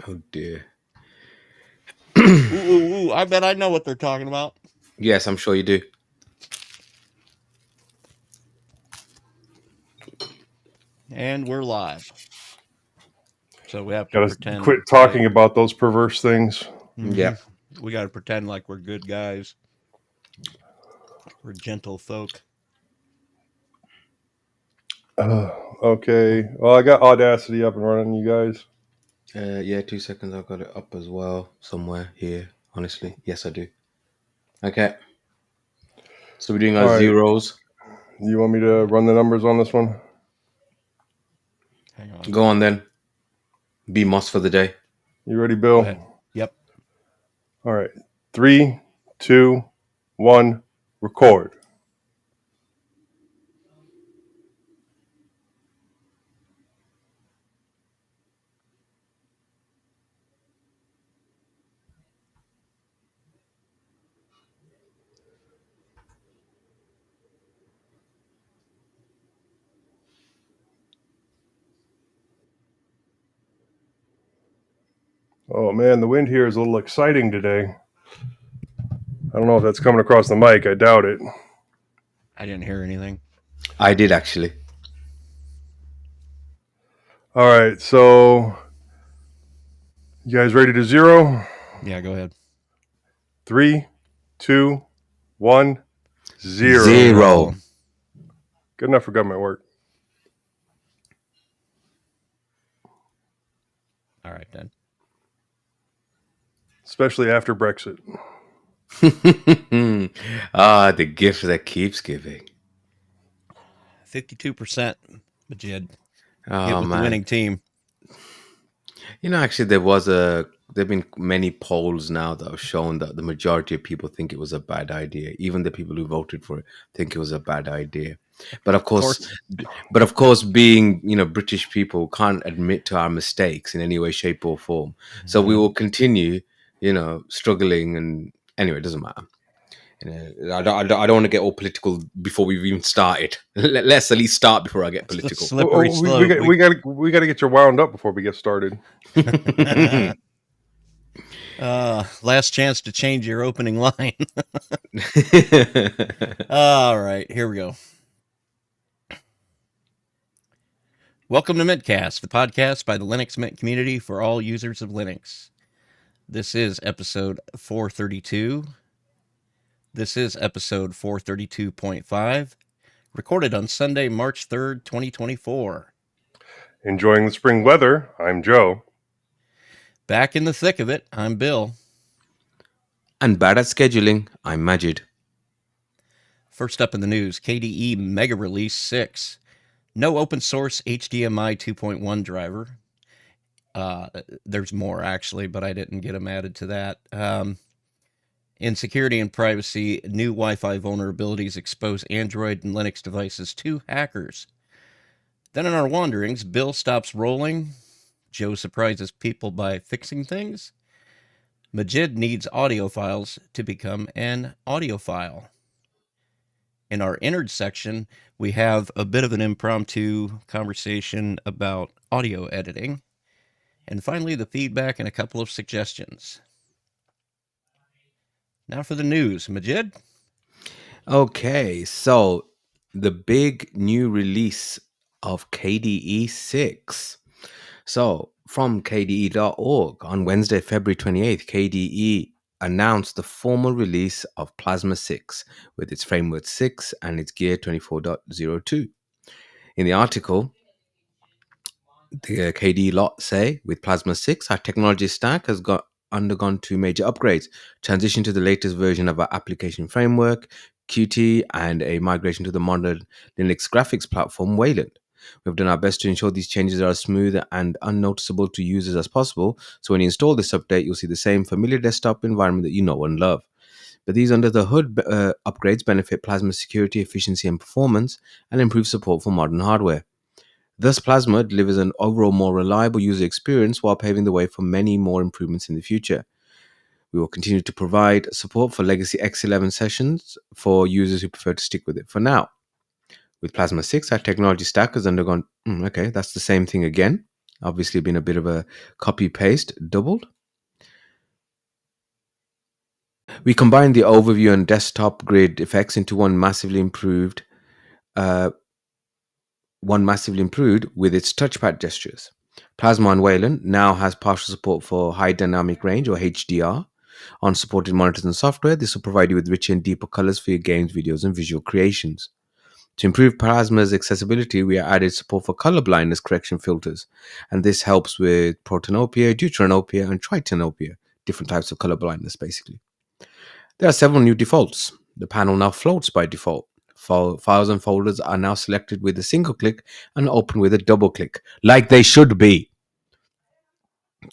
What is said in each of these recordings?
Oh dear. Ooh, I bet I know what they're talking about. Yes, I'm sure you do. And we're live. So we have to Gotta pretend. quit talking about those perverse things. Yeah. We got to pretend like we're good guys. We're gentle folk. Okay. Well, I got Audacity up and running, you guys. Yeah, 2 seconds. I've got it up as well somewhere here. Honestly, yes, I do. Okay. So we're doing our All right. zeros. You want me to run the numbers on this one? Hang on. Go on then. Be Moss for the day. You ready, Go Bill? ahead. Yep. All right. 3, 2, 1, record. Oh man, the wind here is a little exciting today. I don't know if that's coming across the mic. I doubt it. I didn't hear anything. I did actually. All right. So, you guys ready to zero? Yeah, go ahead. 3, 2, 1, 0. Zero. Good enough for government work. All right, then. Especially after Brexit. The gift that keeps giving. 52%, Majid. Oh Get with man. the winning team. Actually, there've been many polls now that have shown that the majority of people think it was a bad idea. Even the people who voted for it think it was a bad idea. But of course, being British people can't admit to our mistakes in any way, shape, or form. So we will continue, struggling. And anyway, it doesn't matter. I don't want to get all political before we've even started. Let's at least start before I get political. Slippery slope. We got to get you wound up before we get started. Last chance to change your opening line. All right, here we go. Welcome to mintCast, the podcast by the Linux Mint community for all users of Linux. This is episode 432. This is episode 432.5, recorded on Sunday, March 3rd, 2024. Enjoying the spring weather, I'm Joe. Back in the thick of it, I'm Bill. And bad at scheduling, I'm Majid. First up in the news, KDE Mega Release 6. No open source HDMI 2.1 driver. There's more, actually, but I didn't get them added to that. In security and privacy, new Wi-Fi vulnerabilities expose Android and Linux devices to hackers. Then in our wanderings, Bill stops rolling. Joe surprises people by fixing things. Majid needs audio files to become an audiophile. In our innards section, we have a bit of an impromptu conversation about audio editing. And finally, the feedback and a couple of suggestions. Now for the news. Majid? Okay, so the big new release of KDE 6. So from kde.org on Wednesday, February 28th, KDE announced the formal release of Plasma 6 with its Framework 6 and its Gear 24.02. In the article, the KDE lot say, with Plasma 6, our technology stack has undergone two major upgrades: transition to the latest version of our application framework, Qt, and a migration to the modern Linux graphics platform, Wayland. We've done our best to ensure these changes are as smooth and unnoticeable to users as possible, so when you install this update, you'll see the same familiar desktop environment that you know and love. But these under-the-hood upgrades benefit Plasma's security, efficiency, and performance, and improve support for modern hardware. Thus, Plasma delivers an overall more reliable user experience while paving the way for many more improvements in the future. We will continue to provide support for legacy X11 sessions for users who prefer to stick with it for now. With Plasma 6, our technology stack has undergone... okay, that's the same thing again. Obviously, been a bit of a copy paste, doubled. We combined the overview and desktop grid effects into uh, one massively improved with its touchpad gestures. Plasma on Wayland now has partial support for high dynamic range or HDR on supported monitors and software. This will provide you with richer and deeper colors for your games, videos, and visual creations. To improve Plasma's accessibility, we added support for color blindness correction filters, and this helps with protanopia, deuteranopia, and tritanopia, different types of color blindness, basically. There are several new defaults. The panel now floats by default. Files and folders are now selected with a single click and open with a double click, like they should be.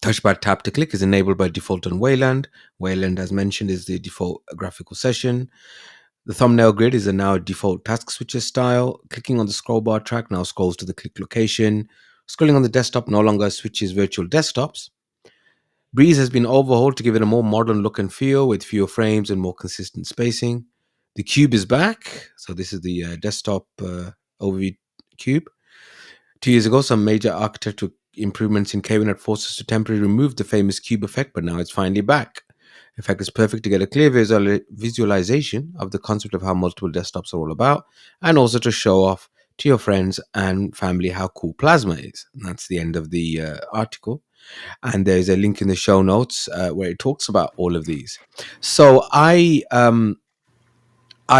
Touchpad tap to click is enabled by default on Wayland. Wayland, as mentioned, is the default graphical session. The thumbnail grid is a now default task switcher style. Clicking on the scroll bar track now scrolls to the click location. Scrolling on the desktop no longer switches virtual desktops. Breeze has been overhauled to give it a more modern look and feel with fewer frames and more consistent spacing. The cube is back. So this is the desktop overview cube. 2 years ago, some major architectural improvements in Kvin had forced us to temporarily remove the famous cube effect, but now it's finally back. In fact, it's perfect to get a clear visualization of the concept of how multiple desktops are all about, and also to show off to your friends and family how cool Plasma is. And that's the end of the article. And there's a link in the show notes where it talks about all of these. So I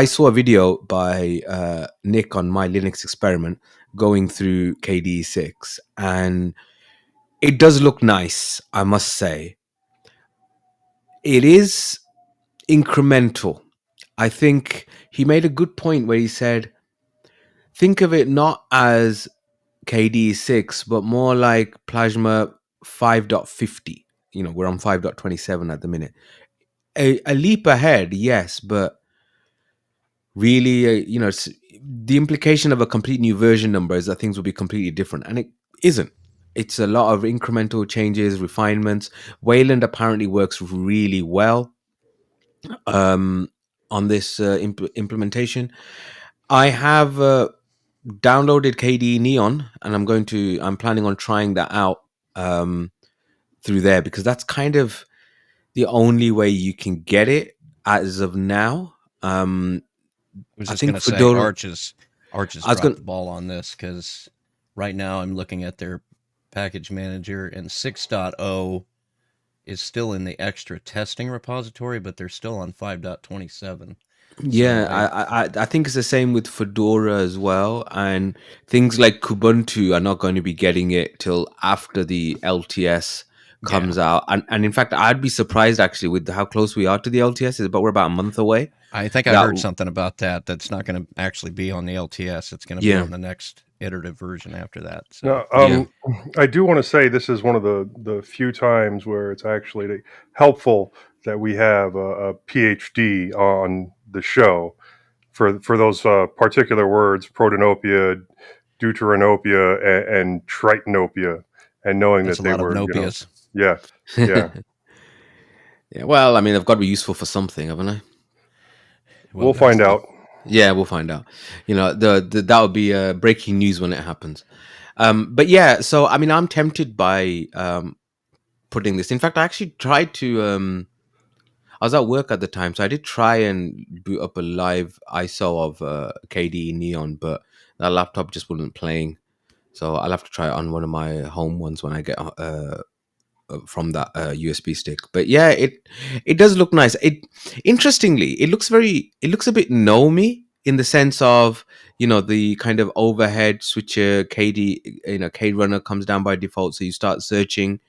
saw a video by Nick on My Linux Experiment going through KDE 6, and it does look nice, I must say. It is incremental. I think he made a good point where he said, think of it not as KDE 6, but more like Plasma 5.50. We're on 5.27 at the minute. A leap ahead, yes, but really, the implication of a complete new version number is that things will be completely different, and it isn't. It's a lot of incremental changes, refinements. Wayland apparently works really well on this implementation. I have downloaded KDE Neon, and I'm planning on trying that out through there, because that's kind of the only way you can get it as of now. I was I just think going to say Fedora. Arch has I was dropped going. the ball on this because right now I'm looking at their package manager, and 6.0 is still in the extra testing repository, but they're still on 5.27. So Yeah, they've I think it's the same with Fedora as well, and things like Kubuntu are not going to be getting it till after the LTS comes out. And in fact, I'd be surprised actually with how close we are to the LTS. But we're about a month away. I think I That heard something about that. That's not going to actually be on the LTS. It's going to be Yeah, on the next iterative version after that. So Now, yeah, I do want to say this is one of the few times where it's actually helpful that we have a PhD on the show for those particular words: protanopia, deuteranopia, and tritanopia, and knowing that's that a they lot of were, nopias. yeah, yeah. yeah. Well, I mean, they've got to be useful for something, haven't they? Well, We'll that's find the out. Yeah, we'll find out. That would be breaking news when it happens. But yeah, so I mean, I'm tempted by putting this. In fact, I actually tried to. I was at work at the time, so I did try and boot up a live ISO of KDE Neon, but that laptop just wasn't playing. So I'll have to try it on one of my home ones when I get from that USB stick. But yeah, it does look nice. Interestingly, it looks a bit gnomey in the sense of the kind of overhead switcher KD K runner comes down by default, so you start searching.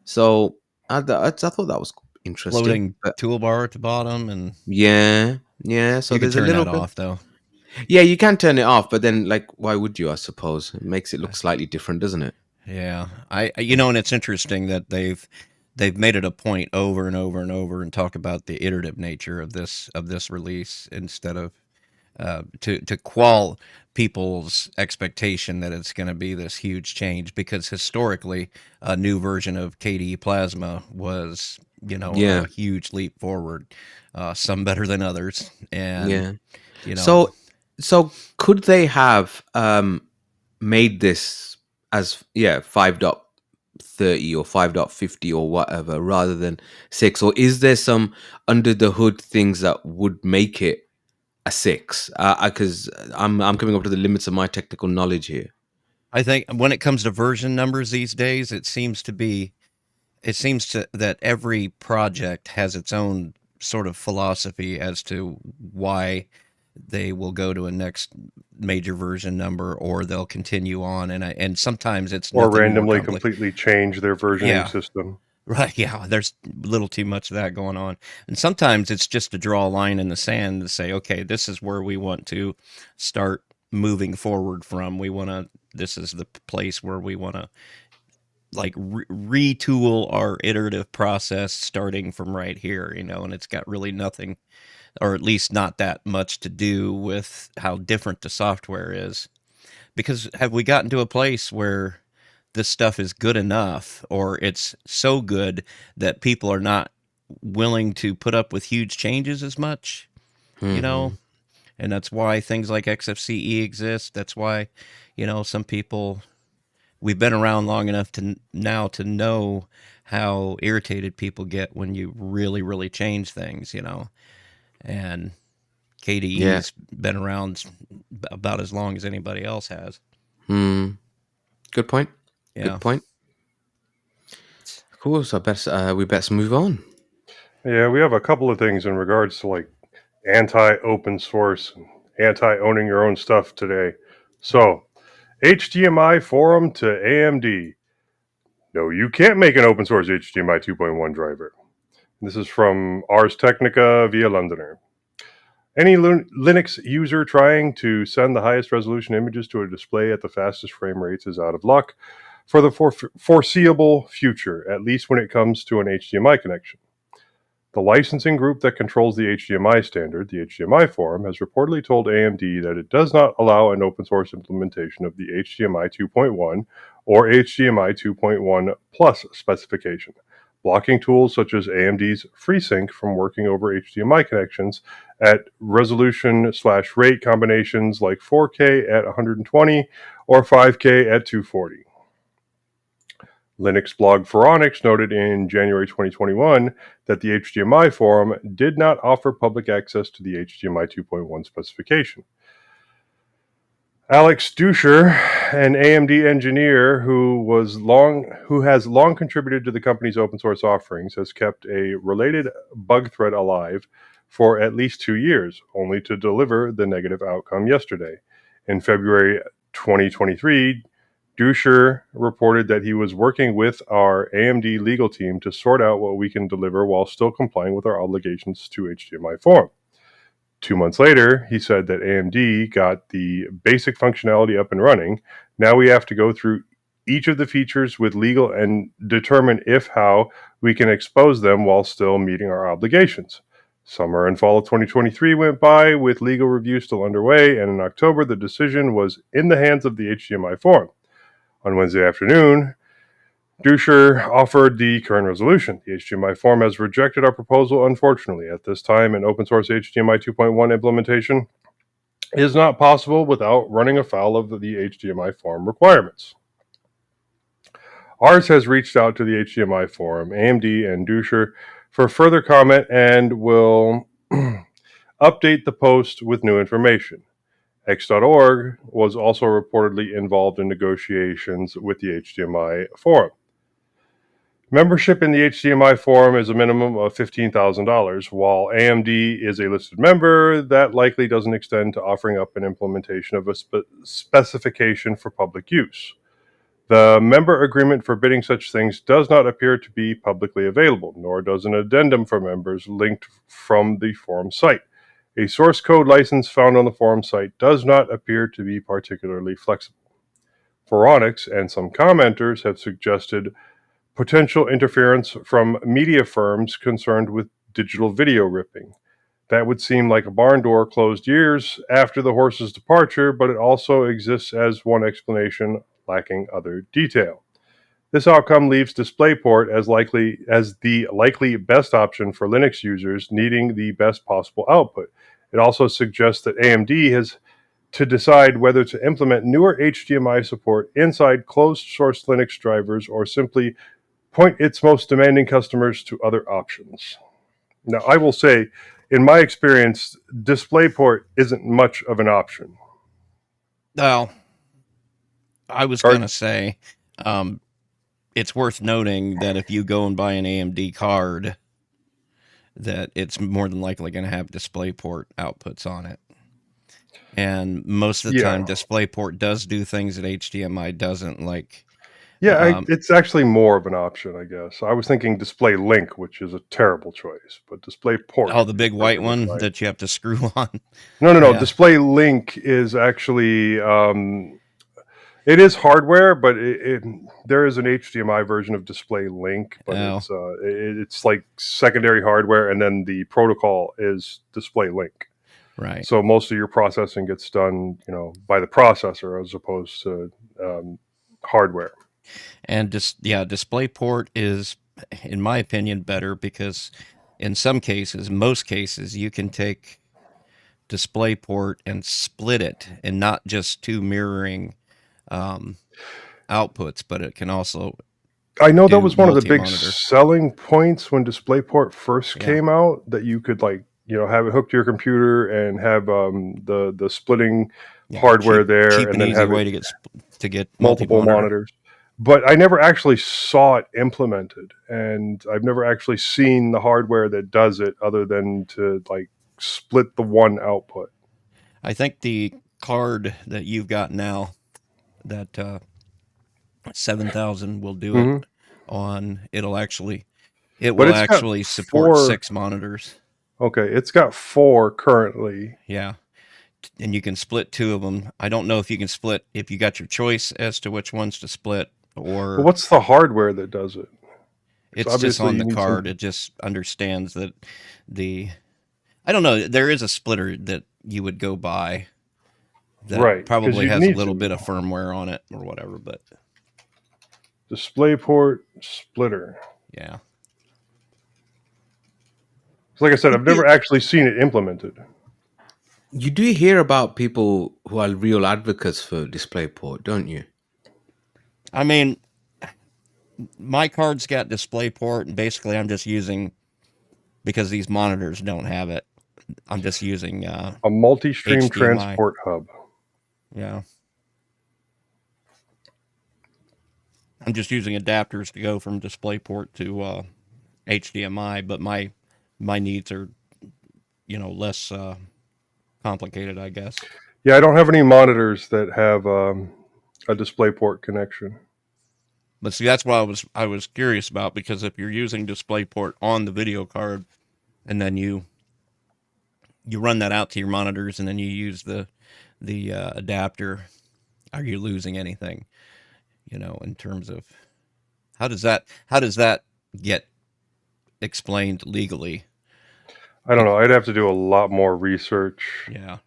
So I thought that was interesting. floating But toolbar at the bottom, and yeah. So you could there's a turn little that bit. off though. Yeah, you can turn it off, but then like, why would you? I suppose it makes it look slightly different, doesn't it? Yeah, and it's interesting that they've made it a point over and over and over and talk about the iterative nature of this release instead of to quell people's expectation that it's going to be this huge change, because historically a new version of KDE Plasma was Yeah, a huge leap forward, some better than others, and yeah. you know So could they have made this as 5. 5.30 or 5.50 or whatever rather than 6? Or is there some under the hood things that would make it a 6? Because I'm coming up to the limits of my technical knowledge here. I think when it comes to version numbers these days, it seems to that every project has its own sort of philosophy as to why they will go to a next major version number or they'll continue on, and sometimes it's Or nothing more randomly complex. completely change their versioning Yeah, system. right. Yeah, there's a little too much of that going on, and sometimes it's just to draw a line in the sand to say, okay, this is where we want to start moving forward from. This is the place where we want to like retool our iterative process starting from right here, and it's got really nothing, or at least not that much to do with how different the software is. Because have we gotten to a place where this stuff is good enough, or it's so good that people are not willing to put up with huge changes as much, you know? Hmm. And that's why things like XFCE exist. That's why, some people, we've been around long enough to now to know how irritated people get when you really, really change things. And Yeah. KDE's been around about as long as anybody else has. Hmm. Good point. Yeah. Good point. Cool. So we best move on. Yeah, we have a couple of things in regards to like anti-open source and anti-owning your own stuff today. So, HDMI forum to AMD. No, you can't make an open source HDMI 2.1 driver. This is from Ars Technica via Londoner. Any Linux user trying to send the highest resolution images to a display at the fastest frame rates is out of luck for the foreseeable future, at least when it comes to an HDMI connection. The licensing group that controls the HDMI standard, the HDMI Forum, has reportedly told AMD that it does not allow an open source implementation of the HDMI 2.1 or HDMI 2.1 Plus specification, blocking tools such as AMD's FreeSync from working over HDMI connections at resolution/rate combinations like 4K at 120 or 5K at 240. Linux blog Phoronix noted in January 2021 that the HDMI forum did not offer public access to the HDMI 2.1 specification. Alex Duscher, an AMD engineer who has long contributed to the company's open source offerings, has kept a related bug thread alive for at least 2 years, only to deliver the negative outcome yesterday. In February 2023, Duscher reported that he was working with our AMD legal team to sort out what we can deliver while still complying with our obligations to HDMI forum. 2 months later, he said that AMD got the basic functionality up and running. Now we have to go through each of the features with legal and determine how we can expose them while still meeting our obligations. Summer and fall of 2023 went by with legal review still underway, and in October, the decision was in the hands of the HDMI forum. On Wednesday afternoon, Duscher offered the current resolution. The HDMI forum has rejected our proposal, unfortunately. At this time, an open source HDMI 2.1 implementation is not possible without running afoul of the HDMI forum requirements. Ars has reached out to the HDMI forum, AMD, and Duscher for further comment and will update the post with new information. X.org was also reportedly involved in negotiations with the HDMI forum. Membership in the HDMI forum is a minimum of $15,000. While AMD is a listed member, that likely doesn't extend to offering up an implementation of a specification for public use. The member agreement forbidding such things does not appear to be publicly available, nor does an addendum for members linked from the forum site. A source code license found on the forum site does not appear to be particularly flexible. Phoronix and some commenters have suggested potential interference from media firms concerned with digital video ripping. That would seem like a barn door closed years after the horse's departure, but it also exists as one explanation, lacking other detail. This outcome leaves DisplayPort as the likely best option for Linux users needing the best possible output. It also suggests that AMD has to decide whether to implement newer HDMI support inside closed source Linux drivers or simply point its most demanding customers to other options. Now, I will say, in my experience, DisplayPort isn't much of an option. Well, I was going to say, it's worth noting that if you go and buy an AMD card, that it's more than likely going to have DisplayPort outputs on it. And most of the time, DisplayPort does do things that HDMI doesn't, like... Yeah, it's actually more of an option, I guess. I was thinking Display Link, which is a terrible choice, but DisplayPort. Oh, the big white one that you have to screw on? No. Yeah. Display Link is actually... it is hardware, but there is an HDMI version of Display Link, but it's like secondary hardware, and then the protocol is Display Link. Right. So most of your processing gets done, by the processor as opposed to hardware. And DisplayPort is, in my opinion, better because in some cases, most cases, you can take DisplayPort and split it, and not just two mirroring outputs, but it can also... I know that was one of the big selling points when DisplayPort first came out, that you could have it hooked to your computer and have the splitting hardware there, cheap and then easy have way to get multiple monitors. But I never actually saw it implemented, and I've never actually seen the hardware that does it other than to split the one output. I think the card that you've got now, that 7000 will do it on. It will actually support 6 monitors. Okay, it's got 4 currently. Yeah. And you can split 2 of them. I don't know if you can split, if you got your choice as to which ones to split, or... But what's the hardware that does it? It's just on the card. It just understands that I don't know, there is a splitter that you would go buy that probably has a little bit of firmware on it or whatever, but... DisplayPort splitter. Yeah. Like I said, I've never actually seen it implemented. You do hear about people who are real advocates for DisplayPort, don't you? I mean, my card's got DisplayPort, and basically I'm just using, because these monitors don't have it, I'm just using a multi-stream HDMI. transport hub. Yeah. I'm just using adapters to go from DisplayPort to HDMI, but my needs are, less complicated, I guess. Yeah, I don't have any monitors that have a DisplayPort connection. But see, that's what I was curious about, because if you're using DisplayPort on the video card, and then you run that out to your monitors, and then you use the adapter, are you losing anything? In terms of how does that get explained legally? I don't know. I'd have to do a lot more research. Yeah.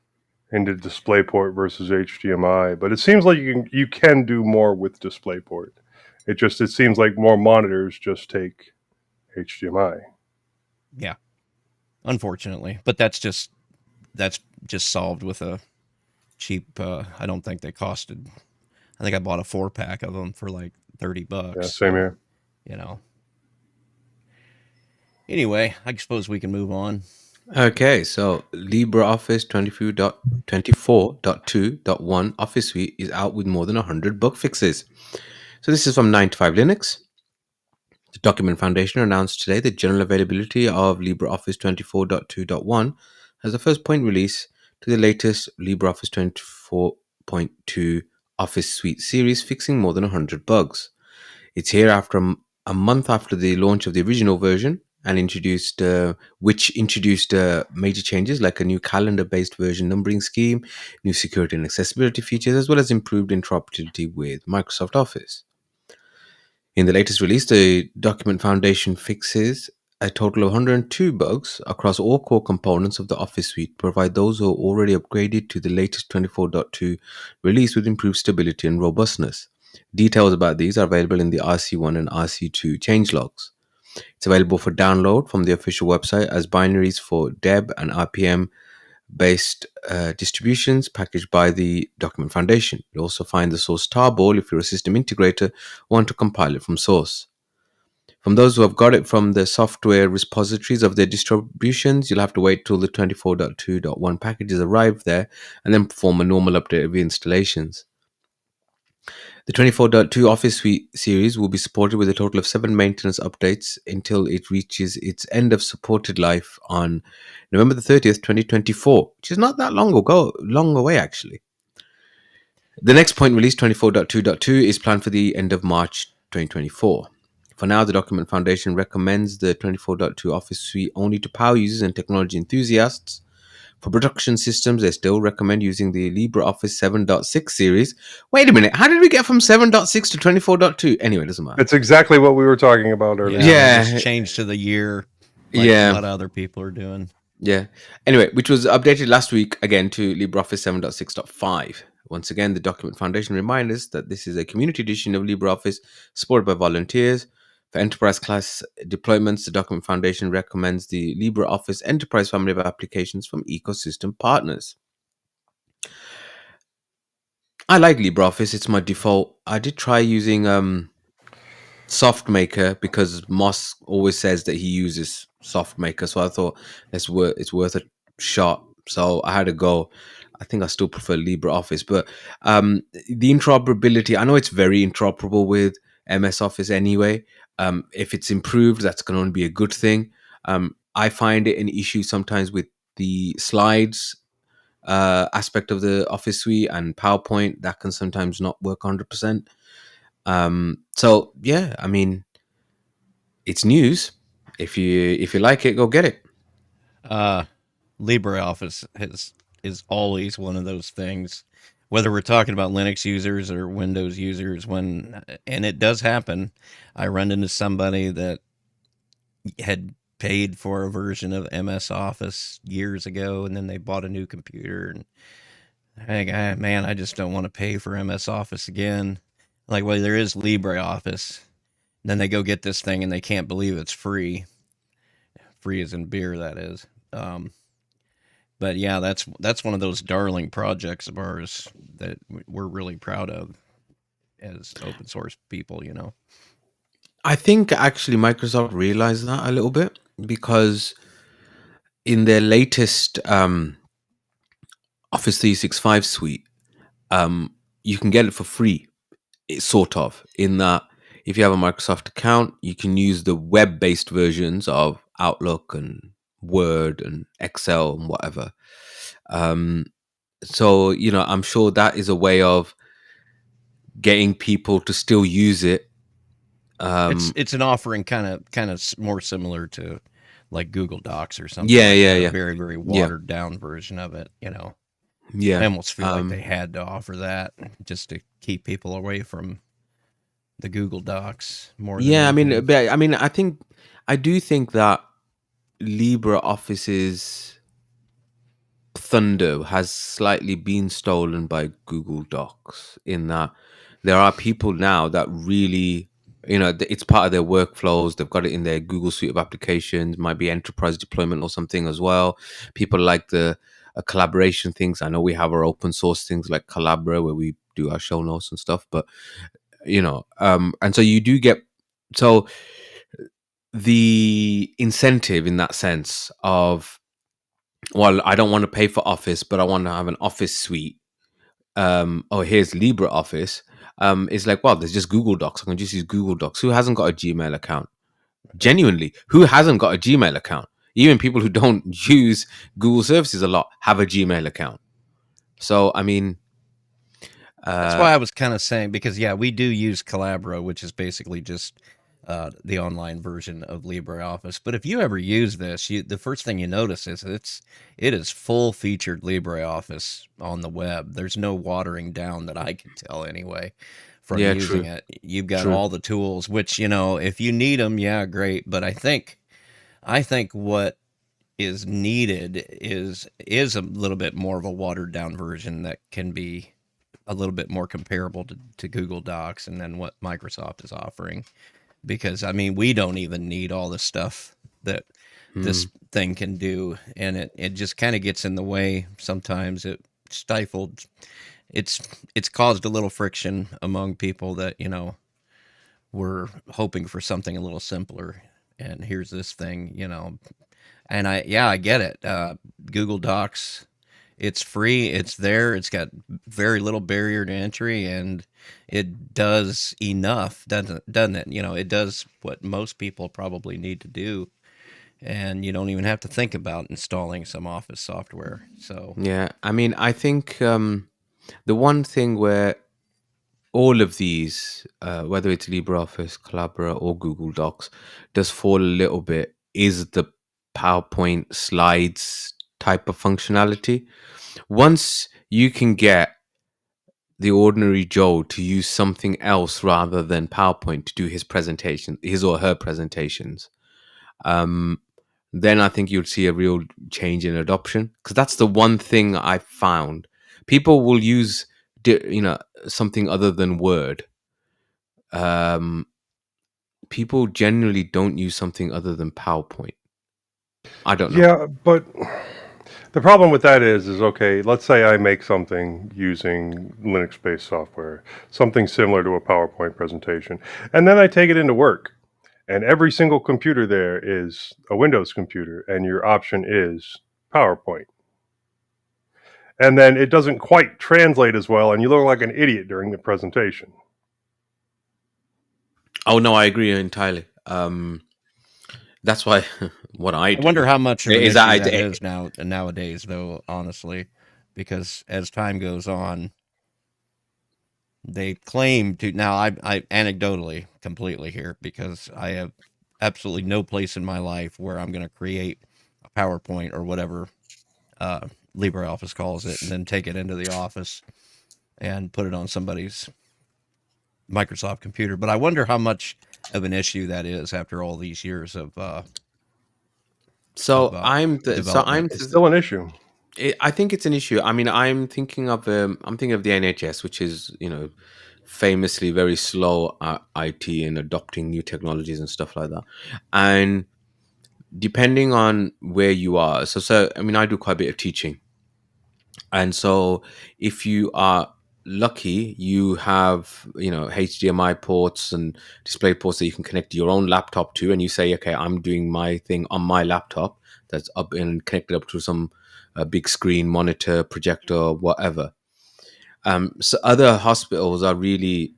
Into DisplayPort versus HDMI, but it seems like you can do more with DisplayPort. It seems like more monitors just take HDMI. Yeah. Unfortunately, but that's just solved with a cheap. I don't think they costed. I think I bought a 4-pack of them for like $30. Yeah, same here. Anyway, I suppose we can move on. Okay, so LibreOffice 24.2.1 Office Suite is out with more than 100 bug fixes. So this is from 9to5Linux. The Document Foundation announced today the general availability of LibreOffice 24.2.1 as the first point release to the latest LibreOffice 24.2 Office Suite series, fixing more than 100 bugs. It's here after a month after the launch of the original version, and introduced major changes like a new calendar-based version numbering scheme, new security and accessibility features, as well as improved interoperability with Microsoft Office. In the latest release, the Document Foundation fixes a total of 102 bugs across all core components of the Office Suite, provide those who are already upgraded to the latest 24.2 release with improved stability and robustness. Details about these are available in the RC1 and RC2 changelogs. It's available for download from the official website as binaries for deb and RPM based distributions packaged by the Document Foundation. You'll also find the source tarball if you're a system integrator or want to compile it from source. From those who have got it from the software repositories of their distributions, you'll have to wait till the 24.2.1 packages arrive there and then perform a normal update of your installations. The 24.2 Office Suite series will be supported with a total of 7 maintenance updates until it reaches its end of supported life on November the 30th, 2024, which is not that long away actually. The next point release, 24.2.2, is planned for the end of March 2024. For now, the Document Foundation recommends the 24.2 Office Suite only to power users and technology enthusiasts. For production systems, they still recommend using the LibreOffice 7.6 series. Wait a minute, how did we get from 7.6 to 24.2? Anyway, it doesn't matter. It's exactly what we were talking about earlier. Yeah, they just changed to the year, like Yeah. a lot of other people are doing. Yeah. Anyway, which was updated last week again to LibreOffice 7.6.5. Once again, the Document Foundation reminds us that this is a community edition of LibreOffice supported by volunteers. For enterprise class deployments, the Document Foundation recommends the LibreOffice Enterprise family of applications from ecosystem partners. I like LibreOffice, it's my default. I did try using SoftMaker because Moss always says that he uses SoftMaker, so I thought it's worth a shot. So I had to go. I think I still prefer LibreOffice, but the interoperability, I know it's very interoperable with MS Office anyway. If it's improved, that's going to only be a good thing. I find it an issue sometimes with the slides aspect of the Office suite and PowerPoint that can sometimes not work 100%. So yeah, I mean, it's news. If you like it, go get it. LibreOffice is always one of those things, whether we're talking about Linux users or Windows users, and it does happen. I run into somebody that had paid for a version of MS Office years ago, and then they bought a new computer, and hey, man, I just don't want to pay for MS Office again. Like, well, there is LibreOffice. Then they go get this thing, and they can't believe it's free. Free as in beer, that is. But yeah, that's one of those darling projects of ours that we're really proud of as open source people, you know. I think actually Microsoft realized that a little bit because in their latest Office 365 suite, you can get it for free. It's sort of in that if you have a Microsoft account, you can use the web-based versions of Outlook and Word and Excel and whatever. So I'm sure that is a way of getting people to still use it. It's an offering kind of more similar to like Google Docs or something. Yeah, like yeah, that, yeah. A very, very watered down version of it, you know. Yeah. I almost feel like they had to offer that just to keep people away from the Google Docs more than anything. I do think that LibreOffice's thunder has slightly been stolen by Google Docs in that there are people now that really, it's part of their workflows. They've got it in their Google suite of applications, might be enterprise deployment or something as well. People like the collaboration things. I know we have our open source things like Collabra where we do our show notes and stuff, but and so you do get, so the incentive in that sense of, well, I don't want to pay for Office, but I want to have an Office suite. Here's LibreOffice. It's like, well, there's just Google Docs. I can just use Google Docs. Who hasn't got a Gmail account? Genuinely, who hasn't got a Gmail account? Even people who don't use Google services a lot have a Gmail account. So, I mean, that's why I was kind of saying, because yeah, we do use Collabra, which is basically just the online version of LibreOffice. But if you ever use this, the first thing you notice is it is full featured LibreOffice on the web. There's no watering down that I can tell anyway from using it. You've got all the tools, which, if you need them, yeah, great. But I think what is needed is a little bit more of a watered down version that can be a little bit more comparable to Google Docs and then what Microsoft is offering. Because, I mean, we don't even need all the stuff that Hmm. this thing can do, and it just kind of gets in the way sometimes. It stifled. It's caused a little friction among people that were hoping for something a little simpler, and here's this thing, and I get it. Google Docs, it's free, it's there, it's got very little barrier to entry, and it does enough, doesn't it? It does what most people probably need to do, and you don't even have to think about installing some office software. So, Yeah, I mean, I think the one thing where all of these, whether it's LibreOffice, Collabora, or Google Docs, does fall a little bit is the PowerPoint slides type of functionality. Once you can get the ordinary Joe to use something else rather than PowerPoint to do his presentation, his or her presentations, um, then I think you'll see a real change in adoption. Because that's the one thing I found: people will use, something other than Word. Um, People generally don't use something other than PowerPoint. I don't know. Yeah, but the problem with that is okay, let's say I make something using Linux-based software, something similar to a PowerPoint presentation, and then I take it into work. And every single computer there is a Windows computer, and your option is PowerPoint. And then it doesn't quite translate as well, and you look like an idiot during the presentation. Oh no, I agree entirely. That's why what I I wonder do how much of an is issue I that is nowadays, though, honestly, because as time goes on, they claim to. Now, I anecdotally completely here, because I have absolutely no place in my life where I'm going to create a PowerPoint or whatever uh, LibreOffice calls it, and then take it into the office and put it on somebody's Microsoft computer. But I wonder how much of an issue that is after all these years of so development. It's still an issue. I think it's an issue. I mean, I'm thinking of the NHS, which is famously very slow IT in adopting new technologies and stuff like that. And depending on where you are, so I mean, I do quite a bit of teaching, and so if you are lucky, you have HDMI ports and display ports that you can connect your own laptop to, and you say, okay, I'm doing my thing on my laptop that's up and connected up to some big screen monitor projector, whatever. So other hospitals are really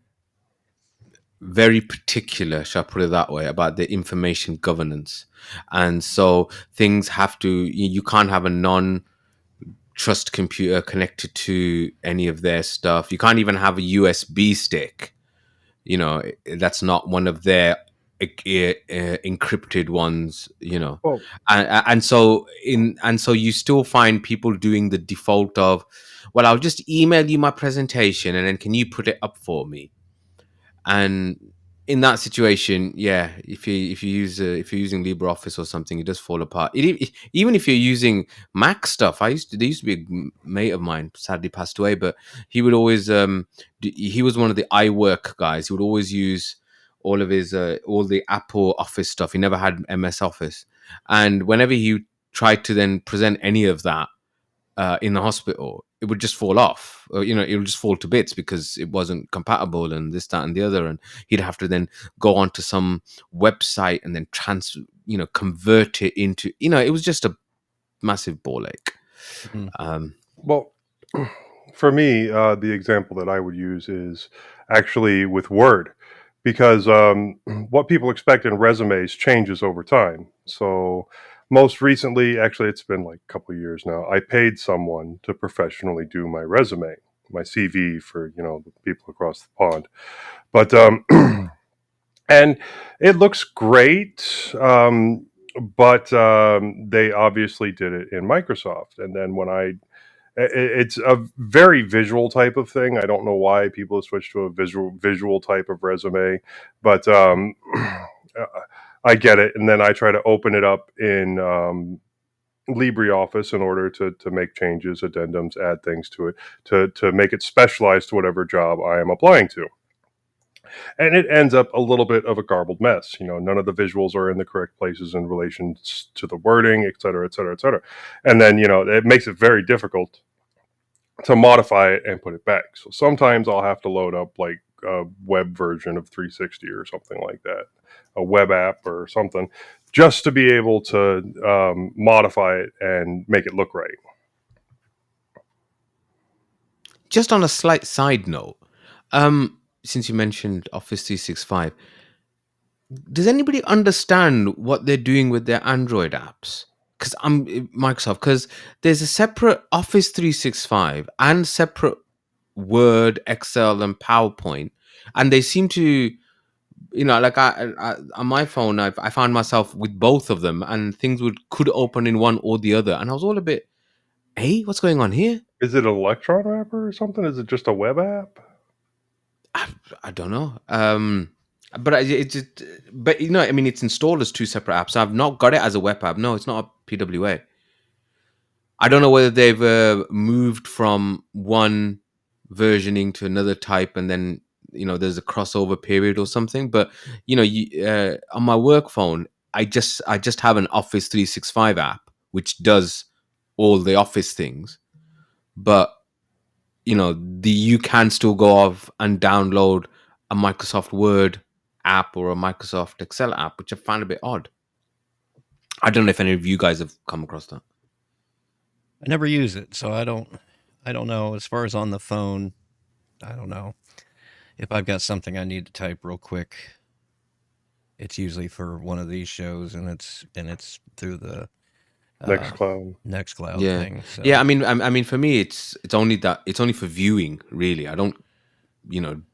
very particular, shall I put it that way, about the information governance, and so things have to, you can't have a non trust computer connected to any of their stuff. You can't even have a USB stick. That's not one of their encrypted ones. Well, And so you still find people doing the default of, well, I'll just email you my presentation, and then can you put it up for me? And in that situation, yeah, if you're using LibreOffice or something, it does fall apart. Even if you're using Mac stuff, there used to be a mate of mine, sadly passed away, but he would always he was one of the iWork guys. He would always use all the Apple Office stuff. He never had MS Office, and whenever he tried to then present any of that in the hospital, it would just fall off. It would just fall to bits because it wasn't compatible, and this, that, and the other. And he'd have to then go onto some website and then convert it into. It was just a massive ball ache. Mhm. well, for me, the example that I would use is actually with Word, because what people expect in resumes changes over time. So, most recently, actually, it's been like a couple of years now, I paid someone to professionally do my resume, my CV for the people across the pond. But and it looks great. But they obviously did it in Microsoft, and then when it's a very visual type of thing. I don't know why people have switched to a visual type of resume, but I get it. And then I try to open it up in LibreOffice in order to make changes, addendums, add things to it to make it specialized to whatever job I am applying to. And it ends up a little bit of a garbled mess. None of the visuals are in the correct places in relation to the wording, et cetera, et cetera, et cetera. And then, it makes it very difficult to modify it and put it back. So sometimes I'll have to load up like a web version of 360 or something like that, a web app or something, just to be able to modify it and make it look right. Just on a slight side note, since you mentioned Office 365, does anybody understand what they're doing with their Android apps? Because I'm Microsoft, because there's a separate Office 365 and separate Word, Excel, and PowerPoint, and they seem to, like I on my phone, I found myself with both of them, and things could open in one or the other, and I was all a bit, hey, what's going on here? Is it an Electron wrapper or something? Is it just a web app? I don't know. It just, but I mean, it's installed as two separate apps. I've not got it as a web app. No, it's not a PWA. I don't know whether they've moved from one versioning to another type, and then there's a crossover period or something. But on my work phone, I just have an Office 365 app which does all the Office things, but you can still go off and download a Microsoft Word app or a Microsoft Excel app, which I find a bit odd. I don't know if any of you guys have come across that. I never use it, so I don't know. As far as on the phone, I don't know. If I've got something I need to type real quick, it's usually for one of these shows, and it's through the Nextcloud Yeah. thing. So. Yeah, I mean, for me, it's only for viewing, really. I don't,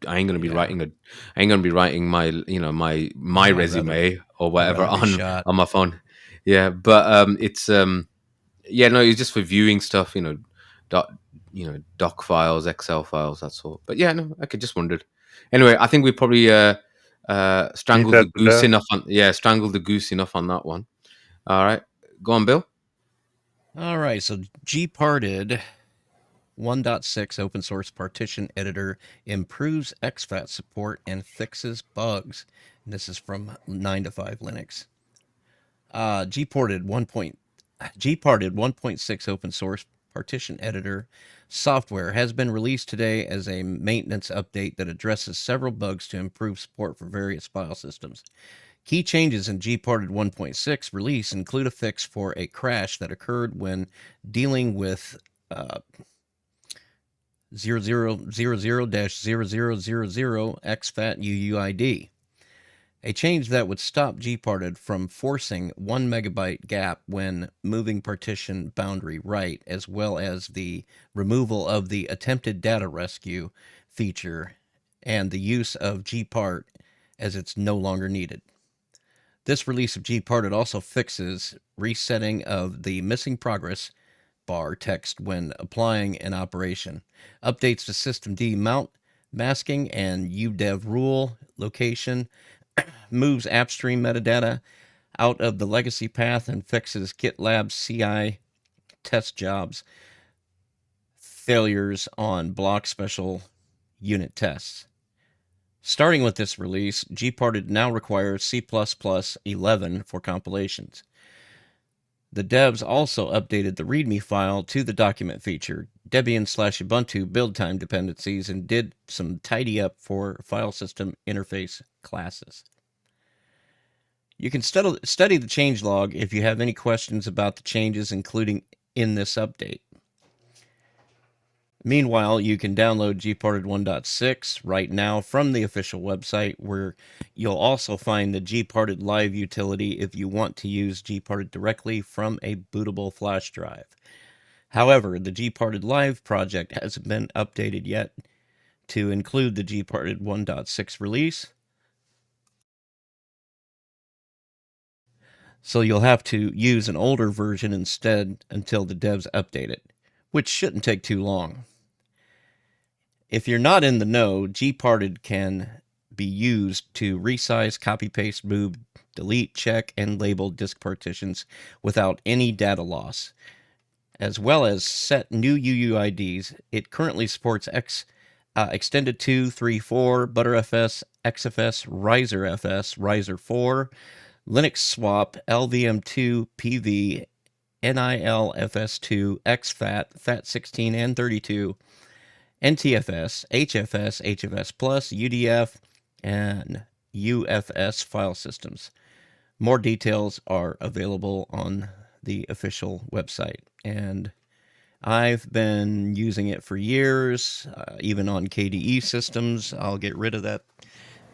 I ain't gonna be writing my, my resume or whatever on my phone. Yeah, but it's yeah, no, it's just for viewing stuff, doc files, Excel files, that sort. But yeah, no, I just wondered. Anyway, I think we probably strangled the goose enough strangled the goose enough on that one. All right, go on, Bill. All right, so Gparted 1.6 open source partition editor improves exFAT support and fixes bugs. And this is from 9 to 5 Linux. Gparted 1.6 open source partition editor software has been released today as a maintenance update that addresses several bugs to improve support for various file systems. Key changes in Gparted 1.6 release include a fix for a crash that occurred when dealing with 0000-0000 exFAT UUID. A change that would stop Gparted from forcing 1 megabyte gap when moving partition boundary right, as well as the removal of the attempted data rescue feature and the use of Gpart as it's no longer needed. This release of Gparted also fixes resetting of the missing progress bar text when applying an operation, updates to systemd mount masking and udev rule location, moves AppStream metadata out of the legacy path and fixes GitLab CI test jobs failures on block special unit tests. Starting with this release, Gparted now requires C++ 11 for compilations. The devs also updated the README file to the document feature, Debian/Ubuntu build time dependencies, and did some tidy up for file system interface classes. You can study the changelog if you have any questions about the changes, including in this update. Meanwhile, you can download Gparted 1.6 right now from the official website, where you'll also find the Gparted Live utility if you want to use Gparted directly from a bootable flash drive. However, the Gparted Live project hasn't been updated yet to include the Gparted 1.6 release, so you'll have to use an older version instead until the devs update it, which shouldn't take too long. If you're not in the know, Gparted can be used to resize, copy, paste, move, delete, check, and label disk partitions without any data loss, as well as set new UUIDs. It currently supports Extended 2, 3, 4, ButterFS, XFS, RiserFS, Riser 4, Linux Swap, LVM2, PV, NILFS2, XFAT, FAT16 and 32, NTFS, HFS, HFS Plus, UDF, and UFS file systems. More details are available on the official website. And I've been using it for years, even on KDE systems. I'll get rid of that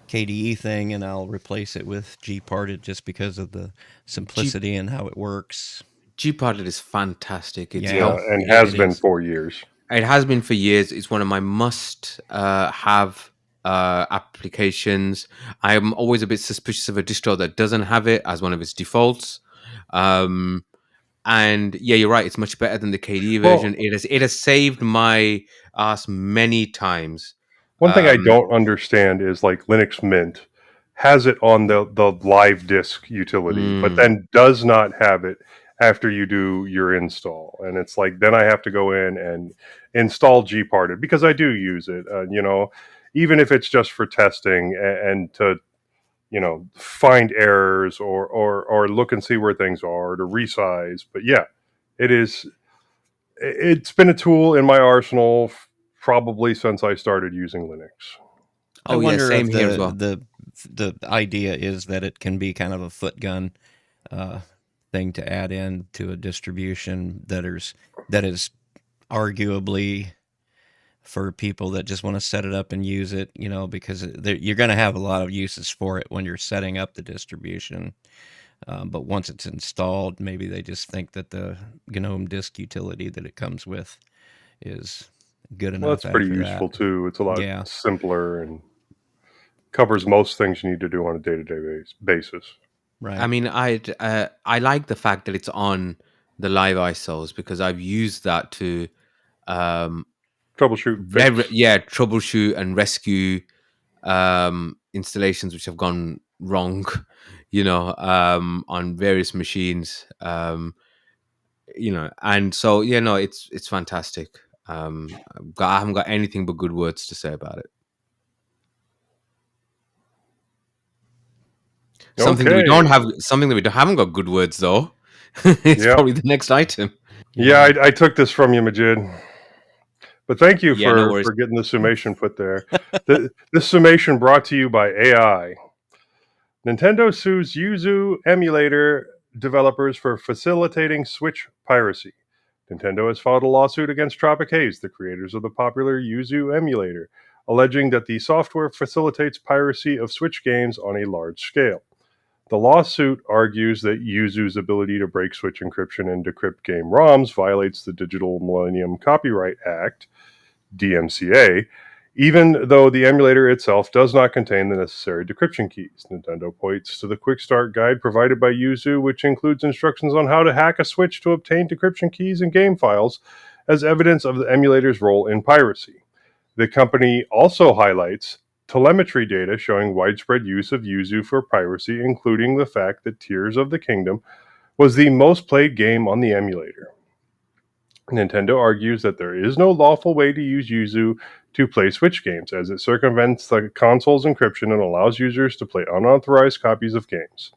KDE thing and I'll replace it with Gparted just because of the simplicity and how it works. Gparted is fantastic. It's Yeah, and it has been is. for years. It has been for years. It's one of my must have applications. I'm always a bit suspicious of a distro that doesn't have it as one of its defaults. And yeah, you're right. It's much better than the KDE version. Well, It has saved my ass many times. one thing I Um, don't understand is like Linux Mint has it on the live disk utility, but mm, then does not have it after you do your install. And it's like then I have to go in and install Gparted because I do use it. Even if it's just for testing and to find errors or look and see where things are to resize. But yeah, it's been a tool in my arsenal probably since I started using Linux. I oh yeah, wonder same if here as well. the idea is that it can be kind of a foot gun uh, thing to add in to a distribution that is arguably for people that just want to set it up and use it, because you're going to have a lot of uses for it when you're setting up the distribution. But once it's installed, maybe they just think that the GNOME disk utility that it comes with is good Well, enough that's pretty after that. useful too. It's a lot Yeah, simpler and covers most things you need to do on a day-to-day basis. I right. mean, I like the fact that it's on the live ISOs because I've used that to um, Troubleshoot, fix. troubleshoot and rescue installations which have gone wrong, on various machines. And so no, it's fantastic. I haven't got anything but good words to say about it. Okay. Something that we don't, haven't got good words though. It's Yep. probably the next item. Yeah, Yeah. I took this from you, Majid. But thank you Yeah, no worries. for getting the summation put there. This summation brought to you by AI. Nintendo sues Yuzu emulator developers for facilitating Switch piracy. Nintendo has filed a lawsuit against Tropic Haze, the creators of the popular Yuzu emulator, alleging that the software facilitates piracy of Switch games on a large scale. The lawsuit argues that Yuzu's ability to break Switch encryption and decrypt game ROMs violates the Digital Millennium Copyright Act, DMCA, even though the emulator itself does not contain the necessary decryption keys. Nintendo points to the quick start guide provided by Yuzu, which includes instructions on how to hack a Switch to obtain decryption keys and game files, as evidence of the emulator's role in piracy. The company also highlights telemetry data showing widespread use of Yuzu for piracy, including the fact that Tears of the Kingdom was the most played game on the emulator. Nintendo argues that there is no lawful way to use Yuzu to play Switch games, as it circumvents the console's encryption and allows users to play unauthorized copies of games.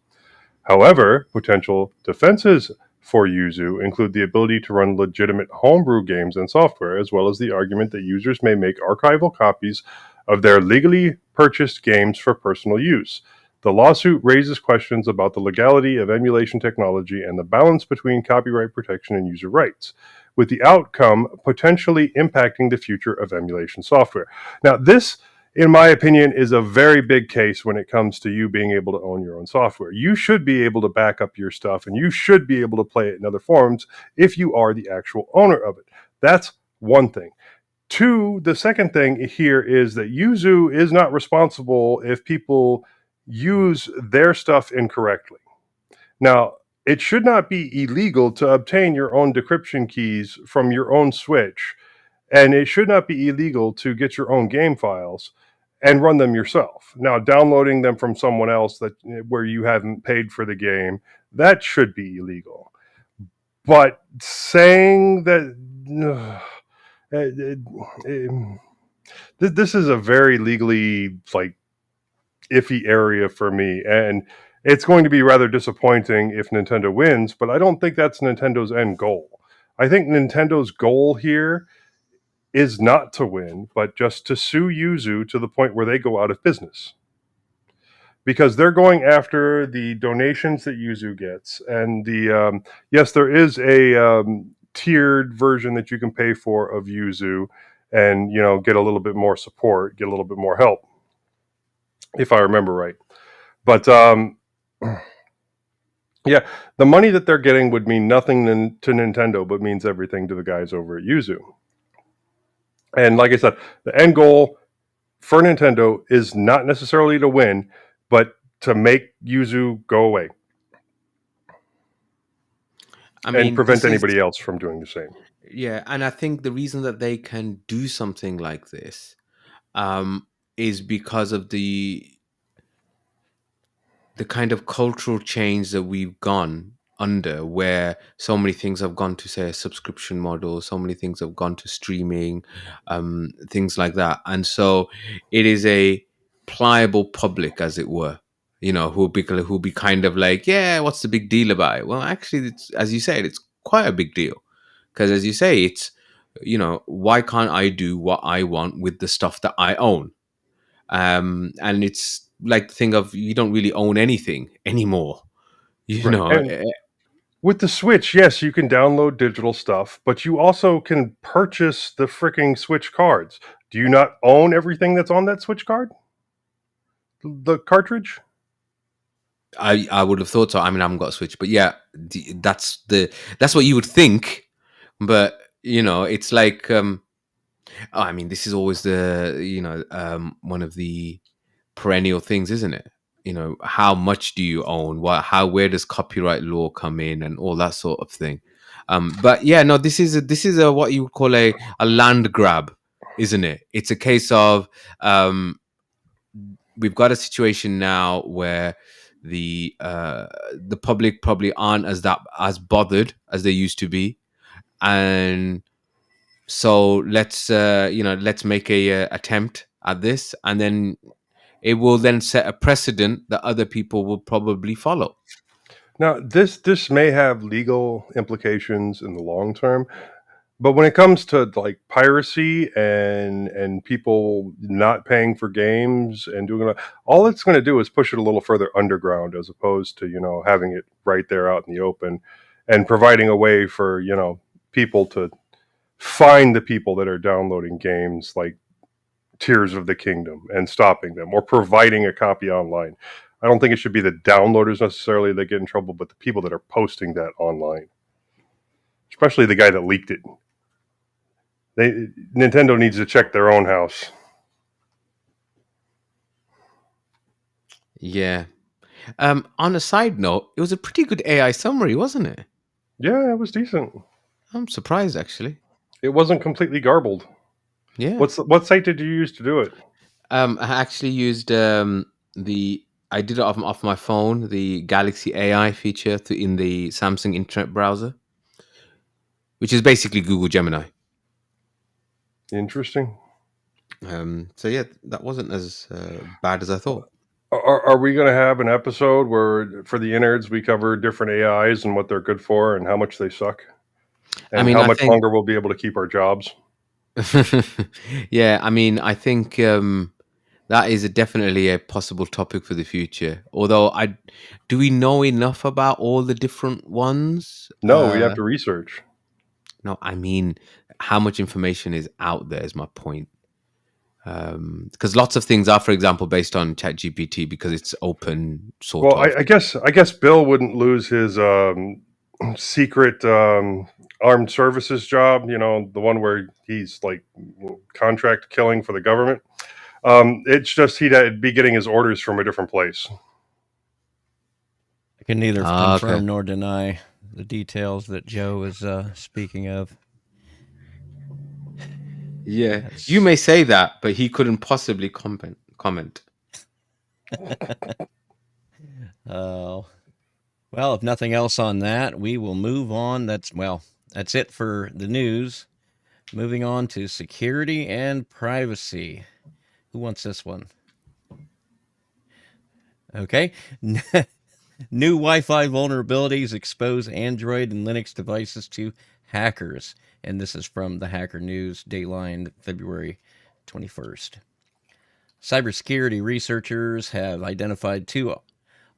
However, potential defenses for Yuzu include the ability to run legitimate homebrew games and software, as well as the argument that users may make archival copies of their legally purchased games for personal use. The lawsuit raises questions about the legality of emulation technology and the balance between copyright protection and user rights, with the outcome potentially impacting the future of emulation software. Now, this, in my opinion, is a very big case when it comes to you being able to own your own software. You should be able to back up your stuff and you should be able to play it in other forms if you are the actual owner of it. That's one thing. Two, the second thing here is that Yuzu is not responsible if people use their stuff incorrectly. Now, it should not be illegal to obtain your own decryption keys from your own Switch, and it should not be illegal to get your own game files and run them yourself. Now, downloading them from someone else where you haven't paid for the game, that should be illegal. But saying that This is a very legally like iffy area for me, and it's going to be rather disappointing if Nintendo wins. But I don't think that's Nintendo's end goal. I think Nintendo's goal here is not to win, but just to sue Yuzu to the point where they go out of business. Because they're going after the donations that Yuzu gets, and yes, there is a tiered version that you can pay for of Yuzu, and get a little bit more support, get a little bit more help, if I remember right. But yeah, the money that they're getting would mean nothing to Nintendo, but means everything to the guys over at Yuzu. And like I said, the end goal for Nintendo is not necessarily to win, but to make Yuzu go away. I And mean, prevent this is, anybody else from doing the same. yeah, and I think the reason that they can do something like this um, is because of the kind of cultural change that we've gone under, where so many things have gone to, say, a subscription model, so many things have gone to streaming, things like that. And so it is a pliable public, as it were, who'll be kind of like, yeah, what's the big deal about it? Well, actually, it's, as you said, it's quite a big deal. Because as you say, it's, why can't I do what I want with the stuff that I own? And it's like the thing of, you don't really own anything anymore, you Right. know. And with the Switch, yes, you can download digital stuff, but you also can purchase the freaking Switch cards. Do you not own everything that's on that Switch card? The cartridge? I would have thought so. I mean, I haven't got a Switch, but yeah, that's what you would think. But it's like, I mean, this is always the one of the perennial things, isn't it? How much do you own? Where does copyright law come in, and all that sort of thing. But yeah, no, this is what you would call a land grab, isn't it? It's a case of, we've got a situation now where the public probably aren't as bothered as they used to be, and so let's make a attempt at this, and then it will then set a precedent that other people will probably follow. Now, this may have legal implications in the long term, but when it comes to like piracy and people not paying for games and doing all it's going to do is push it a little further underground, as opposed to having it right there out in the open, and providing a way for people to find the people that are downloading games like Tears of the Kingdom and stopping them, or providing a copy online. I don't think it should be the downloaders necessarily that get in trouble, but the people that are posting that online, especially the guy that leaked it. Nintendo needs to check their own house. Yeah. On a side note, it was a pretty good AI summary, wasn't it? Yeah, it was decent. I'm surprised, actually. It wasn't completely garbled. Yeah. What site did you use to do it? I actually used I did it off my phone, the Galaxy AI feature in the Samsung Internet browser, which is basically Google Gemini. Interesting. So yeah, that wasn't as bad as I thought. Are we going to have an episode where, for the innards, we cover different AIs and what they're good for and how much they suck, and I mean, how I much think, longer we'll be able to keep our jobs? yeah, I mean, I think that is definitely a possible topic for the future. Although, do we know enough about all the different ones? No, we'd have to research. No, I mean, how much information is out there is my point. Because lots of things are, for example, based on ChatGPT because it's open sort Well, of. I guess Bill wouldn't lose his secret armed services job. The one where he's like contract killing for the government. It's just he'd be getting his orders from a different place. I can neither Ah, confirm okay. nor deny the details that Joe is speaking of. Yeah, That's- you may say that, but he couldn't possibly comment. Oh. Well, if nothing else on that, we will move on. That's it for the news. Moving on to security and privacy. Who wants this one? Okay. New Wi-Fi vulnerabilities expose Android and Linux devices to hackers. And this is from the Hacker News, Dateline, February 21st. Cybersecurity researchers have identified two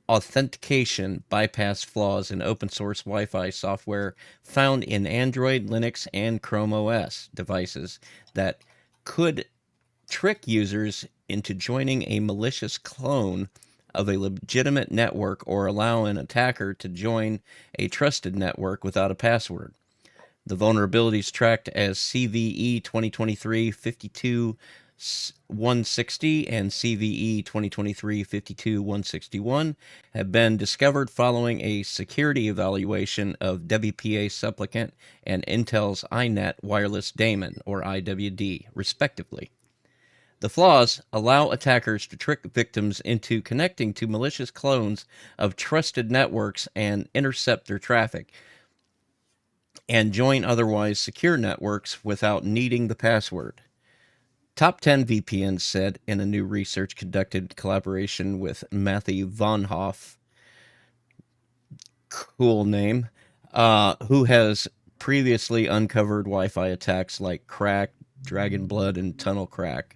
authentication bypass flaws in open source Wi-Fi software found in Android, Linux, and Chrome OS devices that could trick users into joining a malicious clone of a legitimate network or allow an attacker to join a trusted network without a password. The vulnerabilities tracked as CVE 2023-52-160 and CVE 2023-52-161 have been discovered following a security evaluation of WPA Supplicant and Intel's iNet Wireless Daemon, or IWD, respectively. The flaws allow attackers to trick victims into connecting to malicious clones of trusted networks and intercept their traffic, and join otherwise secure networks without needing the password. Top 10 VPNs said in a new research conducted in collaboration with Matthew Von Hoff, cool name, who has previously uncovered Wi-Fi attacks like Crack, Dragon Blood, and Tunnel Crack.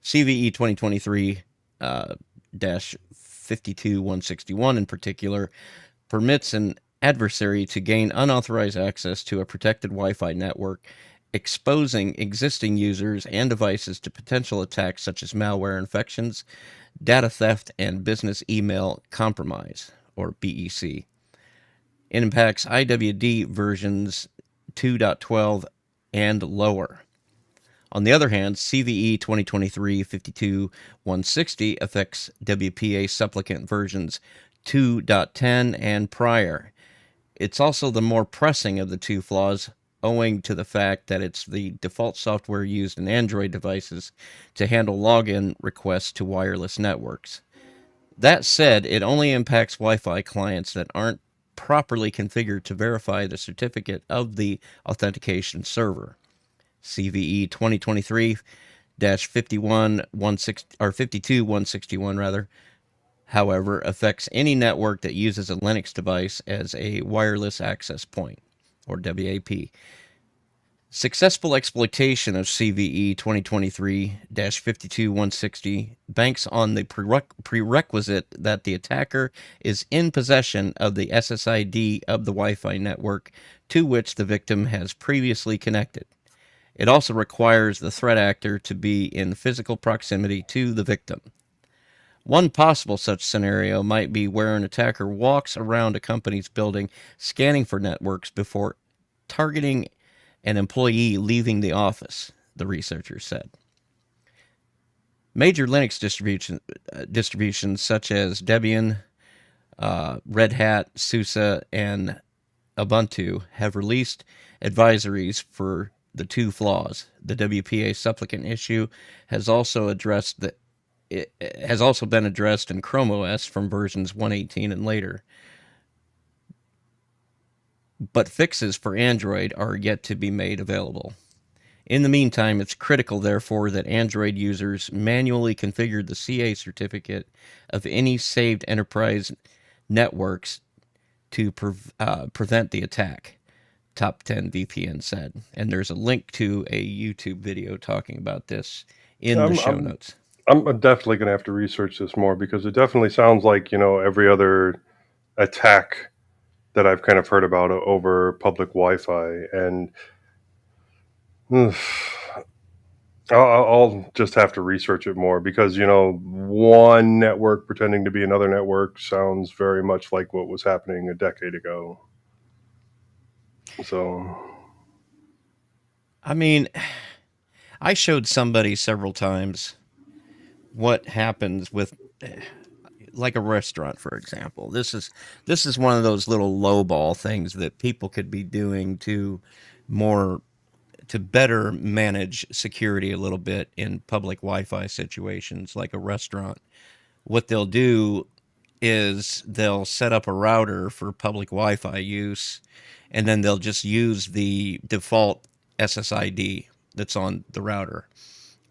CVE 2023 52161 in particular permits an adversary to gain unauthorized access to a protected Wi-Fi network, exposing existing users and devices to potential attacks such as malware infections, data theft, and business email compromise, or BEC. It impacts IWD versions 2.12 and lower. On the other hand, CVE 2023-52-160 affects WPA supplicant versions 2.10 and prior. It's also the more pressing of the two flaws, owing to the fact that it's the default software used in Android devices to handle login requests to wireless networks. That said, it only impacts Wi-Fi clients that aren't properly configured to verify the certificate of the authentication server. CVE 2023-52-161 however, affects any network that uses a Linux device as a wireless access point, or WAP. Successful exploitation of CVE 2023-52-160 banks on the prerequisite that the attacker is in possession of the SSID of the Wi-Fi network to which the victim has previously connected. It also requires the threat actor to be in physical proximity to the victim. One possible such scenario might be where an attacker walks around a company's building scanning for networks before targeting an employee leaving the office, the researchers said. Major Linux distributions such as Debian, Red Hat, SUSE, and Ubuntu have released advisories for the two flaws. The WPA supplicant issue has also been addressed in Chrome OS from versions 1.18 and later. But fixes for Android are yet to be made available. In the meantime, it's critical, therefore, that Android users manually configure the CA certificate of any saved enterprise networks to prevent the attack, Top 10 VPN said. And there's a link to a YouTube video talking about this in the show notes. I'm definitely going to have to research this more, because it definitely sounds like, every other attack that I've kind of heard about over public Wi-Fi. And I'll just have to research it more, because, one network pretending to be another network sounds very much like what was happening a decade ago. So, I mean, I showed somebody several times what happens with, like, a restaurant, for example. This is one of those little lowball things that people could be doing to better manage security a little bit in public Wi-Fi situations, like a restaurant. What they'll do is they'll set up a router for public Wi-Fi use, and then they'll just use the default SSID that's on the router.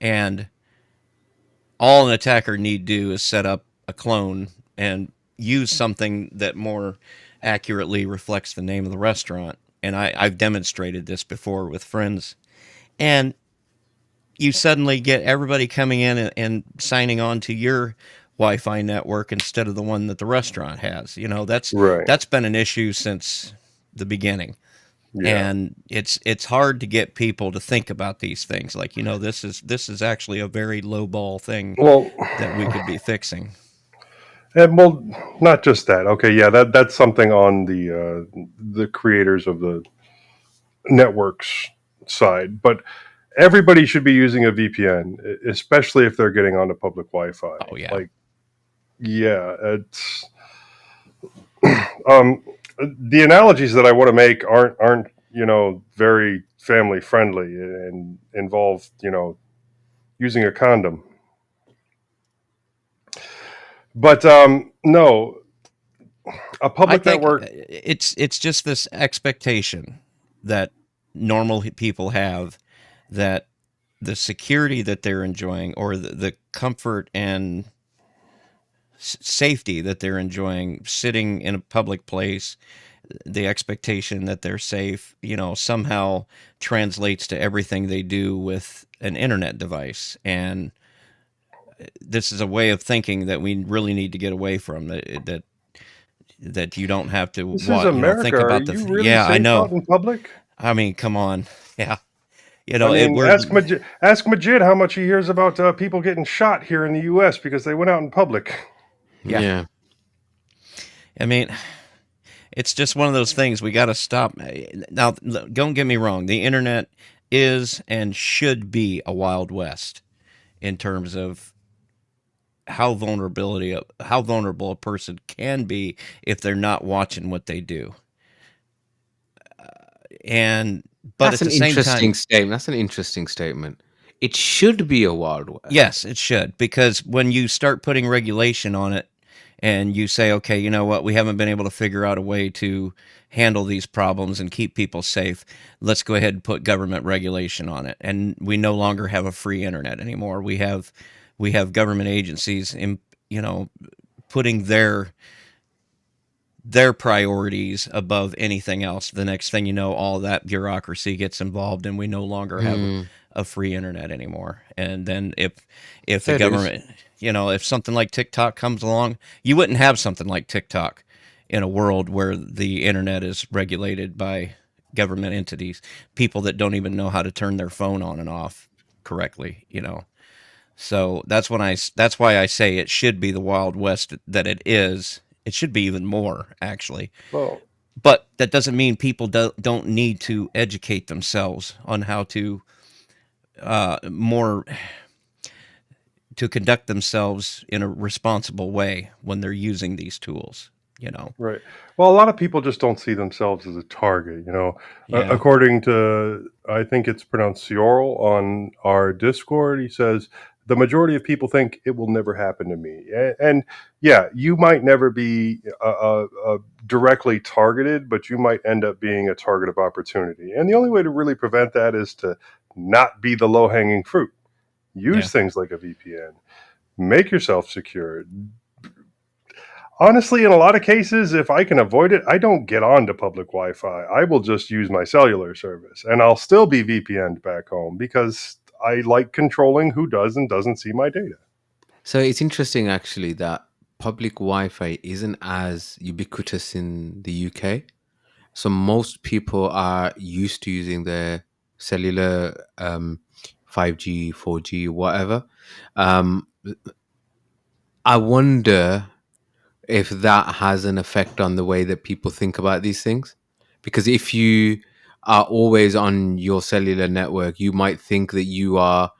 And all an attacker need do is set up a clone and use something that more accurately reflects the name of the restaurant. And I've demonstrated this before with friends. And you suddenly get everybody coming in and signing on to your Wi-Fi network instead of the one that the restaurant has. You know, Right. that's been an issue since the beginning. Yeah. And it's hard to get people to think about these things. Like, you know, this is actually a very low ball thing Well, that we could be fixing. and well, not just that. Okay, yeah, that's something on the creators of the networks side, but everybody should be using a VPN, especially if they're getting onto public Wi-Fi. Oh yeah. Like, yeah, it's um, the analogies that I want to make aren't very family friendly and involve using a condom. But no, a I public think network. it's just this expectation that normal people have, that the security that they're enjoying, or the comfort and safety that they're enjoying sitting in a public place, the expectation that they're safe, you know, somehow translates to everything they do with an internet device. And this is a way of thinking that we really need to get away from. That you don't have to This is America. think Are about you the really yeah, I safe out know. in public? I mean, come on. Yeah. I mean, We're ask Majid how much he hears about people getting shot here in the U.S. because they went out in public. yeah. Yeah. I mean, it's just one of those things we got to stop. Now, don't get me wrong. The internet is and should be a wild west in terms of how vulnerable a person can be if they're not watching what they do. And but That's at an the same time, interesting statement. That's an interesting statement. It should be a Wild West. yes, it should, because when you start putting regulation on it and you say, okay, you know what, we haven't been able to figure out a way to handle these problems and keep people safe, let's go ahead and put government regulation on it. And we no longer have a free internet anymore. We have government agencies in, putting their priorities above anything else. The next thing you know, all that bureaucracy gets involved, and we no longer have Mm, a free internet anymore. And then if the there it is. government, if something like TikTok comes along, you wouldn't have something like TikTok in a world where the internet is regulated by government entities, people that don't even know how to turn their phone on and off correctly. So that's why I say it should be the Wild West that it is. It should be even more, actually. Well, But that doesn't mean people don't need to educate themselves on how to more to conduct themselves in a responsible way when they're using these tools. right. Well, a lot of people just don't see themselves as a target. Yeah. According to, I think it's pronounced Ciorl on our Discord, he says the majority of people think it will never happen to me. And yeah, you might never be directly targeted, but you might end up being a target of opportunity. And the only way to really prevent that is to not be the low hanging fruit. Yeah. Use things like a VPN. Make yourself secure. Honestly, in a lot of cases, if I can avoid it, I don't get on to public Wi-Fi. I will just use my cellular service, and I'll still be VPN'd back home because I like controlling who does and doesn't see my data. So it's interesting actually that public Wi-Fi isn't as ubiquitous in the UK. So most people are used to using their cellular 5G, 4G, whatever. Um, I wonder if that has an effect on the way that people think about these things. Because if you are always on your cellular network, you might think that you are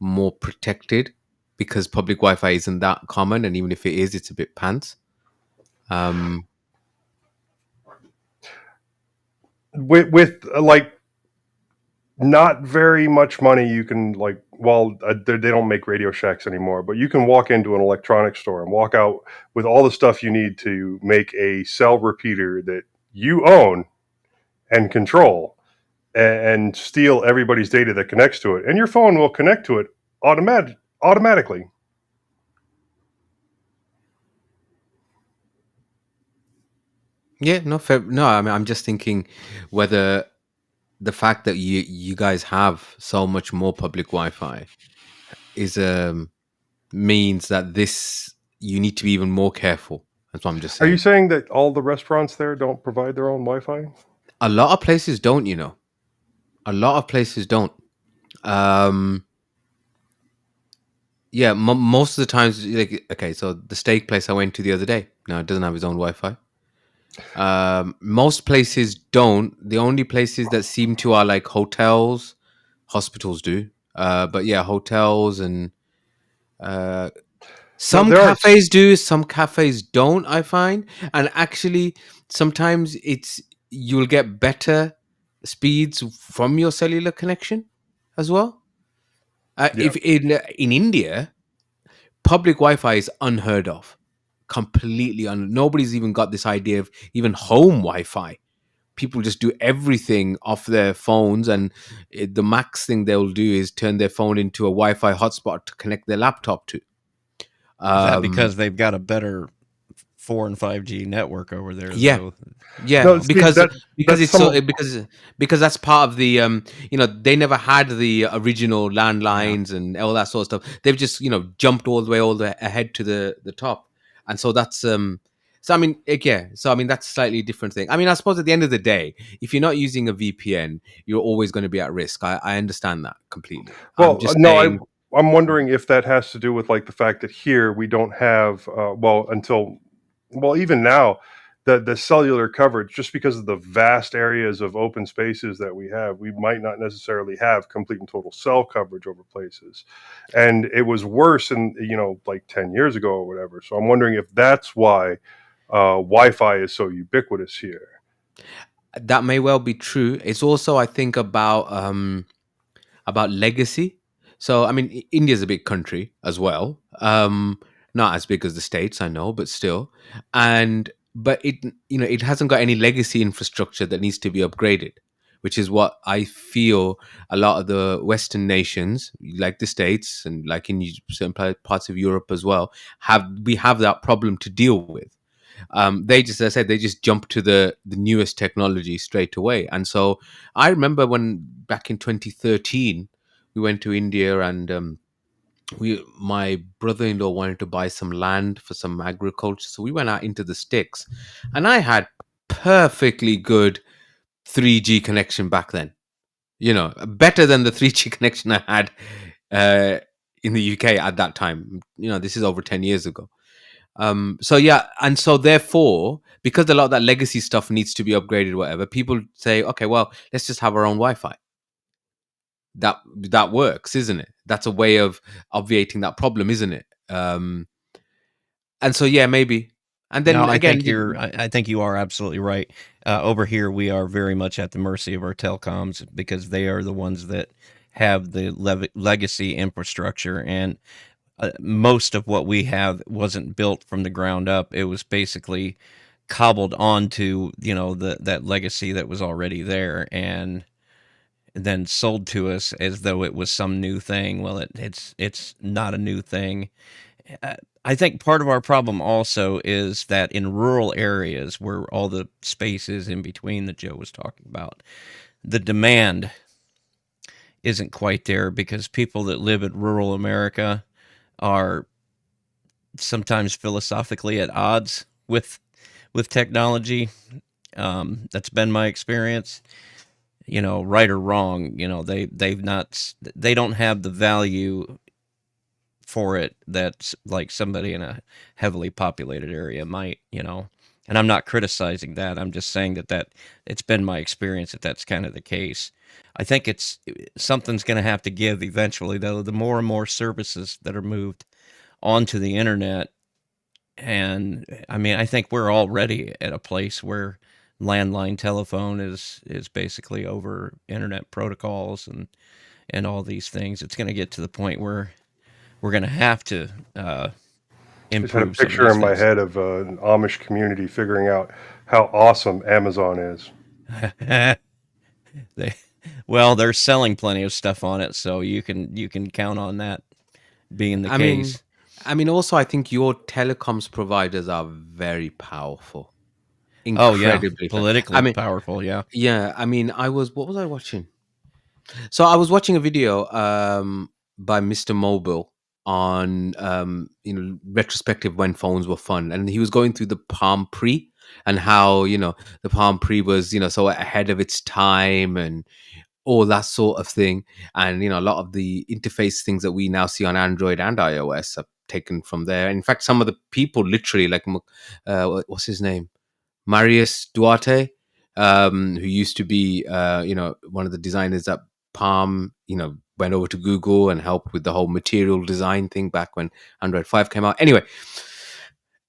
more protected because public Wi-Fi isn't that common, and even if it is, it's a bit pants. Um, With like not very much money. You can like, well, they don't make Radio Shacks anymore, but you can walk into an electronics store and walk out with all the stuff you need to make a cell repeater that you own and control, and steal everybody's data that connects to it, and your phone will connect to it automatically. Yeah, no, fair, no. I mean, I'm just thinking whether the fact that you guys have so much more public Wi-Fi is means that this you need to be even more careful. That's what I'm just Are you saying. saying that all the restaurants there don't provide their own Wi-Fi? A lot of places don't, you know. A lot of places don't. Um, yeah, most of the times, like, okay, so the steak place I went to the other day, no, it doesn't have its own Wi-Fi. Most places don't. The only places that seem to are like hotels, hospitals do. But yeah, hotels and uh, No, some there are. cafes do, some cafes don't, I find. And actually, sometimes you'll get better speeds from your cellular connection as well. Yeah. If in India, public Wi-Fi is unheard of, completely nobody's even got this idea of even home Wi-Fi. People just do everything off their phones, and the max thing they'll do is turn their phone into a Wi-Fi hotspot to connect their laptop to. Is that Um, because they've got a better 4 and 5G network over there, yeah, though? yeah, No, see that because that's it's some so of. because that's part of the they never had the original Yeah. landlines and all that sort of stuff. They've just jumped all the ahead to the top, and so that's so I mean yeah, so I mean that's a slightly different thing. I mean, I suppose at the end of the day, if you're not using a VPN, you're always going to be at risk. I understand that completely. I'm Well, just no, saying. I'm wondering if that has to do with like the fact that here we don't have well until well even now the cellular coverage, just because of the vast areas of open spaces that we have, we might not necessarily have complete and total cell coverage over places, and it was worse in like 10 years ago or whatever. So I'm wondering if that's why Wi-Fi is so ubiquitous here. That may well be true. It's also, I think, about legacy. So, I mean, India's a big country as well. Not as big as the States, I know, but still. And but it hasn't got any legacy infrastructure that needs to be upgraded, which is what I feel a lot of the Western nations, like the States and like in certain parts of Europe as well, have that problem to deal with. They just, as I said, they just jump to the newest technology straight away. And so I remember when back in 2013 we went to India, and my brother-in-law wanted to buy some land for some agriculture, so we went out into the sticks, and I had perfectly good 3G connection back then. Better than the 3G connection I had uh, in the UK at that time. This is over 10 years ago. So yeah, and so therefore, because a lot of that legacy stuff needs to be upgraded, whatever, people say, okay, well, let's just have our own Wi-Fi. That works, isn't it? That's a way of obviating that problem, isn't it? And so yeah, maybe. And No, then again, I think you are absolutely right. Over here, we are very much at the mercy of our telecoms because they are the ones that have the legacy infrastructure, and most of what we have wasn't built from the ground up. It was basically cobbled onto that legacy that was already there, and then sold to us as though it was some new thing. Well, it's not a new thing. uh, I think part of our problem also is that in rural areas where all the space is in between that Joe was talking about, the demand isn't quite there because people that live in rural America are sometimes philosophically at odds with technology. That's been my experience. Right or wrong, they don't have the value for it that like somebody in a heavily populated area might. And I'm not criticizing that. I'm just saying that it's been my experience that that's kind of the case. I think it's something's going to have to give eventually, though. The more and more services that are moved onto the internet, and I mean, I think we're already at a place where landline telephone is basically over internet protocols and all these things. It's going to get to the point where we're going to have to I just had a improve some of picture these in my things. head of an Amish community figuring out how awesome Amazon is. they, well, they're selling plenty of stuff on it, so you can count on that being the I mean, case. also, I think your telecoms providers are very powerful, Oh yeah, incredibly. I politically mean, powerful. Yeah. yeah. I mean, what was I watching? So I was watching a video by Mr. Mobile on retrospective when phones were fun, and he was going through the Palm Pre and how the Palm Pre was so ahead of its time and all that sort of thing. And a lot of the interface things that we now see on Android and iOS are taken from there. In fact, some of the people literally like what's his name, Marius Duarte, who used to be, one of the designers at Palm, went over to Google and helped with the whole material design thing back when Android 5 came out. Anyway,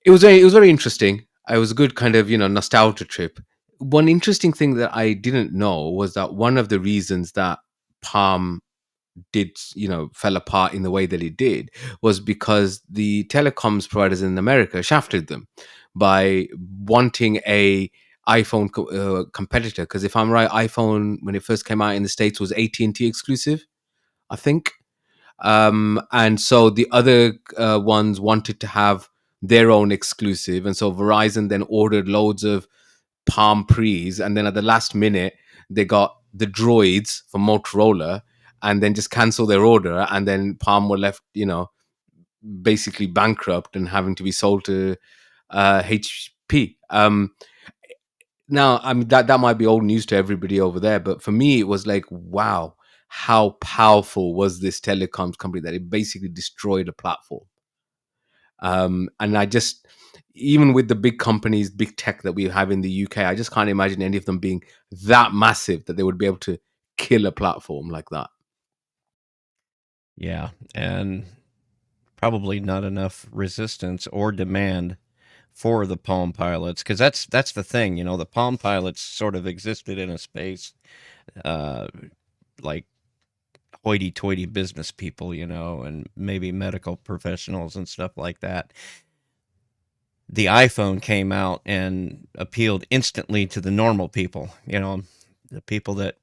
it was very interesting. It was a good kind of, nostalgia trip. One interesting thing that I didn't know was that one of the reasons that Palm did fell apart in the way that it did was because the telecoms providers in America shafted them by wanting a iPhone competitor. Because if I'm right, iPhone when it first came out in the States was AT&T exclusive, I think. And so the other ones wanted to have their own exclusive, and so Verizon then ordered loads of Palm Pre's, and then at the last minute they got the Droids from Motorola, and then just cancel their order, and then Palm were left, basically bankrupt and having to be sold to HP. Now, I mean that might be old news to everybody over there, but for me, it was like, wow, how powerful was this telecoms company that it basically destroyed a platform. And I just, even with the big companies, big tech that we have in the UK, I just can't imagine any of them being that massive that they would be able to kill a platform like that. Yeah, and probably not enough resistance or demand for the Palm Pilots, because that's the thing. The Palm Pilots sort of existed in a space uh, like hoity-toity business people, and maybe medical professionals and stuff like that. The iPhone came out and appealed instantly to the normal people, the people that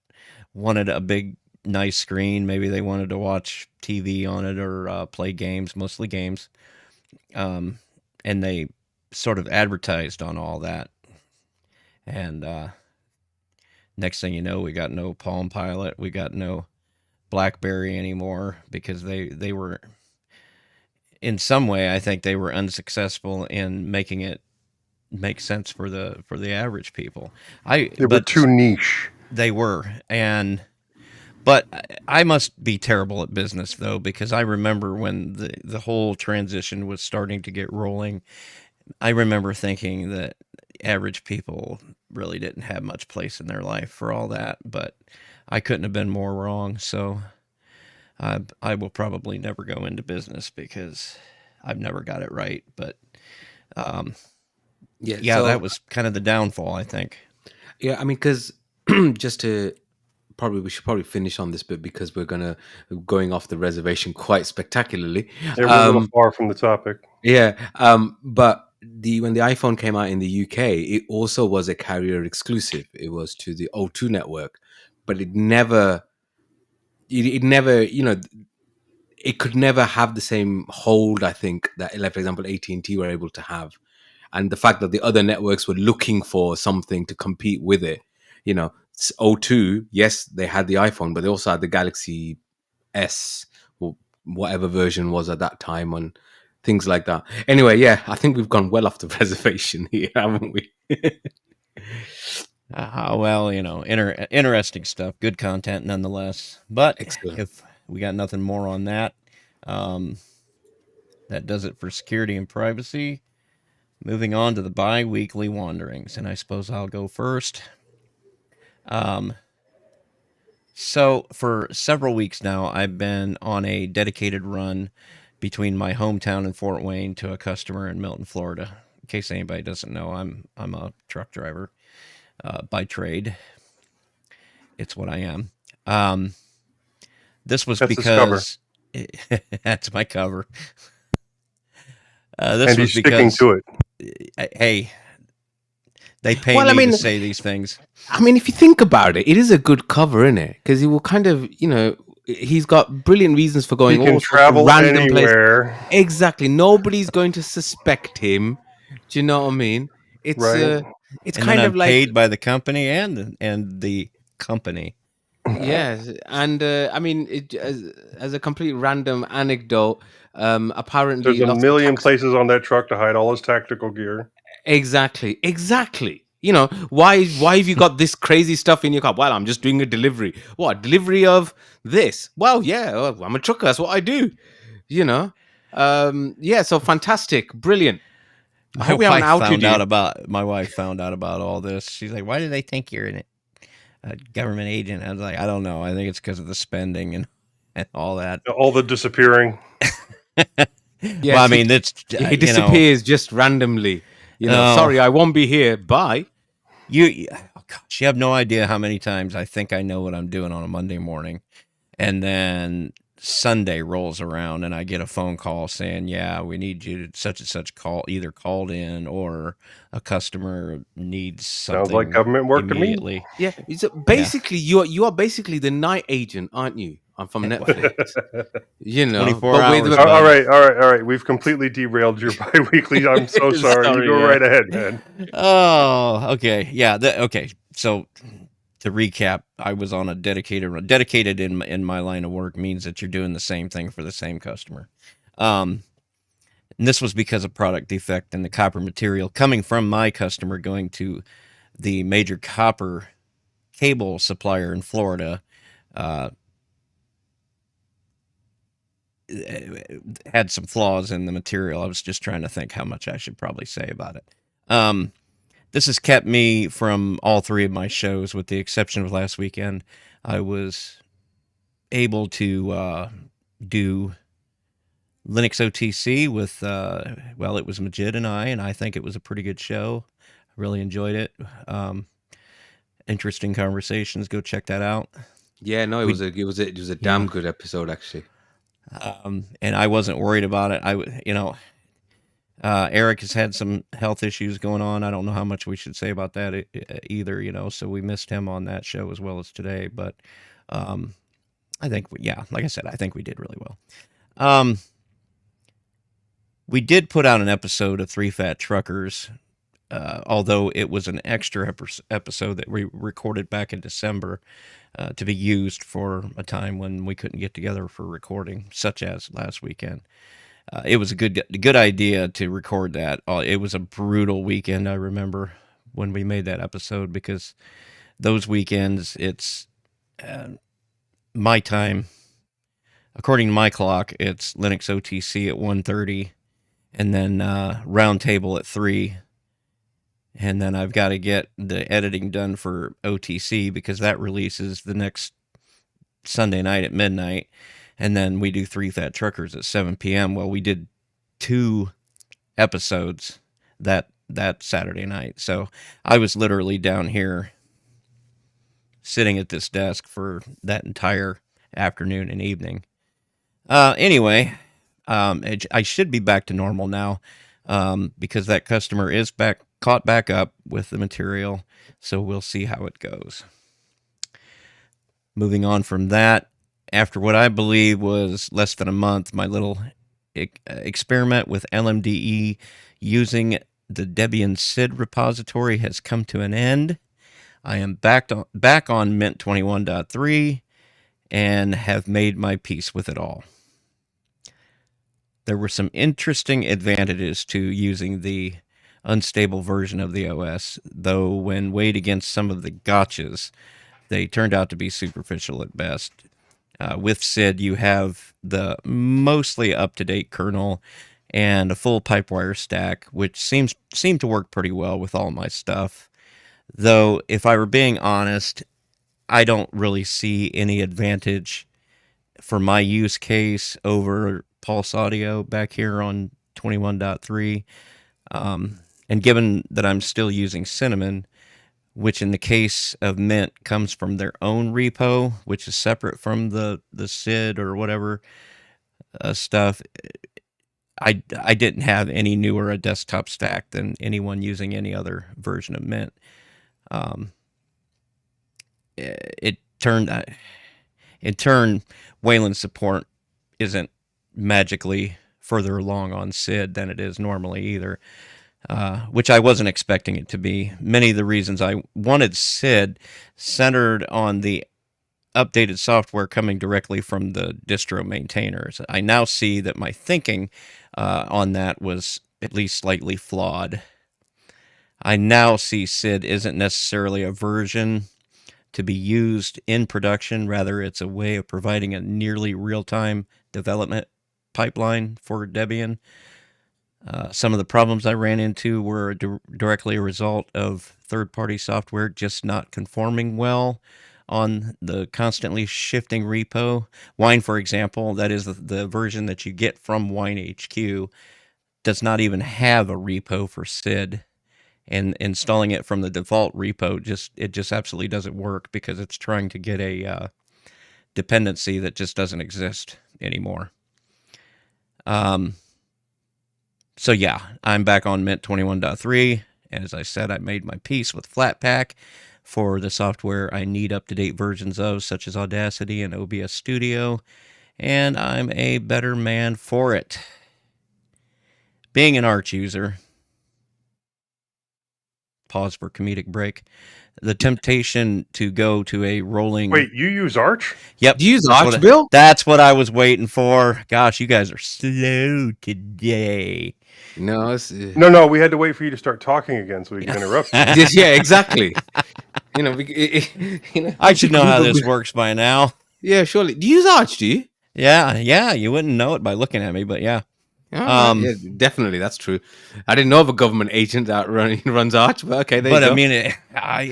wanted a big, nice screen. Maybe they wanted to watch TV on it or play games, mostly games. And they sort of advertised on all that. And next thing you know, we got no Palm Pilot, we got no BlackBerry anymore because they were, in some way, I think they were unsuccessful in making it make sense for the average people. They were too niche. They were, but I must be terrible at business though, because I remember when the whole transition was starting to get rolling. I remember thinking that average people really didn't have much place in their life for all that, but I couldn't have been more wrong. So I will probably never go into business because I've never got it right. But yeah, So that was kind of the downfall, I think. yeah, I mean, because just to we should probably finish on this bit because we're going off the reservation quite spectacularly. Yeah, we're a little far from the topic. Yeah, but when the iPhone came out in the UK, it also was a carrier exclusive. It was to the O2 network, but it never, it could never have the same hold, I think, that, like, for example, AT&T were able to have. And the fact that the other networks were looking for something to compete with it, O2, yes, they had the iPhone, but they also had the Galaxy S or whatever version was at that time and things like that. Anyway, yeah, I think we've gone well off the reservation here, haven't we? Well, interesting stuff, good content nonetheless. But Excellent. if we got nothing more on that, that does it for security and privacy. Moving on to the bi-weekly wanderings, and I suppose I'll go first. So for several weeks now, I've been on a dedicated run between my hometown in Fort Wayne to a customer in Milton, Florida. In case anybody doesn't know, I'm a truck driver. by trade. It's what I am. This was That's his cover. because that's my cover. And This was he's sticking because, to it. hey, they pay Well, I me to mean, say these things. if you think about it, it is a good cover, isn't it? Because he will kind of, he's got brilliant reasons for He going can all sorts of travel random places. anywhere, Exactly. Nobody's going to suspect him. Do you know what I mean? It's right? it's And then kind I'm of like, paid by the company and the company. yes, and as a complete random anecdote, There's apparently a lots of million tax. places on that truck to hide all his tactical gear. Exactly. Why have you got this crazy stuff in your car? Well, I'm just doing a delivery. What delivery of this? Well, yeah, I'm a trucker. That's what I do. You know. Yeah. So fantastic, brilliant. I My hope we haven't wife outed found you. out about all this. She's like, "Why do they think you're a government agent?" I was like, "I don't know. I think it's because of the spending and all that." All the disappearing. Well, I Yes, mean, it's he disappears just randomly. oh, Sorry, I won't be here. Bye. oh gosh, you have no idea how many times I think I know what I'm doing on a Monday morning, and then Sunday rolls around and I get a phone call saying, "Yeah, we need you to such and such call either called in or a customer needs Sounds like something government work to me. immediately." Yeah. So Yeah, basically, you are basically the night agent, aren't you? I'm from Netflix. 24 But with hours, All bud. right, all right, all right. We've completely derailed your biweekly. I'm so sorry. You sorry. go Yeah. right ahead, man. Oh, okay. Yeah. Okay. So to recap, I was on a dedicated run. Dedicated in my line of work means that you're doing the same thing for the same customer. And this was because of product defect in the copper material coming from my customer going to the major copper cable supplier in Florida. Uh, had some flaws in the material. I was just trying to think how much I should probably say about it. This has kept me from all three of my shows, with the exception of last weekend. I was able to do Linux OTC with, it was Majid and I think it was a pretty good show. I really enjoyed it. Interesting conversations. Go check that out. Yeah. No, We, it was a yeah. damn good episode actually. And I wasn't worried about it. Eric has had some health issues going on. I don't know how much we should say about that either, so we missed him on that show as well as today. But I think, like I said, I think we did really well. We did put out an episode of Three Fat Truckers, although it was an extra episode that we recorded back in December to be used for a time when we couldn't get together for recording, such as last weekend. It was a good idea to record that. It was a brutal weekend. I remember when we made that episode, because those weekends, it's my time. According to my clock, it's Linux OTC at 1:30, and then Roundtable at 3. And then I've got to get the editing done for OTC, because that releases the next Sunday night at midnight. And then we do Three Fat Truckers at 7 p.m. Well, we did 2 episodes that Saturday night. So I was literally down here sitting at this desk for that entire afternoon and evening. Anyway, I should be back to normal now, because that customer is caught back up with the material. So we'll see how it goes. Moving on from that, after what I believe was less than a month, my little experiment with LMDE using the Debian SID repository has come to an end. I am back on Mint 21.3 and have made my peace with it all. There were some interesting advantages to using the unstable version of the OS, though when weighed against some of the gotchas, they turned out to be superficial at best. With SID, you have the mostly up-to-date kernel and a full pipewire stack, which seemed to work pretty well with all my stuff. Though, if I were being honest, I don't really see any advantage for my use case over Pulse Audio back here on 21.3. And given that I'm still using Cinnamon, which in the case of Mint comes from their own repo, which is separate from the SID or whatever stuff. I didn't have any newer a desktop stack than anyone using any other version of Mint. It turned in turn, Wayland's support isn't magically further along on SID than it is normally either, which I wasn't expecting it to be. Many of the reasons I wanted SID centered on the updated software coming directly from the distro maintainers. I now see that my thinking on that was at least slightly flawed. I now see SID isn't necessarily a version to be used in production. Rather, it's a way of providing a nearly real-time development pipeline for Debian. Some of the problems I ran into were directly a result of third-party software just not conforming well on the constantly shifting repo. Wine, for example, that is the version that you get from WineHQ, does not even have a repo for SID. And installing it from the default repo just absolutely doesn't work because it's trying to get a dependency that just doesn't exist anymore. So yeah, I'm back on Mint 21.3. As I said, I made my peace with Flatpak for the software I need up-to-date versions of, such as Audacity and OBS Studio, and I'm a better man for it. Being an Arch user, pause for comedic break, the temptation to go to a rolling... Wait, you use Arch? Yep. Do you use Arch, Bill? That's what I was waiting for. Gosh, you guys are slow today. No, it's, No, we had to wait for you to start talking again so we can interrupt you. yeah, exactly. I should know how this works by now. Yeah, surely. Do you use Arch, do you? Yeah, you wouldn't know it by looking at me, but yeah. Yeah, definitely, that's true. I didn't know of a government agent that runs Arch, but okay, there you go. But I mean,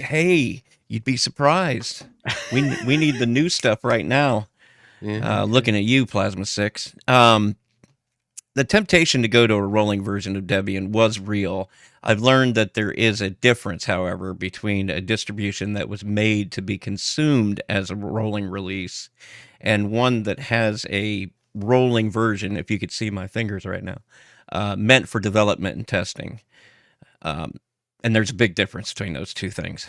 hey, you'd be surprised. We need the new stuff right now. Yeah. Looking at you, Plasma 6. The temptation to go to a rolling version of Debian was real. I've learned that there is a difference, however, between a distribution that was made to be consumed as a rolling release and one that has a rolling version, if you could see my fingers right now, meant for development and testing. And there's a big difference between those two things.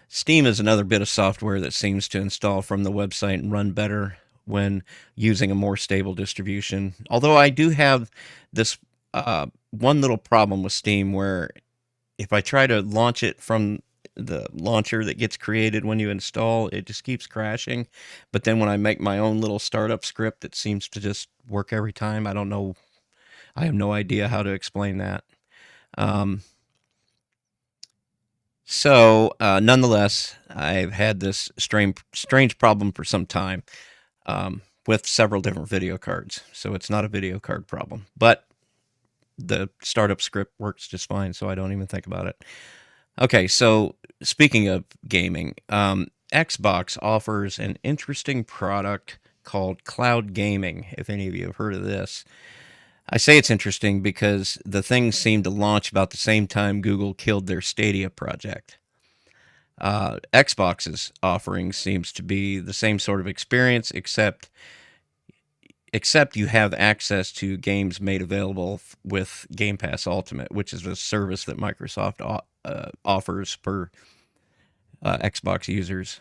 Steam is another bit of software that seems to install from the website and run better when using a more stable distribution. Although I do have this one little problem with Steam where if I try to launch it from the launcher that gets created when you install, it just keeps crashing. But then when I make my own little startup script, it seems to just work every time. I don't know. I have no idea how to explain that. Nonetheless, I've had this strange problem for some time with several different video cards. So it's not a video card problem, but the startup script works just fine, so I don't even think about it. Okay, so speaking of gaming, Xbox offers an interesting product called cloud gaming, if any of you have heard of this. I say it's interesting because the thing seemed to launch about the same time Google killed their Stadia project. Xbox's offering seems to be the same sort of experience, except you have access to games made available with Game Pass Ultimate, which is a service that Microsoft offers for Xbox users.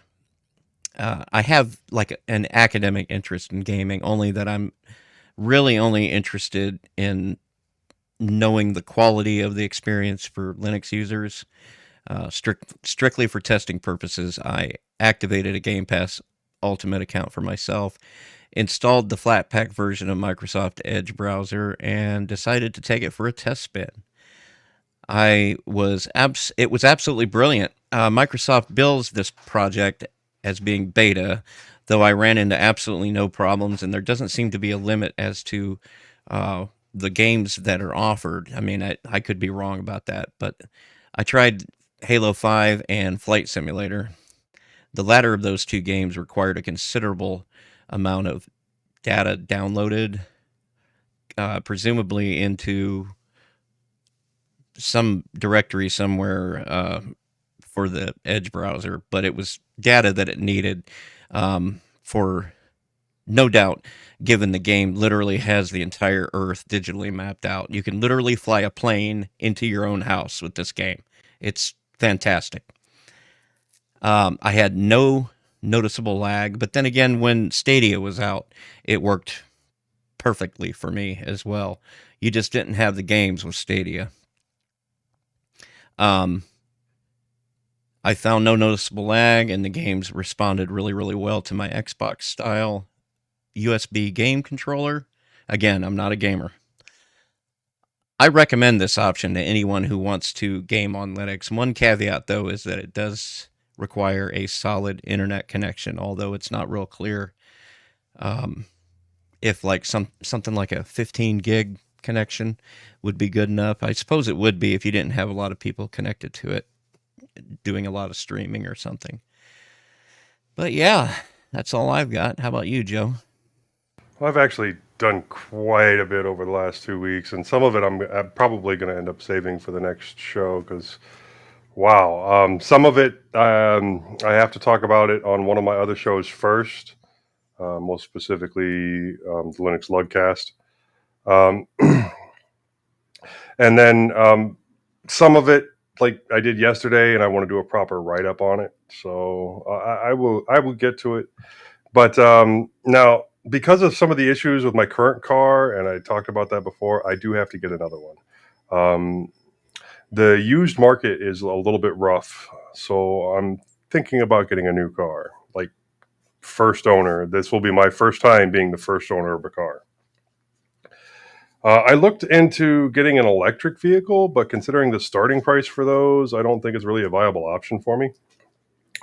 I have like an academic interest in gaming, only that I'm really only interested in knowing the quality of the experience for Linux users. Strictly for testing purposes, I activated a Game Pass Ultimate account for myself, installed the Flatpak version of Microsoft Edge browser, and decided to take it for a test spin. It was absolutely brilliant. Microsoft bills this project as being beta, though I ran into absolutely no problems, and there doesn't seem to be a limit as to the games that are offered. I mean, I could be wrong about that, but I tried Halo 5 and Flight Simulator. The latter of those two games required a considerable amount of data downloaded, presumably into some directory somewhere for the Edge browser, but it was data that it needed for, no doubt, given the game literally has the entire Earth digitally mapped out. You can literally fly a plane into your own house with this game. It's fantastic. I had no noticeable lag, but then again, when Stadia was out, it worked perfectly for me as well. You just didn't have the games with Stadia. I found no noticeable lag, and the games responded really, really well to my Xbox style USB game controller. Again, I'm not a gamer. I recommend this option to anyone who wants to game on Linux. One caveat, though, is that it does require a solid internet connection, although it's not real clear if like something like a 15 gig connection would be good enough. I suppose it would be if you didn't have a lot of people connected to it doing a lot of streaming or something. But yeah, that's all I've got. How about you, Joe? Well, I've actually done quite a bit over the last 2 weeks, and some of it I'm probably going to end up saving for the next show because, wow, some of it I have to talk about it on one of my other shows first, most specifically the Linux Lugcast. Um, and then some of it, like I did yesterday, and I want to do a proper write up on it. So I will get to it. But now, because of some of the issues with my current car, and I talked about that before, I do have to get another one. The used market is a little bit rough, so I'm thinking about getting a new car, like first owner. This will be my first time being the first owner of a car. I looked into getting an electric vehicle, but considering the starting price for those, I don't think it's really a viable option for me.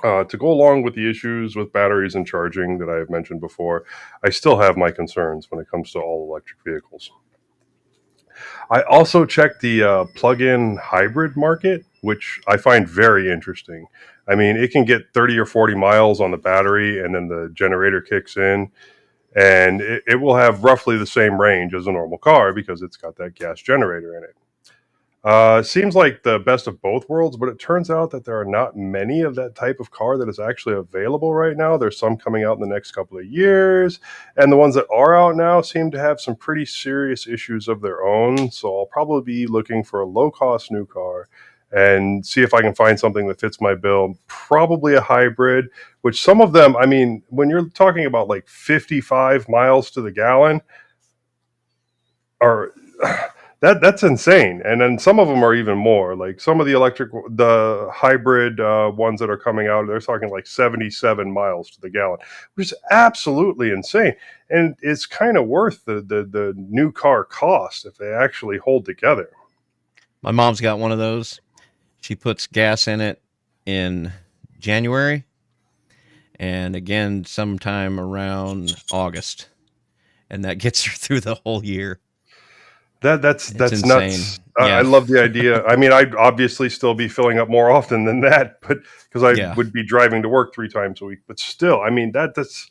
To go along with the issues with batteries and charging that I have mentioned before, I still have my concerns when it comes to all electric vehicles. I also checked the plug-in hybrid market, which I find very interesting. I mean, it can get 30 or 40 miles on the battery, and then the generator kicks in, and it will have roughly the same range as a normal car because it's got that gas generator in it. Seems like the best of both worlds, but it turns out that there are not many of that type of car that is actually available right now. There's some coming out in the next couple of years, and the ones that are out now seem to have some pretty serious issues of their own. So I'll probably be looking for a low-cost new car and see if I can find something that fits my bill. Probably a hybrid, which some of them, I mean, when you're talking about like 55 miles to the gallon, are that's insane. And then some of them are even more. Like some of the hybrid ones that are coming out, they're talking like 77 miles to the gallon, which is absolutely insane. And it's kind of worth the new car cost if they actually hold together. My mom's got one of those. She puts gas in it in January and again sometime around August. And that gets her through the whole year. That's insane. nuts. Yeah. I love the idea. I mean, I'd obviously still be filling up more often than that, but because I would be driving to work 3 times a week. But still, I mean, that's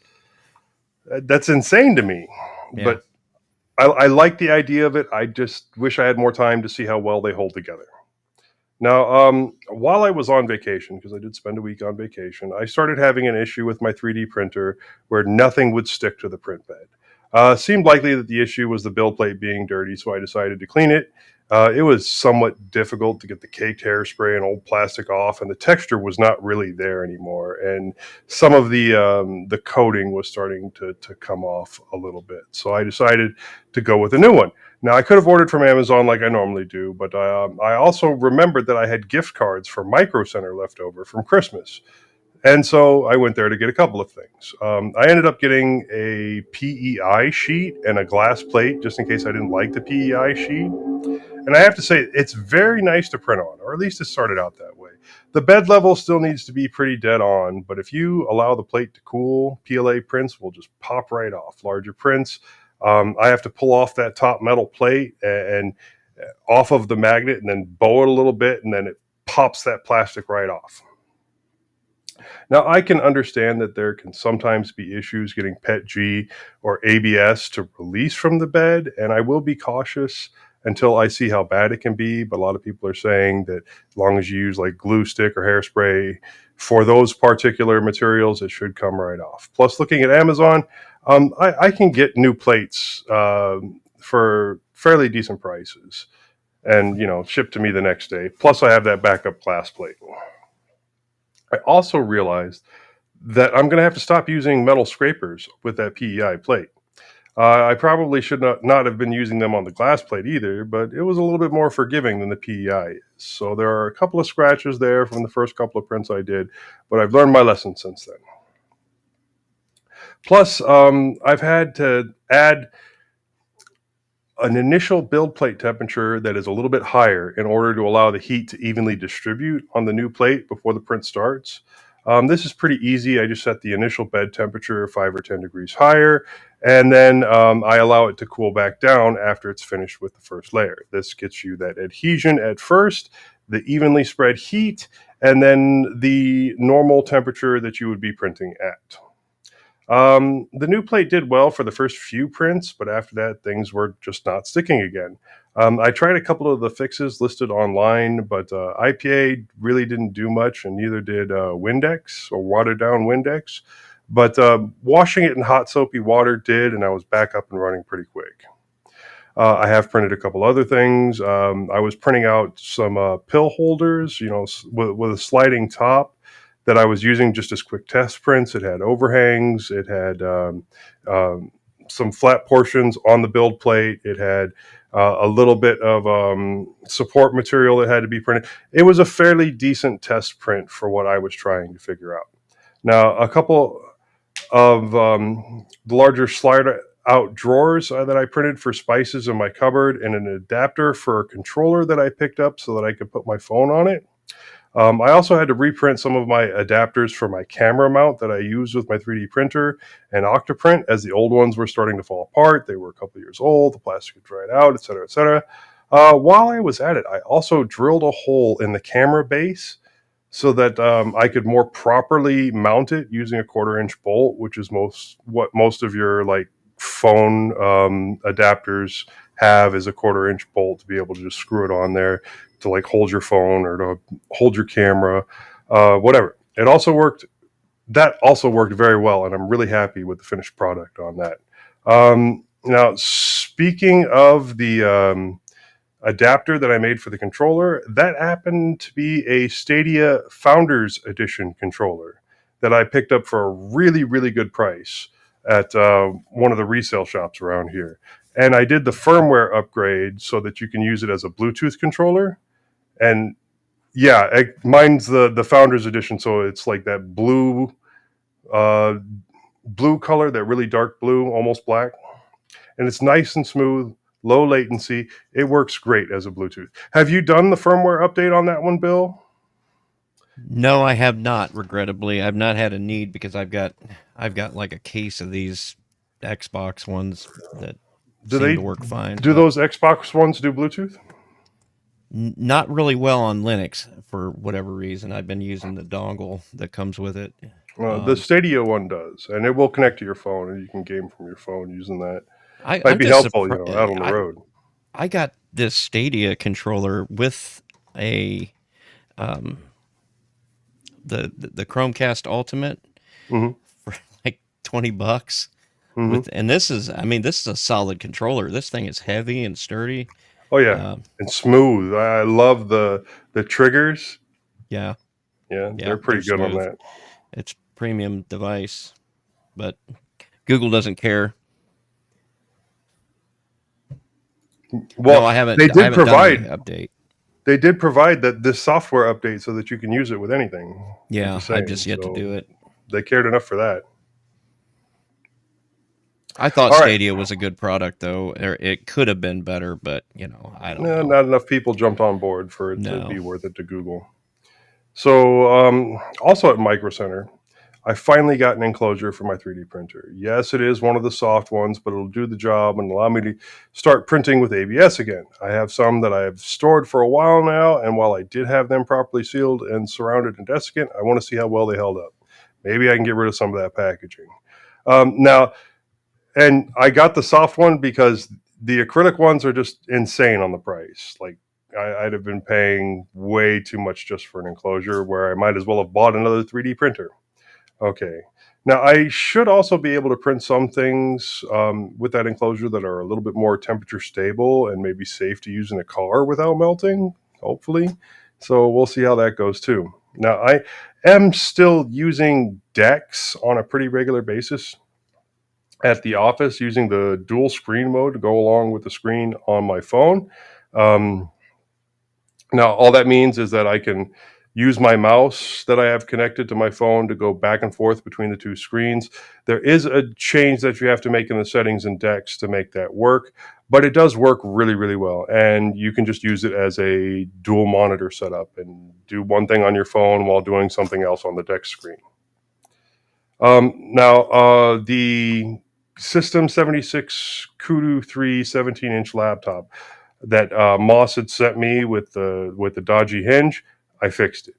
insane to me. Yeah. But I like the idea of it. I just wish I had more time to see how well they hold together. Now, while I was on vacation, because I did spend a week on vacation, I started having an issue with my 3D printer where nothing would stick to the print bed. Seemed likely that the issue was the build plate being dirty, so I decided to clean it. It was somewhat difficult to get the caked hairspray and old plastic off, and the texture was not really there anymore. And some of the coating was starting to come off a little bit. So I decided to go with a new one. Now, I could have ordered from Amazon like I normally do, but I also remembered that I had gift cards for Micro Center left over from Christmas. And so I went there to get a couple of things. I ended up getting a PEI sheet and a glass plate just in case I didn't like the PEI sheet. And I have to say, it's very nice to print on, or at least it started out that way. The bed level still needs to be pretty dead on, but if you allow the plate to cool, PLA prints will just pop right off. Larger prints, I have to pull off that top metal plate and off of the magnet and then bow it a little bit, and then it pops that plastic right off. Now, I can understand that there can sometimes be issues getting PETG or ABS to release from the bed, and I will be cautious until I see how bad it can be. But a lot of people are saying that as long as you use like glue stick or hairspray for those particular materials, it should come right off. Plus, looking at Amazon, I can get new plates for fairly decent prices and, shipped to me the next day. Plus, I have that backup glass plate. I also realized that I'm going to have to stop using metal scrapers with that PEI plate. I probably should not have been using them on the glass plate either, but it was a little bit more forgiving than the PEI. So there are a couple of scratches there from the first couple of prints I did, but I've learned my lesson since then. Plus, I've had to add an initial build plate temperature that is a little bit higher in order to allow the heat to evenly distribute on the new plate before the print starts. This is pretty easy. I just set the initial bed temperature 5 or 10 degrees higher, and then I allow it to cool back down after it's finished with the first layer. This gets you that adhesion at first, the evenly spread heat, and then the normal temperature that you would be printing at. The new plate did well for the first few prints, but after that, things were just not sticking again. I tried a couple of the fixes listed online, but IPA really didn't do much, and neither did Windex or watered down Windex. But washing it in hot soapy water did, and I was back up and running pretty quick. I have printed a couple other things. I was printing out some pill holders, with a sliding top that I was using just as quick test prints. It had overhangs. It had some flat portions on the build plate. It had a little bit of support material that had to be printed. It was a fairly decent test print for what I was trying to figure out. Now, a couple of the larger slider out drawers that I printed for spices in my cupboard, and an adapter for a controller that I picked up so that I could put my phone on it. I also had to reprint some of my adapters for my camera mount that I used with my 3D printer and Octoprint, as the old ones were starting to fall apart. They were a couple years old, the plastic had dried out, etc., etc. While I was at it, I also drilled a hole in the camera base so that I could more properly mount it using a 1/4-inch bolt, which is what most of your like phone adapters have, is a 1/4-inch bolt to be able to just screw it on there to like hold your phone or to hold your camera, whatever. That also worked very well, and I'm really happy with the finished product on that. Now, speaking of the adapter that I made for the controller, that happened to be a Stadia Founders Edition controller that I picked up for a really, really good price at one of the resale shops around here. And I did the firmware upgrade so that you can use it as a Bluetooth controller. And yeah, mine's the Founders Edition, so it's like that blue color, that really dark blue, almost black. And it's nice and smooth, low latency. It works great as a Bluetooth. Have you done the firmware update on that one, Bill? No, I have not. Regrettably, I've not had a need because I've got like a case of these Xbox ones that seem to work fine. Do those Xbox ones do Bluetooth? Not really well on Linux for whatever reason. I've been using the dongle that comes with it. The Stadia one does, and it will connect to your phone, and you can game from your phone using that. Might I'm be just helpful, out on the road. I got this Stadia controller with a the Chromecast Ultimate for like $20. And this is a solid controller. This thing is heavy and sturdy. Oh yeah, and smooth. I love the triggers. Yeah, they're pretty good on that. It's premium device, but Google doesn't care. Well, no, I haven't. They did provide done the update. They did provide this software update so that you can use it with anything. Yeah, I've just yet to do it. They cared enough for that. I thought Stadia was a good product, though. It could have been better, but I don't know. Not enough people jumped on board for it to be worth it to Google. So, also at Micro Center, I finally got an enclosure for my 3D printer. Yes, it is one of the soft ones, but it'll do the job and allow me to start printing with ABS again. I have some that I have stored for a while now, and while I did have them properly sealed and surrounded in desiccant, I want to see how well they held up. Maybe I can get rid of some of that packaging. Now, and I got the soft one because the acrylic ones are just insane on the price. Like I'd have been paying way too much just for an enclosure where I might as well have bought another 3D printer. Okay. Now, I should also be able to print some things with that enclosure that are a little bit more temperature stable and maybe safe to use in a car without melting, hopefully. So we'll see how that goes too. Now, I am still using DeX on a pretty regular basis at the office using the dual screen mode to go along with the screen on my phone. Um, Now, all that means is that I can use my mouse that I have connected to my phone to go back and forth between the two screens. There is a change that you have to make in the settings in DeX to make that work, but it does work really, really well. And you can just use it as a dual monitor setup and do one thing on your phone while doing something else on the DeX screen. Now, the System 76 Kudu 3 17-inch laptop that Moss had sent me with the dodgy hinge, I fixed it.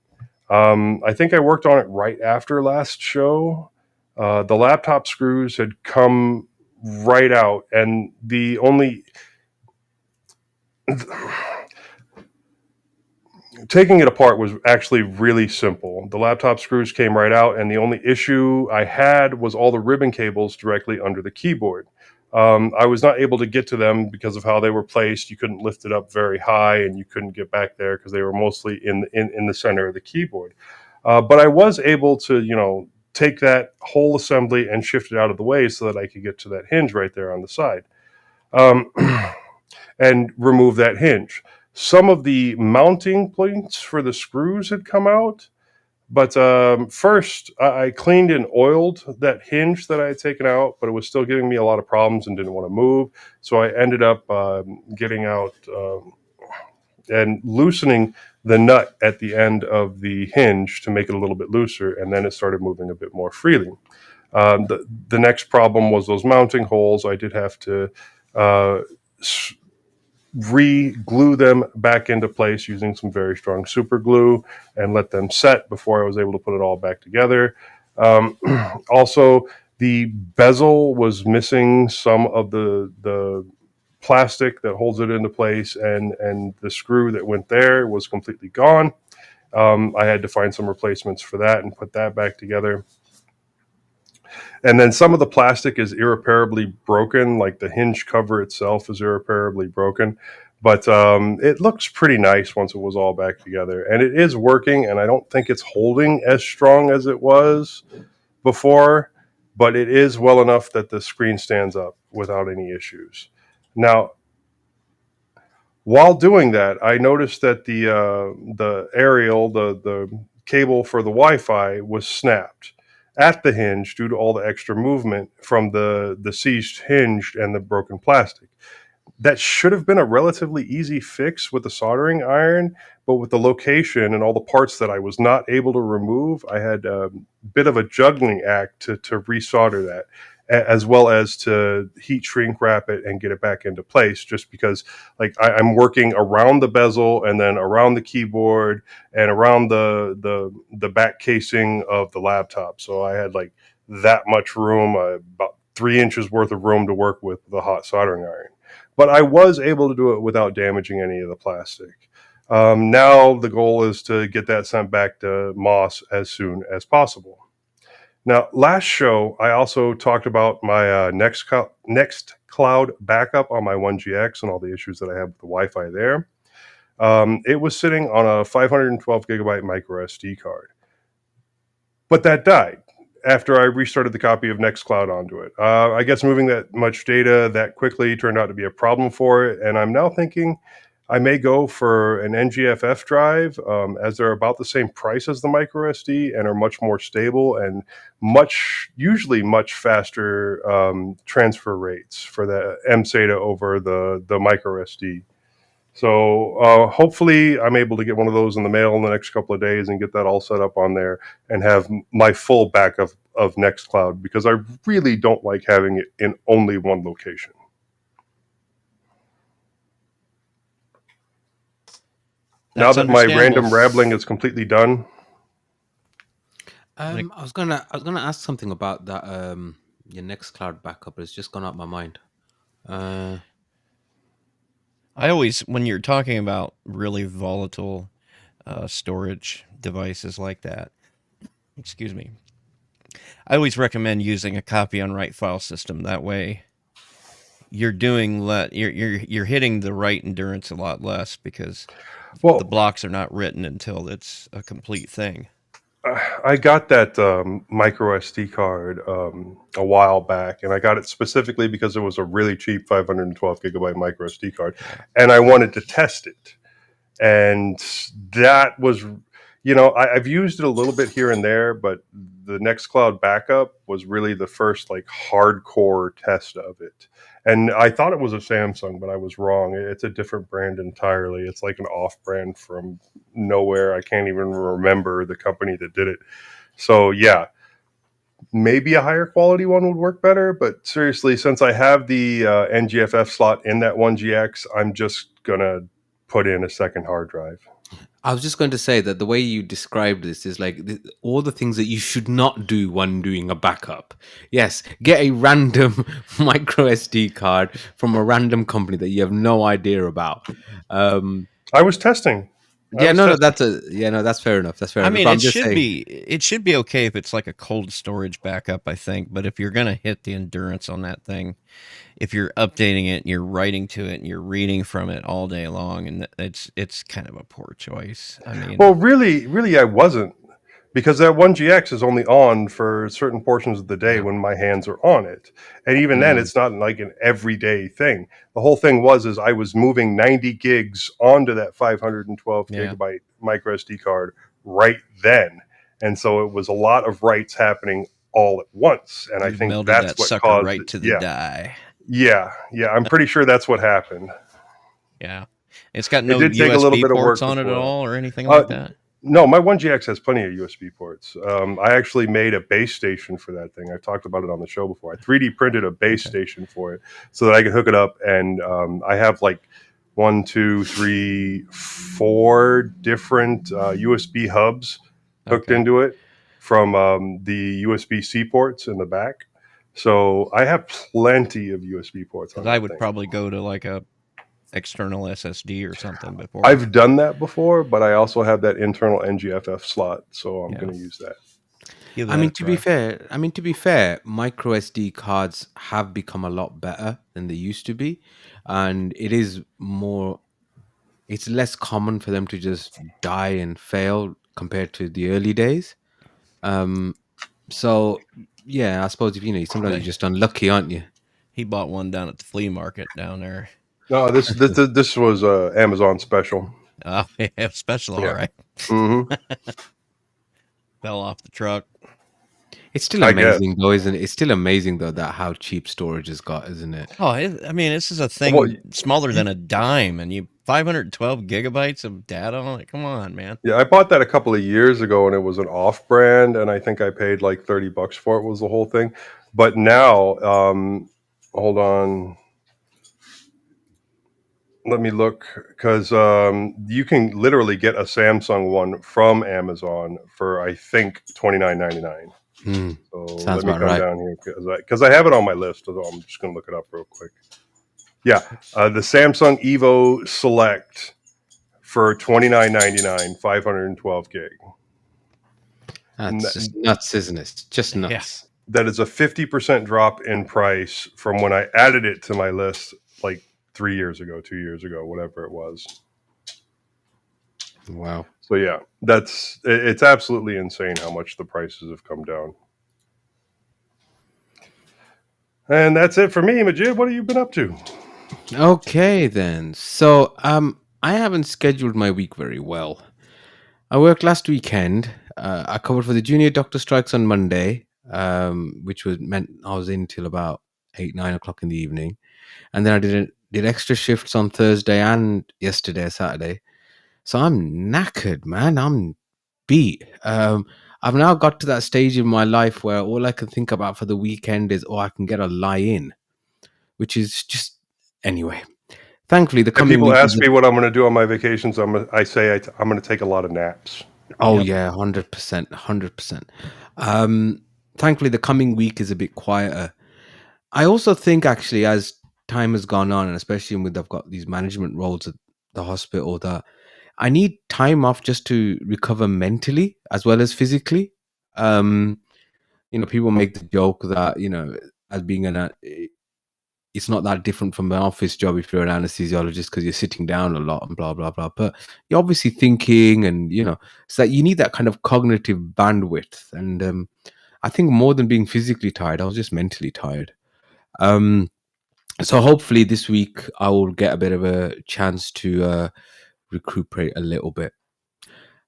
I think I worked on it right after last show. The laptop screws had come right out, and the only taking it apart was actually really simple. The laptop screws came right out, and the only issue I had was all the ribbon cables directly under the keyboard. I was not able to get to them because of how they were placed. You couldn't lift it up very high, and you couldn't get back there because they were mostly in the center of the keyboard. But I was able to, take that whole assembly and shift it out of the way so that I could get to that hinge right there on the side. Um, and remove that hinge. Some of the mounting points for the screws had come out, but first I cleaned and oiled that hinge that I had taken out, but it was still giving me a lot of problems and didn't want to move. So I ended up getting out and loosening the nut at the end of the hinge to make it a little bit looser, and then it started moving a bit more freely. The next problem was those mounting holes. I did have to uh, re-glue them back into place using some very strong super glue and let them set before I was able to put it all back together. Also, the bezel was missing some of the plastic that holds it into place, and the screw that went there was completely gone. I had to find some replacements for that and put that back together. And then some of the plastic is irreparably broken, like the hinge cover itself is irreparably broken. But it looks pretty nice once it was all back together. And it is working, and I don't think it's holding as strong as it was before, but it is well enough that the screen stands up without any issues. Now, while doing that, I noticed that the aerial, the cable for the Wi-Fi was snapped at the hinge due to all the extra movement from the seized hinge and the broken plastic. That should have been a relatively easy fix with a soldering iron, but with the location and all the parts that I was not able to remove, I had a bit of a juggling act to resolder that, as well as to heat shrink wrap it and get it back into place, just because like I'm working around the bezel and then around the keyboard and around the back casing of the laptop. So I had like that much room, about 3 inches worth of room to work with the hot soldering iron. But I was able to do it without damaging any of the plastic. Now the goal is to get that sent back to Moss as soon as possible. Now, last show, I also talked about my Nextcloud backup on my 1GX and all the issues that I have with the Wi-Fi there. It was sitting on a 512 gigabyte micro SD card, but that died after I restarted the copy of Nextcloud onto it. I guess moving that much data that quickly turned out to be a problem for it, and I'm now thinking I may go for an NGFF drive, as they're about the same price as the micro SD and are much more stable and usually much faster transfer rates for the MSATA over the micro SD. So hopefully I'm able to get one of those in the mail in the next couple of days and get that all set up on there and have my full backup of Nextcloud, because I really don't like having it in only one location. Now That's that my understandable. random rambling is completely done, Like- I was gonna ask something about that your Nextcloud backup, but it's just gone out my mind. I always, when you're talking about really volatile storage devices like that, excuse me, I always recommend using a copy on write file system. That way, you're you're hitting the write endurance a lot less because the Well, blocks are not written until it's a complete thing. I got that micro SD card a while back, and I got it specifically because it was a really cheap 512 gigabyte micro SD card, Yeah. and I wanted to test it. And that was, I've used it a little bit here and there, but the Nextcloud backup was really the first like hardcore test of it. And I thought it was a Samsung, but I was wrong. It's a different brand entirely. It's like an off brand from nowhere. I can't even remember the company that did it. So yeah, maybe a higher quality one would work better. But seriously, since I have the NGFF slot in that 1GX, I'm just gonna put in a second hard drive. I was just going to say that the way you described this is like all the things that you should not do when doing a backup. Yes, get a random micro SD card from a random company that you have no idea about. I was testing. Yeah, no, that's fair enough. That's fair I enough. mean, But I'm just saying, it should be okay if it's like a cold storage backup, I think. But if you're gonna hit the endurance on that thing, if you're updating it and you're writing to it and you're reading from it all day long, and it's kind of a poor choice. I mean, Well, really, I wasn't, because that 1GX is only on for certain portions of the day yeah, when my hands are on it, and even then, mm, it's not like an everyday thing. The whole thing is I was moving 90 gigs onto that 512 yeah, gigabyte micro SD card right then, and so it was a lot of writes happening all at once, and I you've think melded that's that what sucker caused right it. to the Yeah, die. yeah. I'm pretty sure that's what happened. Yeah, it's got It no did take a little USB bit of ports work on it at before that. all or anything like that. No, my 1GX has plenty of USB ports. I actually made a base station for that thing. I've talked about it on the show before. I 3D printed a base Okay. station for it so that I could hook it up, and I have like 1, 2, 3, 4 different USB hubs hooked Okay. into it from the USB-C ports in the back. So I have plenty of USB ports on Because I that would thing. probably go to like a external SSD or something before. I've done that before, but I also have that internal NGFF slot, so I'm Yeah. going to use that. Give I that a mean, to be try. fair, micro SD cards have become a lot better than they used to be, and it is more. It's less common for them to just die and fail compared to the early days. Um, so yeah, I suppose if sometimes you're They, just unlucky, aren't you? he bought one down at the flea market down there. No, this was Amazon special. Oh, yeah, special, all Yeah. right. Mm-hmm. Fell off the truck. It's still I guess. amazing though, isn't it? It's still amazing though that how cheap storage has got, isn't it? Oh, I mean, this is a Well, thing smaller than a dime, and you 512 gigabytes of data on it. Come on, man. yeah, I bought that a couple of years ago, and it was an off-brand, and I think I paid like $30 for it. Was the whole thing, but now, hold on, let me look, because you can literally get a Samsung one from Amazon for I think $29.99. Mm, So sounds let me about come right. down here because I have it on my list. So I'm just going to look it up real quick. Yeah, the Samsung Evo Select for $29.99, 512 gig. That's just nuts, isn't it? It's just Yeah. nuts. That is a 50% drop in price from when I added it to my list like 3 years ago, 2 years ago, whatever it was. Wow. So yeah, it's absolutely insane how much the prices have come down. And that's it for me, Majid. What have you been up to? Okay then. So I haven't scheduled my week very well. I worked last weekend. I covered for the junior doctor strikes on Monday, which was meant I was in till about 8, 9 o'clock in the evening, and then I did extra shifts on Thursday and yesterday, Saturday. So I'm knackered, man. I'm beat. I've now got to that stage in my life where all I can think about for the weekend is, oh, I can get a lie in, which is just anyway. Thankfully, the When coming people week ask is. me what I'm going to do on my vacations, I say I'm going to take a lot of naps. Oh Yep. yeah, 100%, 100%. Thankfully, the coming week is a bit quieter. I also think, actually, as time has gone on, and especially with I've got these management roles at the hospital, that I need time off just to recover mentally as well as physically. Um, people make the joke that as being it's not that different from an office job if you're an anesthesiologist because you're sitting down a lot and blah blah blah. But you're obviously thinking, and it's that you need that kind of cognitive bandwidth. And I think more than being physically tired, I was just mentally tired. So hopefully this week I will get a bit of a chance to recuperate a little bit.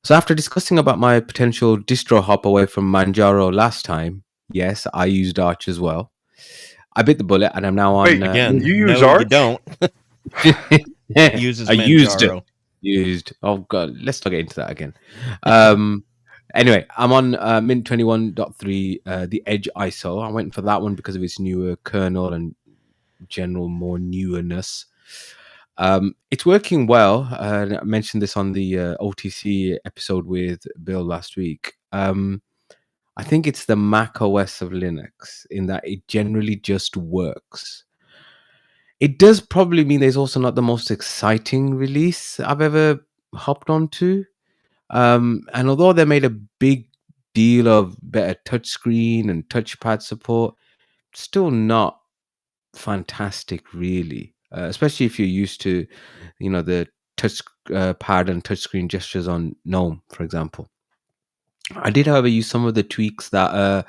So after discussing about my potential distro hop away from Manjaro last time, yes, I used Arch as well. I bit the bullet, and I'm now Wait, on. Again, you use no, you Arch? don't. Uses I used it. Manjaro. Used. Oh god, let's not get into that again. Anyway, I'm on Mint 21.3, the Edge ISO. I went for that one because of its newer kernel and general more newness. It's working well. I mentioned this on the OTC episode with Bill last week. I think it's the Mac OS of Linux in that it generally just works. It does probably mean there's also not the most exciting release I've ever hopped onto. And although they made a big deal of better touchscreen and touchpad support, still not fantastic, really. Especially if you're used to, the touch pad and touchscreen gestures on GNOME, for example. I did, however, use some of the tweaks that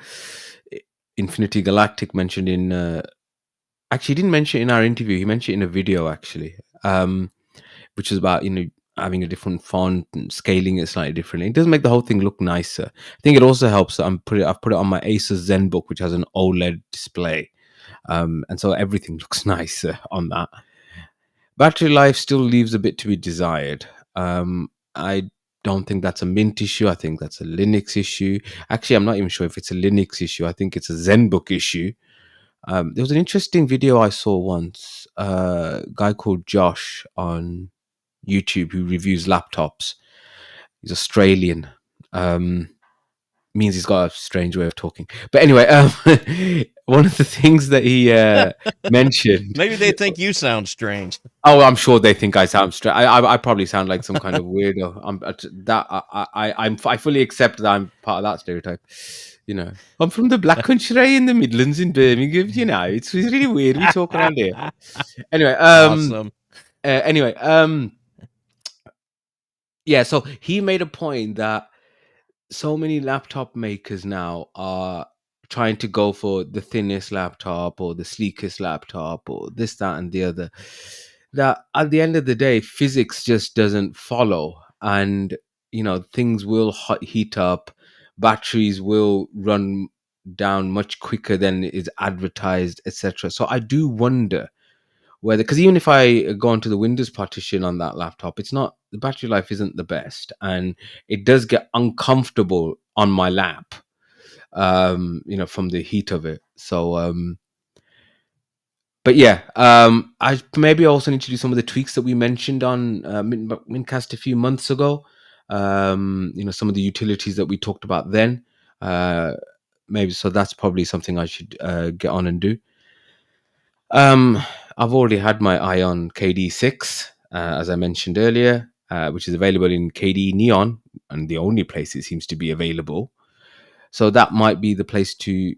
Infinity Galactic mentioned in. Actually, he didn't mention it in our interview. He mentioned it in a video, actually, which is about having a different font and scaling it slightly differently. It does make the whole thing look nicer. I think it also helps that I've put it on my Asus ZenBook, which has an OLED display, and so everything looks nicer on that. Battery life still leaves a bit to be desired. I don't think that's a Mint issue. I think that's a Linux issue. Actually, I'm not even sure if it's a Linux issue. I think it's a ZenBook issue. There was an interesting video I saw once. A guy called Josh on YouTube who reviews laptops. He's Australian. Means he's got a strange way of talking. But anyway, one of the things that he mentioned. Maybe they think you sound strange. Oh, I'm sure they think I sound strange. I probably sound like some kind of weirdo. I fully accept that I'm part of that stereotype. I'm from the Black Country in the Midlands in Birmingham. It's really weird. We talk around here. Anyway, Awesome. Yeah. So he made a point that so many laptop makers now are trying to go for the thinnest laptop or the sleekest laptop or this, that, and the other. That at the end of the day, physics just doesn't follow, and things will heat up, batteries will run down much quicker than is advertised, etc. So I do wonder whether, because even if I go onto the Windows partition on that laptop, it's not, the battery life isn't the best, and it does get uncomfortable on my lap, from the heat of it. So but yeah, I maybe also need to do some of the tweaks that we mentioned on mintCast a few months ago. Some of the utilities that we talked about then. Maybe so that's probably something I should get on and do. I've already had my eye on KD6, as I mentioned earlier, which is available in KDE Neon, and the only place it seems to be available. So that might be the place to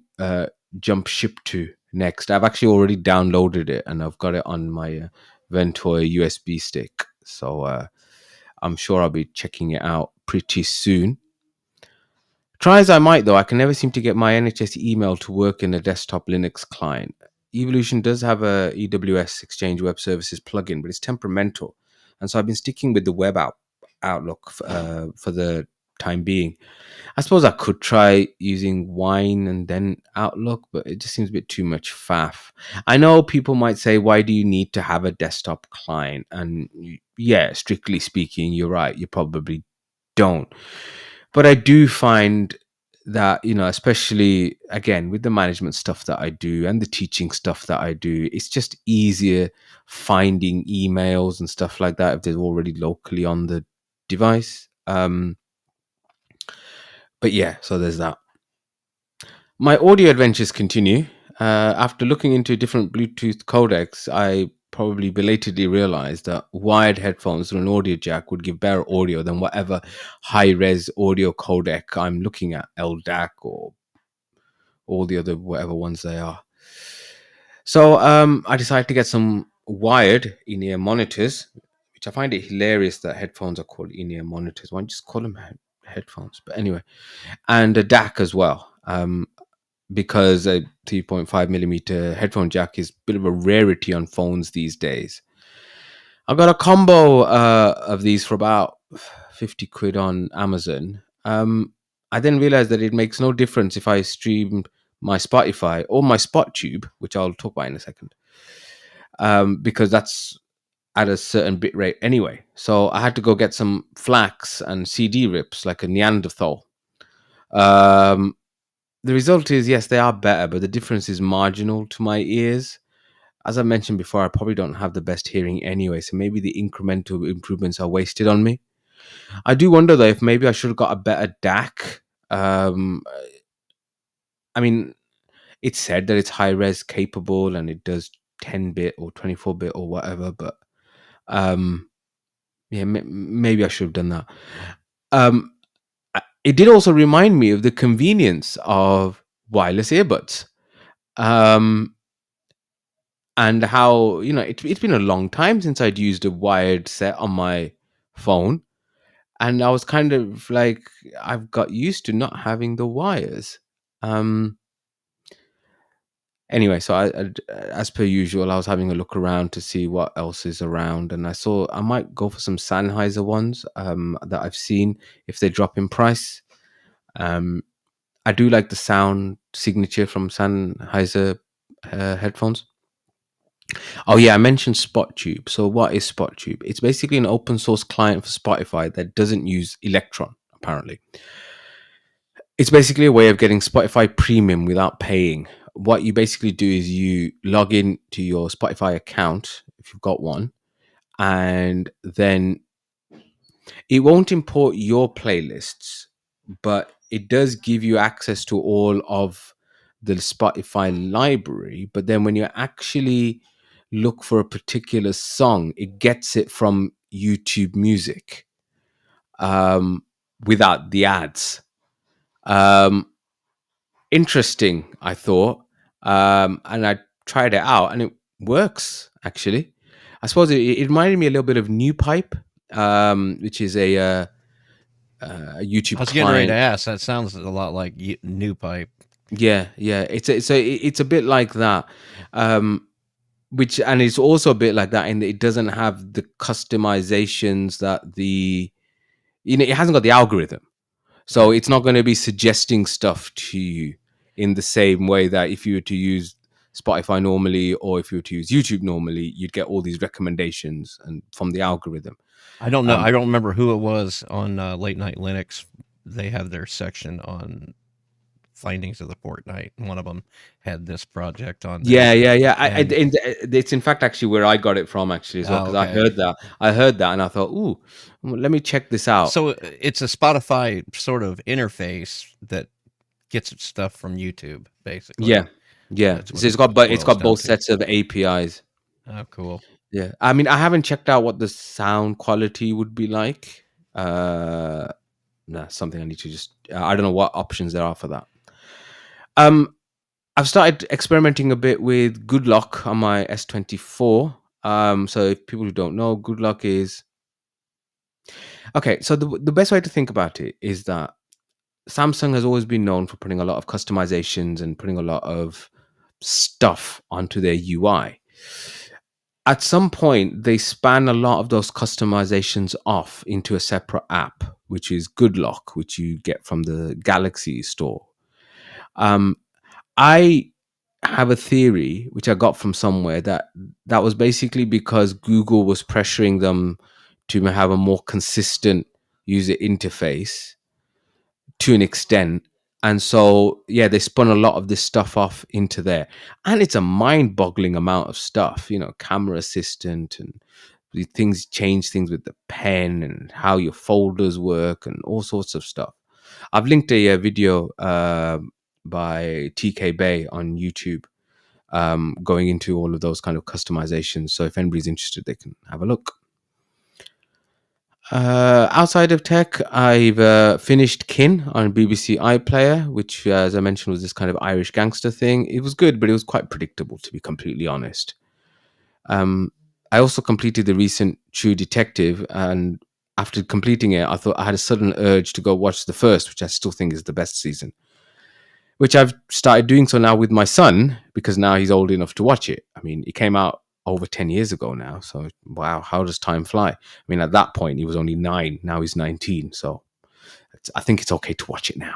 jump ship to next. I've actually already downloaded it, and I've got it on my Ventoy USB stick. So I'm sure I'll be checking it out pretty soon. Try as I might, though, I can never seem to get my NHS email to work in a desktop Linux client. Evolution does have a EWS Exchange Web Services plugin, but it's temperamental. And so I've been sticking with the web Outlook for the time being. I suppose I could try using Wine and then Outlook, but it just seems a bit too much faff. I know people might say, why do you need to have a desktop client? And yeah, strictly speaking, you're right. You probably don't. But I do find that, especially again with the management stuff that I do and the teaching stuff that I do, it's just easier finding emails and stuff like that if they're already locally on the device. But yeah, so there's that. My audio adventures continue. After looking into different Bluetooth codecs, I probably belatedly realized that wired headphones with an audio jack would give better audio than whatever high-res audio codec I'm looking at, LDAC or all the other whatever ones they are. So I decided to get some wired in-ear monitors, which I find it hilarious that headphones are called in-ear monitors. Why don't you just call them headphones? But anyway, and a DAC as well. Because a 3.5 millimeter headphone jack is a bit of a rarity on phones these days. I got a combo of these for about 50 quid on Amazon. I then realized that it makes no difference if I stream my Spotify or my SpotTube, which I'll talk about in a second, because that's at a certain bit rate anyway. So I had to go get some flax and CD rips like a Neanderthal. The result is, yes, they are better, but the difference is marginal to my ears. As I mentioned before, I probably don't have the best hearing anyway, so maybe the incremental improvements are wasted on me. I do wonder, though, if maybe I should have got a better DAC. I mean, it's said that it's high-res capable and it does 10-bit or 24-bit or whatever, but yeah, maybe I should have done that. It did also remind me of the convenience of wireless earbuds. And how, it's been a long time since I'd used a wired set on my phone. And I was kind of like, I've got used to not having the wires. Anyway, so as per usual, I was having a look around to see what else is around. And I saw I might go for some Sennheiser ones that I've seen if they drop in price. I do like the sound signature from Sennheiser headphones. Oh yeah, I mentioned SpotTube. So what is SpotTube? It's basically an open source client for Spotify that doesn't use Electron, apparently. It's basically a way of getting Spotify Premium without paying. What you basically do is you log in to your Spotify account, if you've got one, and then it won't import your playlists, but it does give you access to all of the Spotify library. But then when you actually look for a particular song, it gets it from YouTube Music without the ads. Interesting, I thought. And I tried it out and it works, actually. I suppose it reminded me a little bit of NewPipe, which is a YouTube I was getting ready to client. ask. That sounds a lot like New Pipe. Yeah, it's a bit like that. Which, and it's also a bit like that in that it doesn't have the customizations that it hasn't got the algorithm. So it's not going to be suggesting stuff to you in the same way that if you were to use Spotify normally or if you were to use YouTube normally, you'd get all these recommendations and from the algorithm. I don't know. I don't remember who it was on Late Night Linux. They have their section on findings of the fortnight. One of them had this project on there. Yeah. And It's in fact actually where I got it from actually as well, because okay. I heard that and I thought, ooh, let me check this out. So it's a Spotify sort of interface that gets its stuff from YouTube, basically. Yeah. That's So what it's it got boils both down to. sets of APIs. Oh, cool. Yeah, I mean, I haven't checked out what the sound quality would be like. Something I need to just. I don't know what options there are for that. I've started experimenting a bit with Good Luck on my S24. So if people who don't know, Good Luck is okay. So the best way to think about it is that Samsung has always been known for putting a lot of customizations and putting a lot of stuff onto their UI. At some point, they span a lot of those customizations off into a separate app, which is Good Luck, which you get from the Galaxy store. I have a theory, which I got from somewhere, that was basically because Google was pressuring them to have a more consistent user interface to an extent. And so, yeah, they spun a lot of this stuff off into there. And it's a mind-boggling amount of stuff, camera assistant and the things, change things with the pen and how your folders work and all sorts of stuff. I've linked a video by TK Bay on YouTube. going into all of those kind of customizations. So if anybody's interested, they can have a look. Outside of tech, I've finished Kin on BBC iPlayer, which, as I mentioned, was this kind of Irish gangster thing. It was good, but it was quite predictable, to be completely honest. I also completed the recent True Detective, and after completing it, I thought I had a sudden urge to go watch the first, which I still think is the best season. Which I've started doing so now with my son, because now he's old enough to watch it. I mean, it came out over 10 years ago now. So, wow, how does time fly? I mean, at that point, he was only 9. Now he's 19. So I think it's okay to watch it now.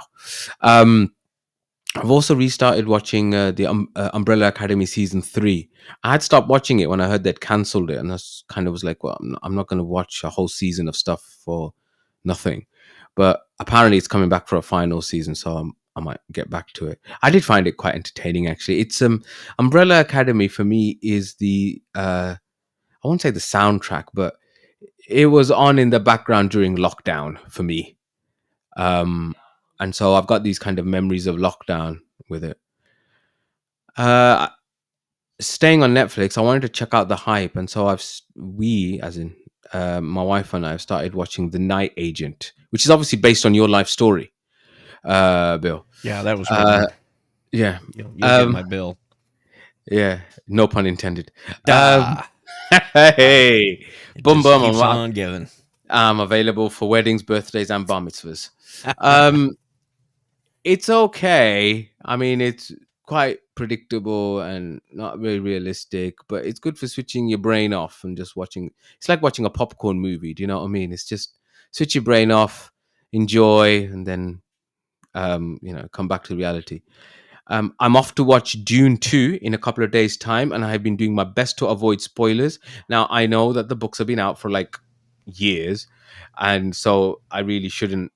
I've also restarted watching the Umbrella Academy season 3. I had stopped watching it when I heard they'd cancelled it, and I kind of was like, well, I'm not going to watch a whole season of stuff for nothing. But apparently, it's coming back for a final season, so I might get back to it. I did find it quite entertaining, actually. It's Umbrella Academy for me is the I won't say the soundtrack, but it was on in the background during lockdown for me. And so I've got these kind of memories of lockdown with it. Uh, Staying on Netflix, I wanted to check out The Hype, and so as in my wife and I, have started watching The Night Agent, which is obviously based on your life story, Bill. Yeah, that was wrong. Yeah, You'll get my bill. Yeah, no pun intended. Duh. Hey, It boom, just boom! keeps on giving. I'm available for weddings, birthdays, and bar mitzvahs. It's okay. I mean, it's quite predictable and not very realistic, but it's good for switching your brain off and just watching. It's like watching a popcorn movie. Do you know what I mean? It's just switch your brain off, enjoy, and then come back to reality. I'm off to watch Dune 2 in a couple of days' time, and I've been doing my best to avoid spoilers. Now, I know that the books have been out for like years, and so I really shouldn't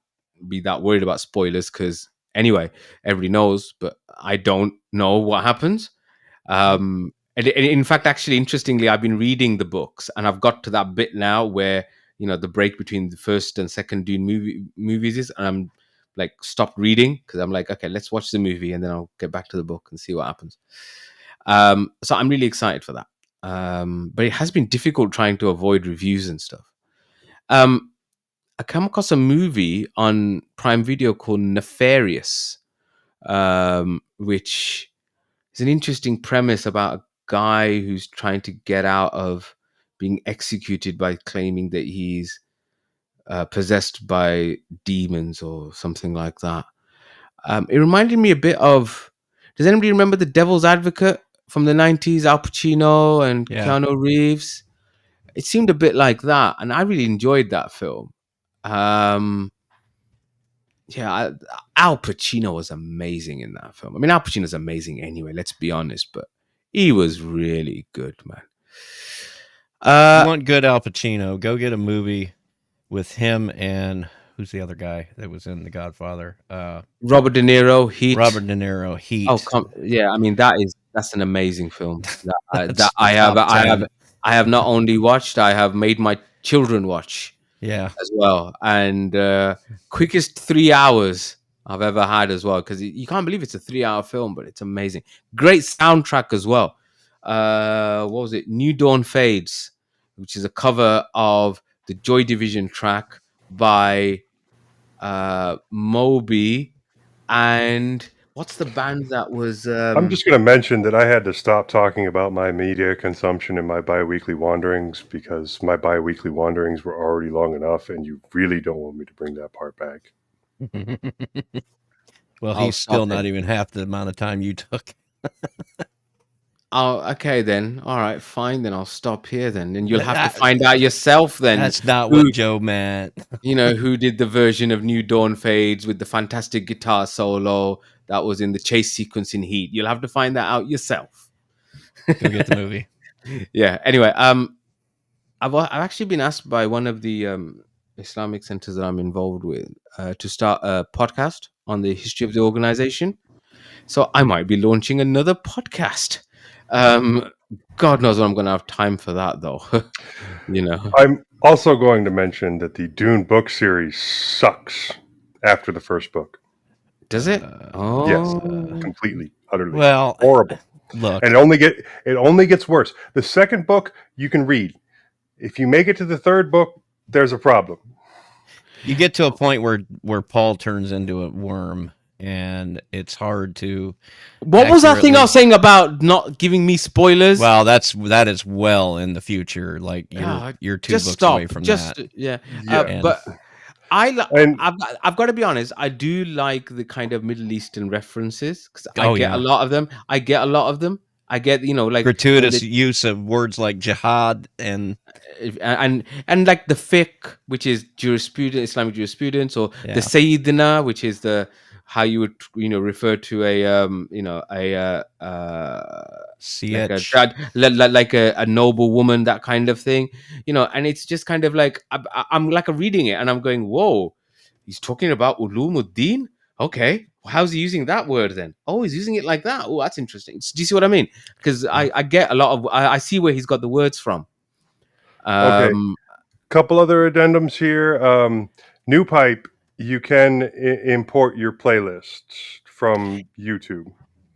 be that worried about spoilers because, anyway, everybody knows, but I don't know what happens. And in fact, actually, interestingly, I've been reading the books, and I've got to that bit now where the break between the first and second Dune movies is, and I'm like stopped reading because I'm like, okay, let's watch the movie and then I'll get back to the book and see what happens. So I'm really excited for that. But it has been difficult trying to avoid reviews and stuff. I came across a movie on Prime Video called Nefarious, which is an interesting premise about a guy who's trying to get out of being executed by claiming that he's possessed by demons or something like that. It reminded me a bit of. Does anybody remember The Devil's Advocate from the 90s? Al Pacino and Keanu Reeves. It seemed a bit like that, and I really enjoyed that film. Al Pacino was amazing in that film. I mean, Al Pacino's amazing anyway. Let's be honest, but he was really good, man. If you want good Al Pacino, go get a movie with him and who's the other guy that was in The Godfather? Robert De Niro, Heat. Robert De Niro, Heat. Oh, yeah. I mean, that's an amazing film. That I have not only watched, I have made my children watch. Yeah, as well, and quickest 3 hours I've ever had as well, because you can't believe it's a 3-hour film, but it's amazing. Great soundtrack as well. What was it? New Dawn Fades, which is a cover of the Joy Division track by Moby, and what's the band that was? I'm just going to mention that I had to stop talking about my media consumption and my bi-weekly wanderings because my bi-weekly wanderings were already long enough, and you really don't want me to bring that part back. Well, he's still not even half the amount of time you took. Oh, okay then. All right, fine then. I'll stop here then, and you'll have to find out yourself then. That's not what Joe meant. Who did the version of New Dawn Fades with the fantastic guitar solo that was in the chase sequence in Heat. You'll have to find that out yourself. Go get the movie. Yeah. Anyway, I've actually been asked by one of the Islamic centers that I'm involved with to start a podcast on the history of the organization. So I might be launching another podcast. God knows when I'm going to have time for that, though. I'm also going to mention that the Dune book series sucks after the first book. Does it? Yes, completely, utterly. Well, horrible. Look, And it only gets worse. The second book you can read. If you make it to the third book, there's a problem. you get to a point where Paul turns into a worm, and it's hard to. What was that thing I accurately- was saying about not giving me spoilers? Well, that is well in the future. Like you're 2 just books stop. away from that. Yeah. But And- I've got to be honest. I do like the kind of Middle Eastern references because I Oh, get yeah. a lot of them. I get like Gratuitous use of words like jihad and like the fiqh, which is jurisprudence, Islamic jurisprudence, or Yeah. the Sayyidina, which is the how you would refer to a like a CH. judge, like a noble woman, that kind of thing, and it's just kind of like I'm like reading it and I'm going, whoa, he's talking about ulumuddin. Okay, how's he using that word then? Oh, he's using it like that. Oh, that's interesting. Do you see what I mean? Because I get a lot of I see where he's got the words from. Okay. Couple other addendums here. New Pipe, you can import your playlists from YouTube.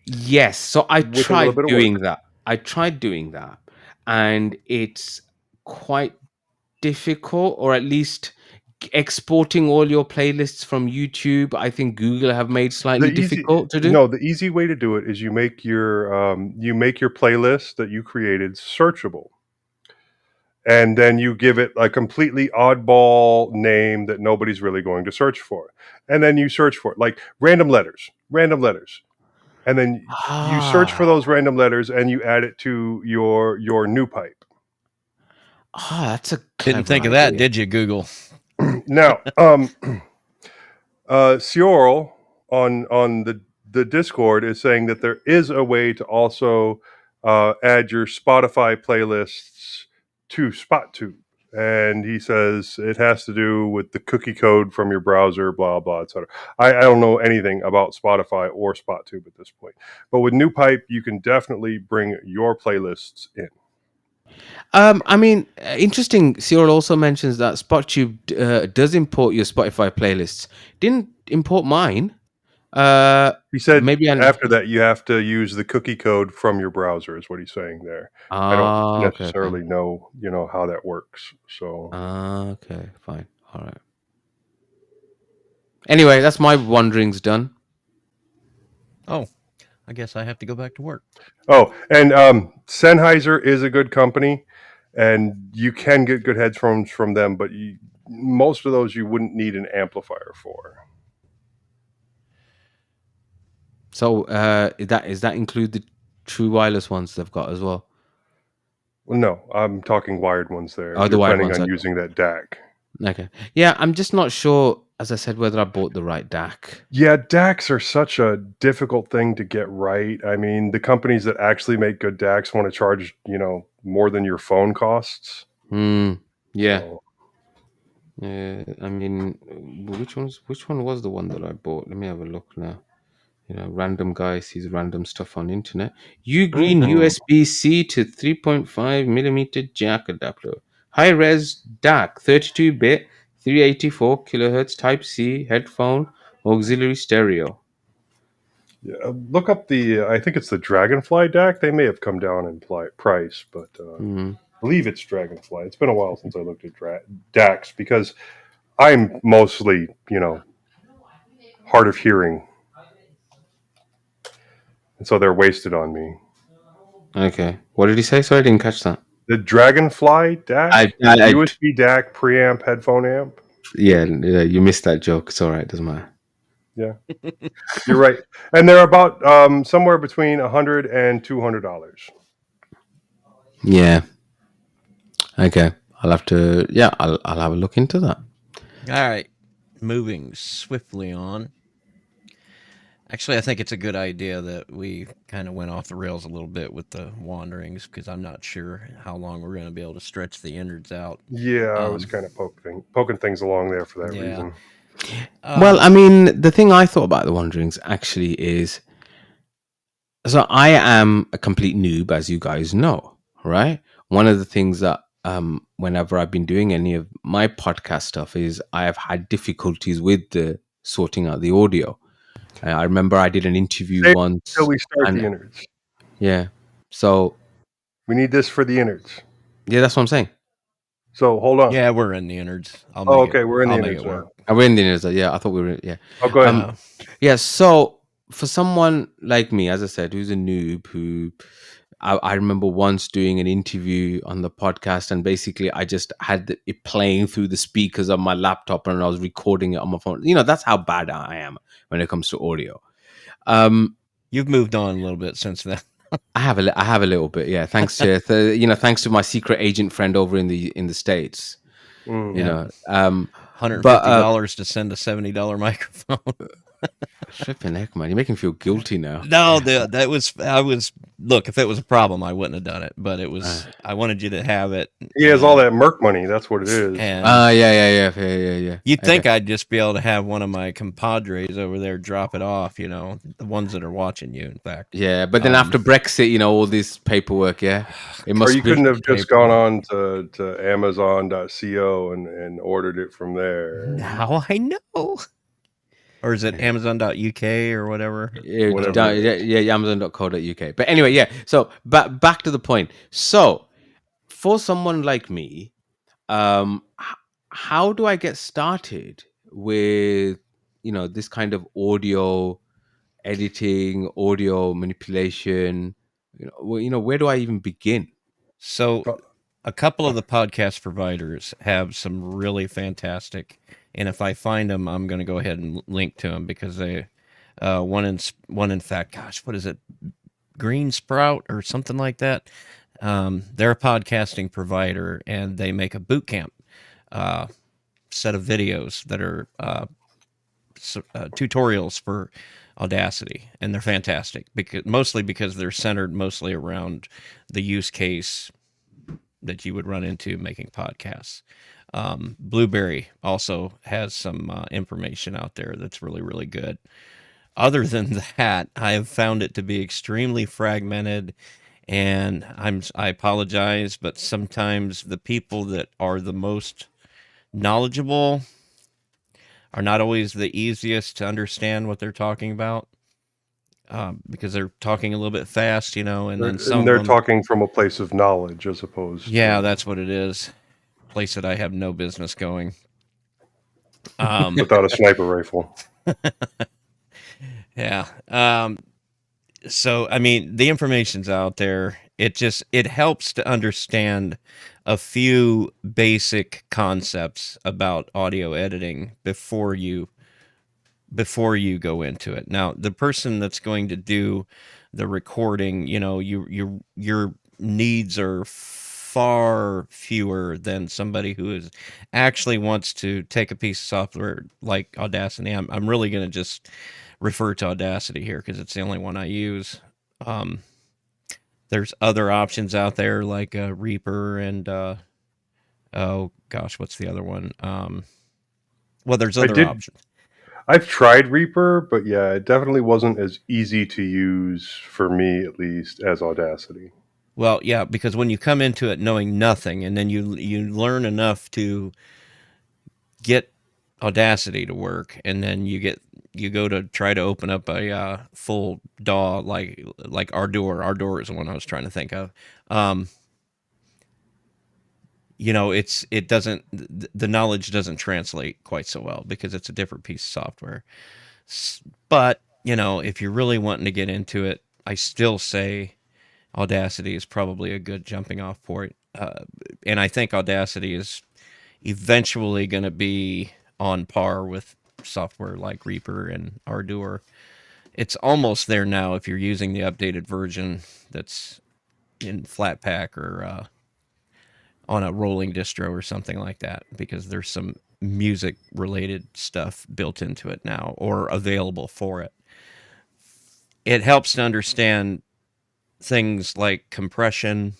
Yes, so I With a little tried bit of doing that, and it's quite difficult, or at least exporting all your playlists from YouTube, I think Google have made slightly difficult to do. No, the easy way to do it is you make your playlist that you created searchable. And then you give it a completely oddball name that nobody's really going to search for. And then you search for it, like random letters. And then you search for those random letters and you add it to your New Pipe. That's a Didn't think of clever that, idea. did you, Google? Now, Cyril on the Discord is saying that there is a way to also add your Spotify playlists to SpotTube. And he says it has to do with the cookie code from your browser, blah, blah, etc. I don't know anything about Spotify or SpotTube at this point. But with New Pipe, you can definitely bring your playlists in. I mean, interesting. Cyril also mentions that SpotTube does import your Spotify playlists. Didn't import mine. He said maybe after that you have to use the cookie code from your browser is what he's saying there. I don't necessarily know how that works. So okay, fine. All right. Anyway, that's my wanderings done. Oh, I guess I have to go back to work. Oh, and Sennheiser is a good company, and you can get good headphones from them, but most of those you wouldn't need an amplifier for. So is that include the true wireless ones they've got as well? Well, no, I'm talking wired ones there. Oh, the wired planning ones, on okay. using that DAC. Okay. Yeah, I'm just not sure, as I said, whether I bought the right DAC. Yeah, DACs are such a difficult thing to get right. I mean, the companies that actually make good DACs want to charge, more than your phone costs. Yeah. So, Yeah. I mean, which one was the one that I bought? Let me have a look now. Random guy sees random stuff on internet. Ugreen USB-C to 3.5 millimeter jack adapter. High res DAC, 32-bit, 384 kilohertz Type C headphone, auxiliary stereo. yeah, look up I think it's the Dragonfly DAC. They may have come down in price, but I believe it's Dragonfly. It's been a while since I looked at DACs because I'm mostly, hard of hearing. And so they're wasted on me. Okay. What did he say? Sorry, I didn't catch that. The Dragonfly DAC? USB DAC preamp headphone amp? Yeah, you missed that joke. It's all right. Doesn't matter. Yeah. You're right. And they're about somewhere between $100 and $200. Yeah. Okay. I'll have to. Yeah, I'll have a look into that. All right. Moving swiftly on. Actually, I think it's a good idea that we kind of went off the rails a little bit with the wanderings because I'm not sure how long we're going to be able to stretch the innards out. Yeah, I was kind of poking things along there for that reason. Well, I mean, the thing I thought about the wanderings actually is, so I am a complete noob, as you guys know, right? One of the things that whenever I've been doing any of my podcast stuff is I have had difficulties with sorting out the audio. I remember I did an interview once. Until we start the innards. Yeah. So We need this for the innards. yeah, that's what I'm saying. So hold on. Yeah, we're in the innards. Oh, okay, we're in the I'll make innards it work. now. We're in the news. Yeah, I thought we were. Yeah. Oh, go ahead. Uh, Yeah. So for someone like me, as I said, who's a noob, who I remember once doing an interview on the podcast, and basically I just had it playing through the speakers of my laptop, and I was recording it on my phone. That's how bad I am when it comes to audio. you've moved on a little bit since then. I have a little bit, yeah. Thanks to thanks to my secret agent friend over in the States. Mm. You Yeah. know, but $150 to send a $70 microphone. flipping heck, man, you're making me feel guilty now. No, look, if it was a problem, I wouldn't have done it. But I wanted you to have it. He has all that Merc money. That's what it is. And Yeah. you'd think I'd just be able to have one of my compadres over there drop it off, the ones that are watching you, in fact. Yeah, but then after Brexit, all this paperwork, yeah, it Or must you be couldn't have just paperwork. gone on to Amazon.co and ordered it from there. Now I know. Or is it Amazon.uk or whatever? Whatever it is. yeah, Amazon.co.uk. But anyway, yeah. So back to the point. So for someone like me, how do I get started with this kind of audio editing, audio manipulation? Where do I even begin? So a couple of the podcast providers have some really fantastic, and if I find them, I'm going to go ahead and link to them because they, one in fact, gosh, what is it, Green Sprout or something like that? They're a podcasting provider, and they make a boot camp set of videos that are tutorials for Audacity, and they're fantastic because they're centered mostly around the use case that you would run into making podcasts. Blueberry also has some information out there that's really, really good. Other than that, I have found it to be extremely fragmented, and I apologize, but sometimes the people that are the most knowledgeable are not always the easiest to understand what they're talking about. Because they're talking a little bit fast, and then some And of they're them, talking from a place of knowledge as opposed yeah, to that's what it is. Place that I have no business going. without a sniper rifle. Yeah. So I mean, the information's out there. It helps to understand a few basic concepts about audio editing before you go into it. Now, the person that's going to do the recording, your needs are far fewer than somebody who actually wants to take a piece of software like Audacity. I'm really going to just refer to Audacity here because it's the only one I use. There's other options out there like Reaper and oh gosh, what's the other one? Well, there's other options. I've tried Reaper, but yeah, it definitely wasn't as easy to use for me, at least, as Audacity. Well, yeah, because when you come into it knowing nothing, and then you learn enough to get Audacity to work, and then you go to try to open up a full DAW like Ardour. Ardour is the one I was trying to think of. It doesn't, the knowledge doesn't translate quite so well because it's a different piece of software. But if you're really wanting to get into it, I still say Audacity is probably a good jumping off point. And I think Audacity is eventually going to be on par with software like Reaper and Ardour. It's almost there now if you're using the updated version that's in Flatpak or on a rolling distro or something like that, because there's some music related stuff built into it now or available for it. It helps to understand things like compression,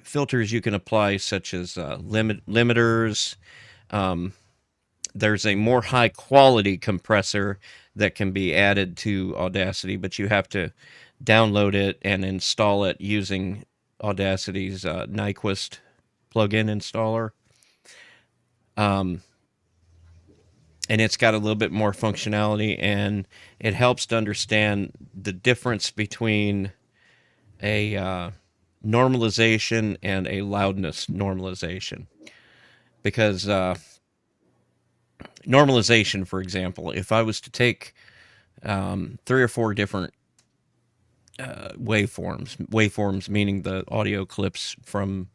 filters you can apply, such as limiters. There's a more high quality compressor that can be added to Audacity, but you have to download it and install it using Audacity's Nyquist plugin installer. and it's got a little bit more functionality, and it helps to understand the difference between a normalization and a loudness normalization. Because normalization, for example, if I was to take 3 or 4 different waveforms meaning the audio clips from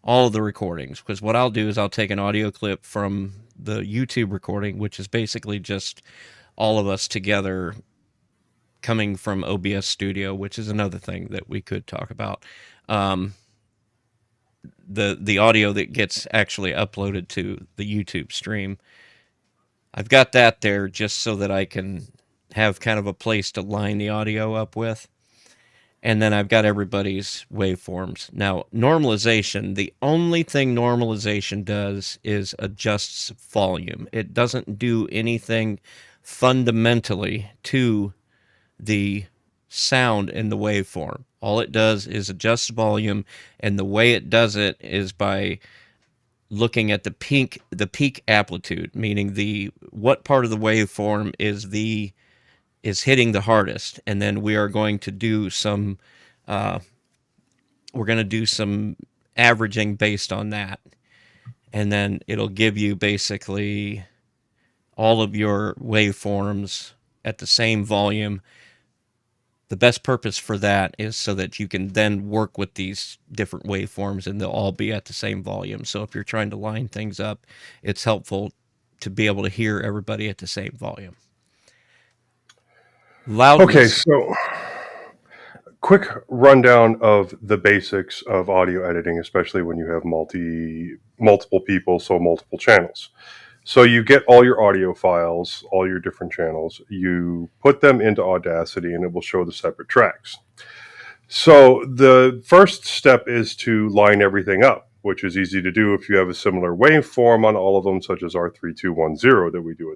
all of the recordings, because what I'll do is I'll take an audio clip from the YouTube recording, which is basically just all of us together coming from OBS Studio, which is another thing that we could talk about. The audio that gets actually uploaded to the YouTube stream, I've got that there just so that I can have kind of a place to line the audio up with. And then I've got everybody's waveforms. Now, normalization, the only thing normalization does is adjusts volume. It doesn't do anything fundamentally to the sound in the waveform. All it does is adjust volume, and the way it does it is by looking at the peak amplitude, meaning the what part of the waveform is hitting the hardest, and then we are going to do some averaging based on that, and then it'll give you basically all of your waveforms at the same volume. The best purpose for that is so that you can then work with these different waveforms and they'll all be at the same volume. So if you're trying to line things up, it's helpful to be able to hear everybody at the same volume. Loudness. Okay, so quick rundown of the basics of audio editing, especially when you have multiple people, so multiple channels. So you get all your audio files, all your different channels, you put them into Audacity and it will show the separate tracks. So the first step is to line everything up, which is easy to do if you have a similar waveform on all of them, such as R3210 that we do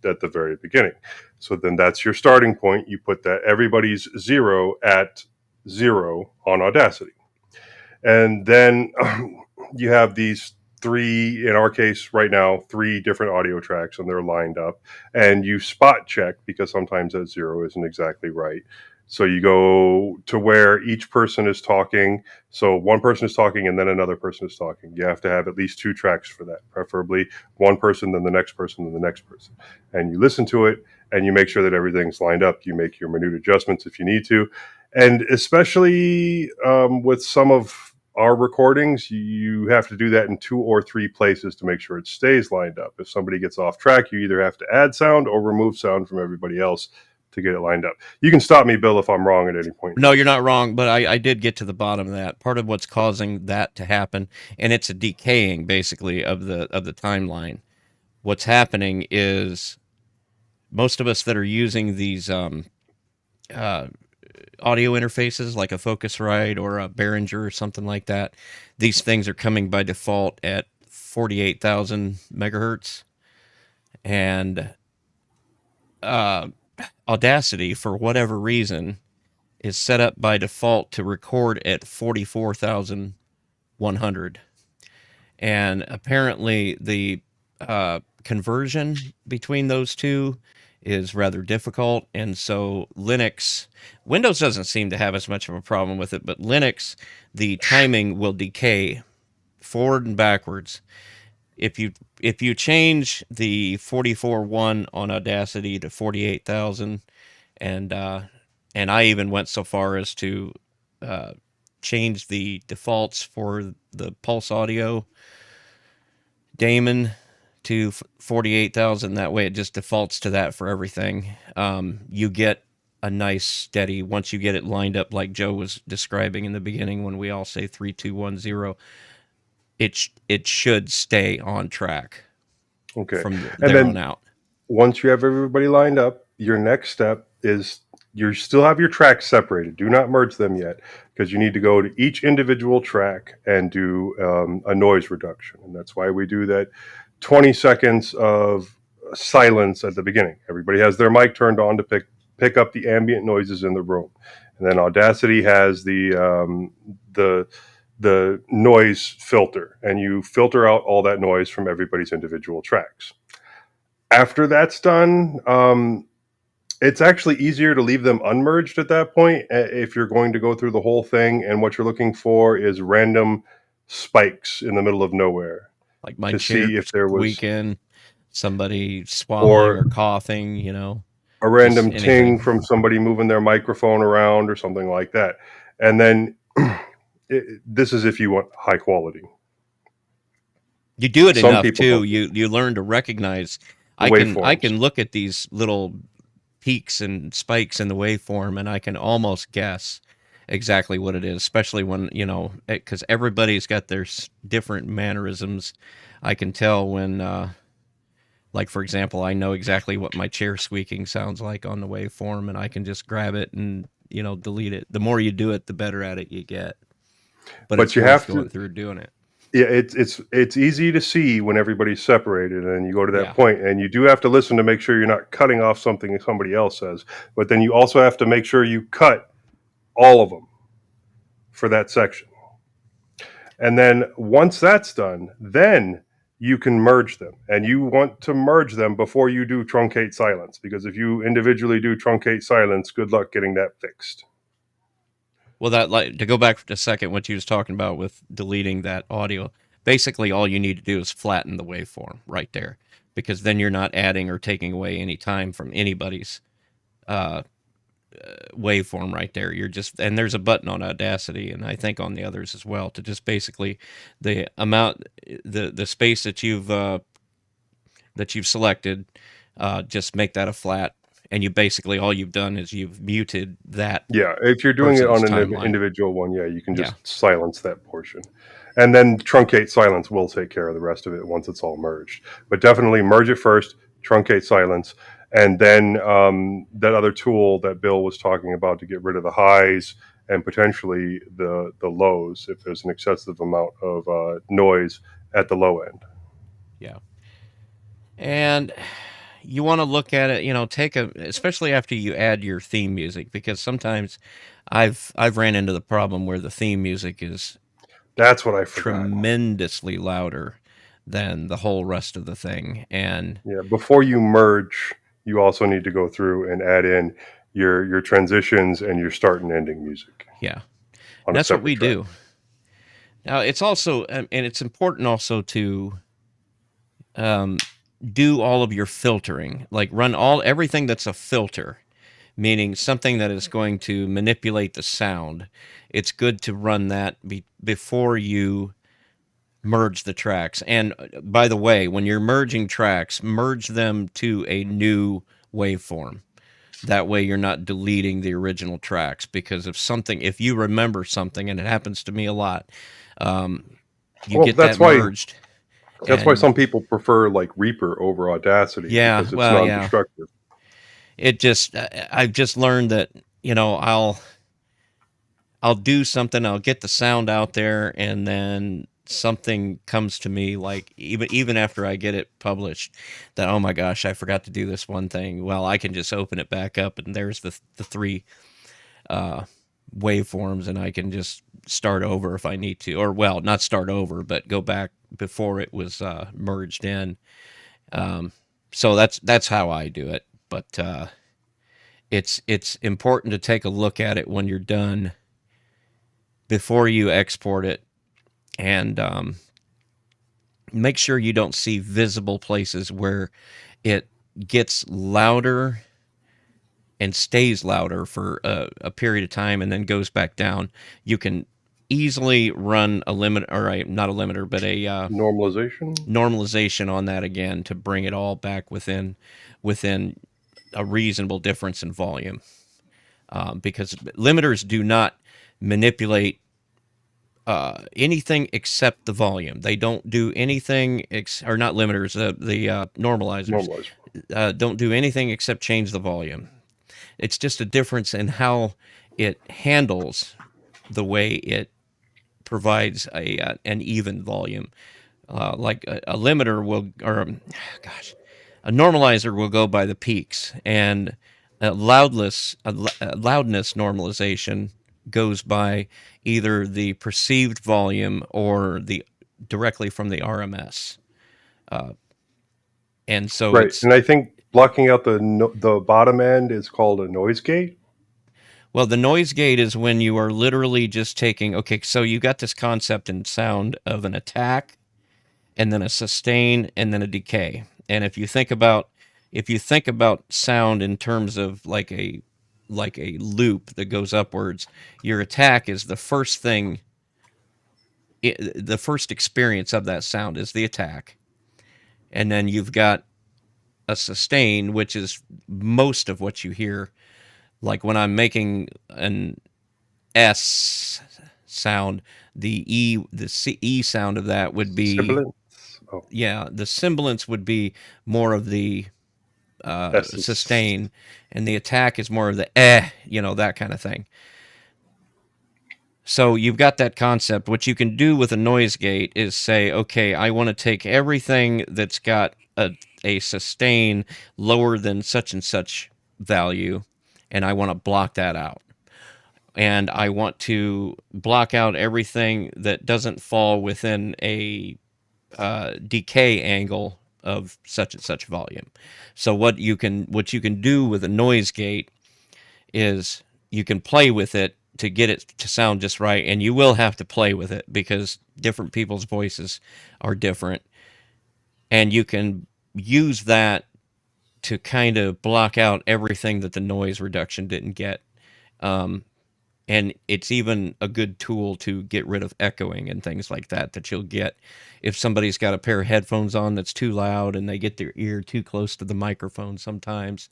at the very beginning. So then that's your starting point. You put that everybody's 0 at 0 on Audacity. And then you have these 3, in our case right now, 3 different audio tracks, and they're lined up. And you spot check because sometimes that 0 isn't exactly right. So you go to where each person is talking. So one person is talking and then another person is talking. You have to have at least 2 tracks for that, preferably one person, then the next person, then the next person. And you listen to it and you make sure that everything's lined up. You make your minute adjustments if you need to. And especially with some of our recordings, you have to do that in 2 or 3 places to make sure it stays lined up. If somebody gets off track, you either have to add sound or remove sound from everybody else to get it lined up. You can stop me, Bill, if I'm wrong at any point. No, you're not wrong, but I did get to the bottom of that. Part of what's causing that to happen, and it's a decaying basically of the timeline. What's happening is most of us that are using these audio interfaces like a Focusrite or a Behringer or something like that, these things are coming by default at 48,000 megahertz. And Audacity, for whatever reason, is set up by default to record at 44,100. And apparently the conversion between those two is rather difficult, and so Windows doesn't seem to have as much of a problem with it, but Linux, the timing will decay forward and backwards. If you change the 44.1 on Audacity to 48,000, and I even went so far as to change the defaults for the Pulse Audio daemon to 48,000. That way it just defaults to that for everything. You get a nice steady, once you get it lined up like Joe was describing in the beginning when we all say 3, 2, 1, 0, it should stay on track. Okay. From there on out. Once you have everybody lined up, your next step is you still have your tracks separated. Do not merge them yet, because you need to go to each individual track and do a noise reduction. And that's why we do that 20 seconds of silence at the beginning. Everybody has their mic turned on to pick up the ambient noises in the room. And then Audacity has the noise filter, and you filter out all that noise from everybody's individual tracks. After that's done, it's actually easier to leave them unmerged at that point if you're going to go through the whole thing, and what you're looking for is random spikes in the middle of nowhere Like my to chair see if there was, squeaking, somebody swallowing or or coughing, a just random ting anything. from somebody moving their microphone around or something like that. And then this is if you want high quality. You do it Some enough people too. don't. You learn to recognize. The I waveforms. can look at these little peaks and spikes in the waveform, and I can almost guess exactly what it is, especially when, because everybody's got their different mannerisms. I can tell when, like, for example, I know exactly what my chair squeaking sounds like on the waveform, and I can just grab it and, delete it. The more you do it, the better at it you get. But But it's you worth have going to, through doing it. yeah, it's easy to see when everybody's separated, and you go to that Yeah. point, and you do have to listen to make sure you're not cutting off something somebody else says. But then you also have to make sure you cut all of them for that section. And then once that's done, then you can merge them. And you want to merge them before you do truncate silence, because if you individually do truncate silence, good luck getting that fixed. Well, that, like, to go back for a second, what you was talking about with deleting that audio, basically all you need to do is flatten the waveform right there, because then you're not adding or taking away any time from anybody's uh, waveform right there. You're just, and there's a button on Audacity, and I think on the others as well, to just basically the amount, the space that you've selected, just make that a flat, and you basically, all you've done is you've muted that Yeah, if you're doing it person's on an timeline. individual one, yeah, you can Yeah. just silence that portion. And then truncate silence will take care of the rest of it once it's all merged. But definitely merge it first, truncate silence, and then that other tool that Bill was talking about to get rid of the highs and potentially the lows if there's an excessive amount of noise at the low end. Yeah. And you want to look at it, especially after you add your theme music, because sometimes I've ran into the problem where the theme music is That's what I forgot. tremendously louder than the whole rest of the thing. And Yeah, before you merge, you also need to go through and add in your transitions and your start and ending music yeah, on and a that's what we separate track. do. Now, it's also, and it's important also to do all of your filtering, like run everything that's a filter, meaning something that is going to manipulate the sound. It's good to run that before you merge the tracks. And by the way, when you're merging tracks, merge them to a new waveform. That way you're not deleting the original tracks, because if you remember something, and it happens to me a lot, you Well, get that merged. that's why And some people prefer like Reaper over Audacity yeah, because it's well, yeah, non-destructive. I've just learned that, I'll do something, I'll get the sound out there, and then something comes to me, like even after I get it published, that, oh my gosh, I forgot to do this one thing. Well, I can just open it back up, and there's the three waveforms, and I can just start over if I need to, or, well, not start over, but go back before it was merged in. So that's how I do it. But it's important to take a look at it when you're done before you export it, and make sure you don't see visible places where it gets louder and stays louder for a period of time and then goes back down. You can easily run a limit, or not a limiter, but a Normalization. normalization on that again to bring it all back within a reasonable difference in volume, because limiters do not manipulate anything except the volume. They don't do anything, or not limiters, the normalizers Normalize. don't do anything except change the volume. It's just a difference in how it handles the way it provides an even volume. Like a limiter will, or gosh, a normalizer will go by the peaks, and a loudness normalization goes by either the perceived volume or the directly from the RMS. And so Right, it's, and I think blocking out the bottom end is called a noise gate. well, the noise gate is when you are literally just taking, okay, so you got this concept in sound of an attack and then a sustain and then a decay. And if you think about sound in terms of like a loop that goes upwards, your attack is the first thing, the first experience of that sound is the attack. And then you've got a sustain, which is most of what you hear. Like when I'm making an S sound, the E sound of that would be, Sibilance. Oh, yeah, the semblance would be more of the essence. sustain, and the attack is more of the that kind of thing. So you've got that concept. What you can do with a noise gate is say, okay, I want to take everything that's got a sustain lower than such and such value, and I want to block that out. And I want to block out everything that doesn't fall within a decay angle of such and such volume. So what you can do with a noise gate is you can play with it to get it to sound just right, and you will have to play with it because different people's voices are different, and you can use that to kind of block out everything that the noise reduction didn't get. Um, and it's even a good tool to get rid of echoing and things like that you'll get if somebody's got a pair of headphones on that's too loud and they get their ear too close to the microphone sometimes,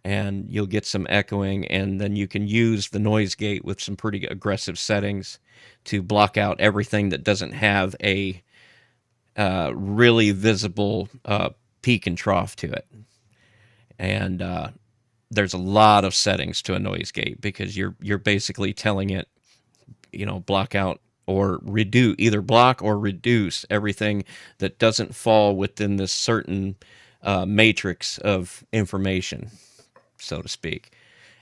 and you'll get some echoing, and then you can use the noise gate with some pretty aggressive settings to block out everything that doesn't have a really visible peak and trough to it. And there's a lot of settings to a noise gate because you're basically telling it, block out or reduce, either block or reduce everything that doesn't fall within this certain matrix of information, so to speak.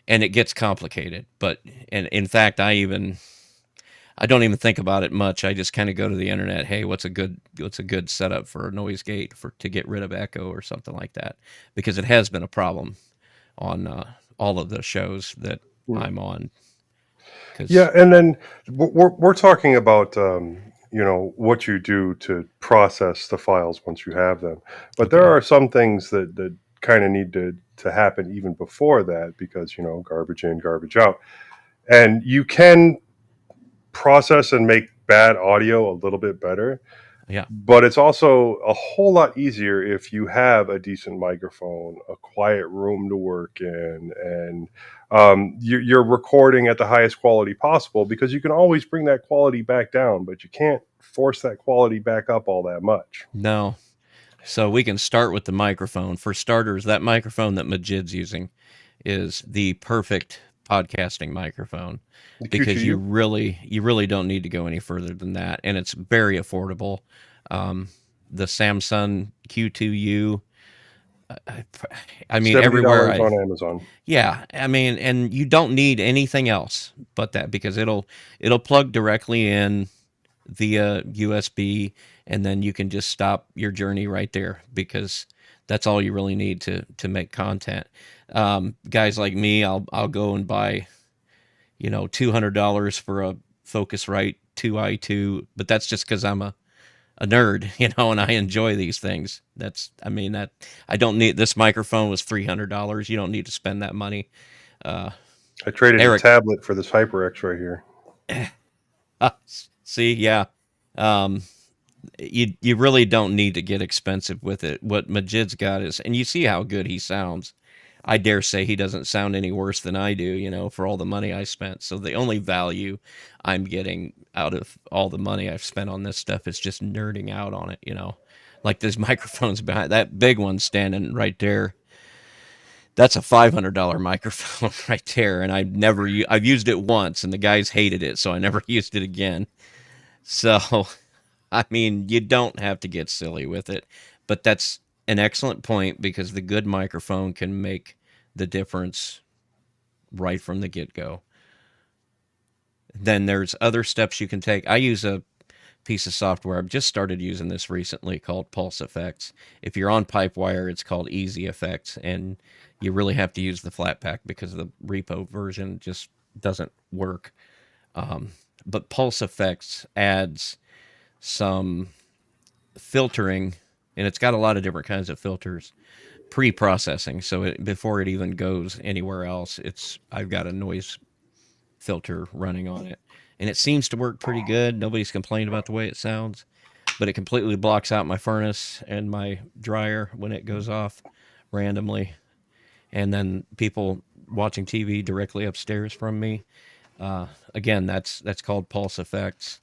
And it gets complicated, but and in fact, I don't even think about it much. I just kind of go to the internet. Hey, what's a good setup for a noise gate for to get rid of echo or something like that? Because it has been a problem on all of the shows that Hmm. I'm on. Yeah, Because and then we're talking about what you do to process the files once you have them, but there okay, are some things that kind of need to happen even before that because garbage in, garbage out, and you can process and make bad audio a little bit better. yeah, But it's also a whole lot easier if you have a decent microphone, a quiet room to work in, and you're recording at the highest quality possible because you can always bring that quality back down, but you can't force that quality back up all that much. no. So we can start with the microphone. For starters, that microphone that Majid's using is the perfect podcasting microphone The because you Q2U? really you really don't need to go any further than that, and it's very affordable. Um, the Samsung Q2U, I, I mean everywhere $70 I on Amazon. yeah, I mean, and you don't need anything else but that because it'll plug directly in via USB, and then you can just stop your journey right there because that's all you really need to make content. Guys like me, I'll go and buy $200 for a Focusrite 2i2, but that's just because I'm a nerd, and I enjoy these things. I mean that I don't need this microphone was $300. You don't need to spend that money. Uh, I traded a Eric, tablet for this HyperX right here. see, yeah. Um, you really don't need to get expensive with it. What Majid's got is, and you see how good he sounds. I dare say he doesn't sound any worse than I do, for all the money I spent. So the only value I'm getting out of all the money I've spent on this stuff is just nerding out on it. Like this microphone's behind that big one standing right there. That's a $500 microphone right there, and I've used it once, and the guys hated it, so I never used it again. So I mean, you don't have to get silly with it, but that's an excellent point because the good microphone can make the difference right from the get go. Then there's other steps you can take. I use a piece of software. I've just started using this recently called Pulse Effects. If you're on Pipewire, it's called Easy Effects, and you really have to use the Flatpak because the repo version just doesn't work. But Pulse Effects adds some filtering, and it's got a lot of different kinds of filters pre-processing. So before it even goes anywhere else, I've got a noise filter running on it, and it seems to work pretty good. Nobody's complained about the way it sounds, but it completely blocks out my furnace and my dryer when it goes off randomly, and then people watching TV directly upstairs from me. Again, that's called Pulse Effects,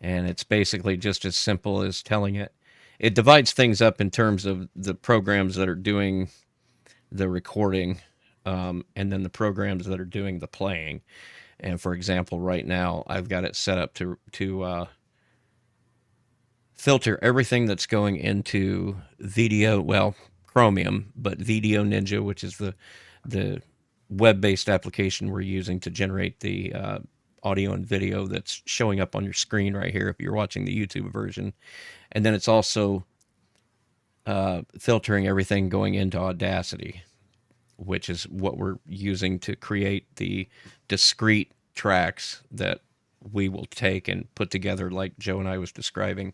and it's basically just as simple as telling it. It divides things up in terms of the programs that are doing the recording, and then the programs that are doing the playing. And for example, right now I've got it set up to filter everything that's going into Video, well, Chromium, but Video Ninja, which is the web-based application we're using to generate the audio and video that's showing up on your screen right here if you're watching the YouTube version. And then it's also filtering everything going into Audacity, which is what we're using to create the discrete tracks that we will take and put together, like Joe and I was describing,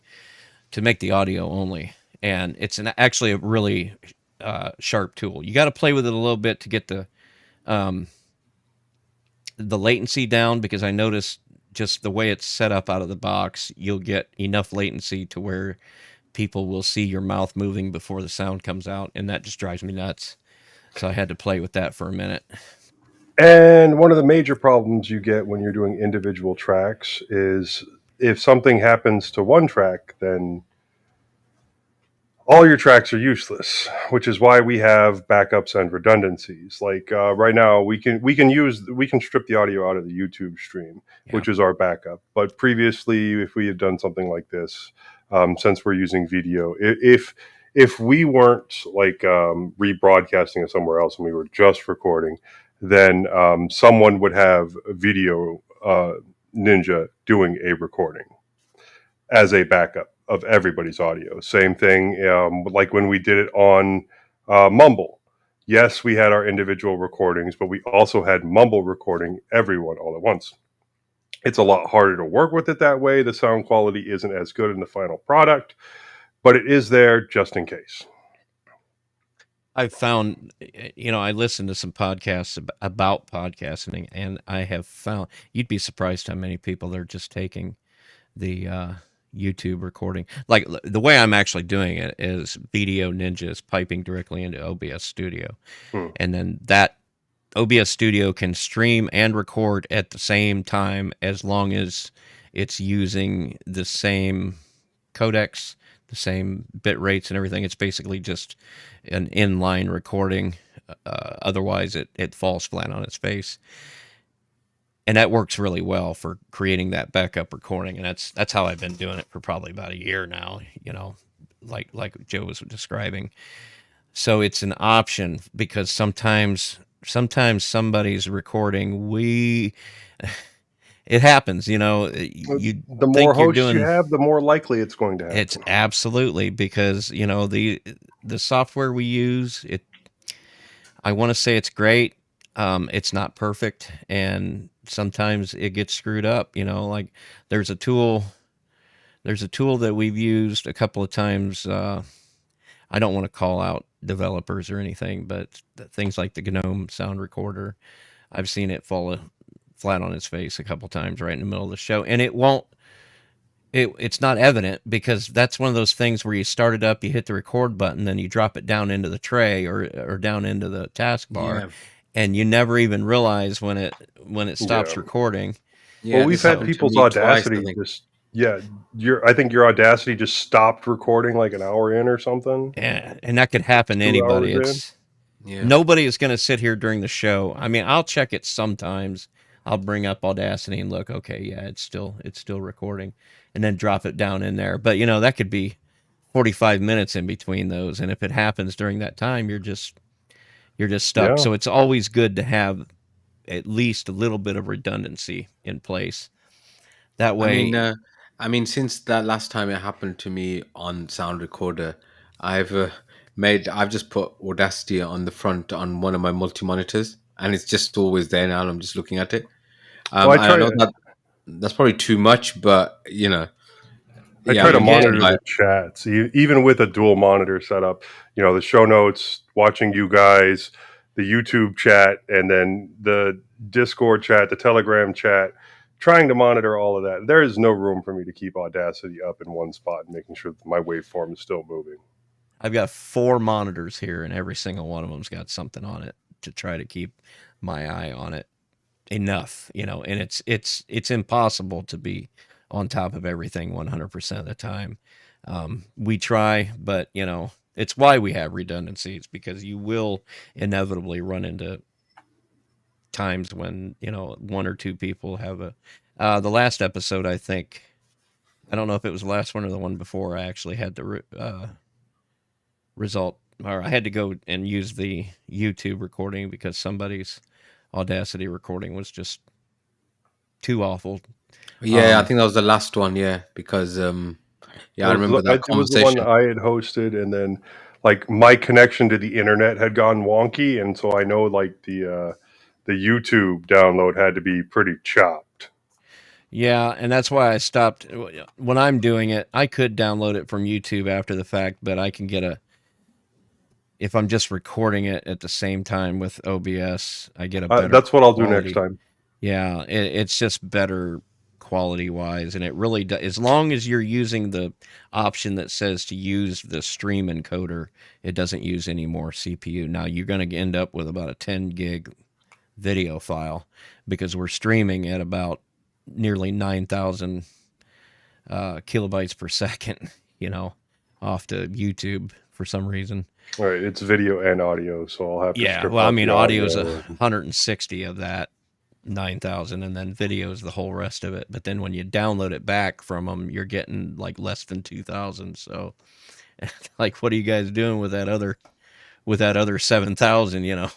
to make the audio only. And it's actually a really sharp tool. You got to play with it a little bit to get the latency down, because I noticed just the way it's set up out of the box, you'll get enough latency to where people will see your mouth moving before the sound comes out, and that just drives me nuts. So I had to play with that for a minute. And one of the major problems you get when you're doing individual tracks is if something happens to one track, then all your tracks are useless, which is why we have backups and redundancies. Like right now, we can strip the audio out of the YouTube stream, which is our backup. But previously, if we had done something like this, since we're using video, if we weren't like rebroadcasting it somewhere else and we were just recording, then someone would have Video Ninja doing a recording as a backup of everybody's audio. Same thing, like when we did it on Mumble. Yes, we had our individual recordings, but we also had Mumble recording everyone all at once. It's a lot harder to work with it that way. The sound quality isn't as good in the final product, but it is there just in case. I've found, I listen to some podcasts about podcasting, and I have found, you'd be surprised how many people are just taking the YouTube recording. Like the way I'm actually doing it is Video Ninja is piping directly into OBS Studio. And then that OBS Studio can stream and record at the same time as long as it's using the same codecs, the same bit rates and everything. It's basically just an inline recording. Otherwise, it falls flat on its face. And that works really well for creating that backup recording. And that's how I've been doing it for probably about a year now, like Joe was describing. So it's an option, because sometimes somebody's recording, it happens, The more hosts you have, the more likely it's going to happen. It's absolutely, because the software we use, I want to say it's great. It's not perfect, and sometimes it gets screwed up. Like there's a tool that we've used a couple of times. I don't want to call out developers or anything, but things like the GNOME sound recorder, I've seen it fall flat on its face a couple times right in the middle of the show, and it's not evident, because that's one of those things where you start it up, you hit the record button, then you drop it down into the tray or down into the taskbar, and you never even realize when it stops recording. Yeah, well, we've had people's Audacity I think your Audacity just stopped recording like an hour in or something. Yeah, and that could happen to anybody. Nobody is going to sit here during the show. I mean, I'll check it sometimes. I'll bring up Audacity and look, okay, yeah, it's still recording, and then drop it down in there. But that could be 45 minutes in between those, and if it happens during that time, you're just stuck. Yeah. So it's always good to have at least a little bit of redundancy in place. That way, I mean, since that last time it happened to me on Sound Recorder, I've I've just put Audacity on the front on one of my multi monitors, and it's just always there now. And I'm just looking at it. Well, And I know that that's probably too much, but I yeah, try I'm, to I'm just monitor gonna the chats, even with a dual monitor setup. The show notes, watching you guys, the YouTube chat, and then the Discord chat, the Telegram chat. Trying to monitor all of that. There is no room for me to keep Audacity up in one spot and making sure that my waveform is still moving. I've got 4 monitors here, and every single one of them's got something on it to try to keep my eye on it enough, and it's impossible to be on top of everything 100% of the time. We try, but it's why we have redundancies, because you will inevitably run into times when 1 or 2 people have the last episode, I don't know if it was the last one or the one before, I actually had to result, or I had to go and use the YouTube recording because somebody's Audacity recording was just too awful. yeah, I think that was the last one. Yeah, because yeah, I remember that It was the one that conversation. I had hosted, and then like my connection to the internet had gone wonky, and so I know like the YouTube download had to be pretty chopped. Yeah, and that's why I stopped. When I'm doing it, I could download it from YouTube after the fact, but I can get if I'm just recording it at the same time with OBS, I get a better That's what I'll do next quality. time. Yeah, it's just better quality wise, and it really does. As long as you're using the option that says to use the stream encoder, it doesn't use any more CPU. Now you're going to end up with about a 10 gig video file because we're streaming at about nearly 9,000 kilobytes per second, off to YouTube for some reason. All right, it's video and audio, so I'll have to Yeah, strip well, I out mean, the audio is audio. 160 of that 9,000, and then video is the whole rest of it. But then when you download it back from them, you're getting like less than 2,000. So, like, what are you guys doing with that other 7,000?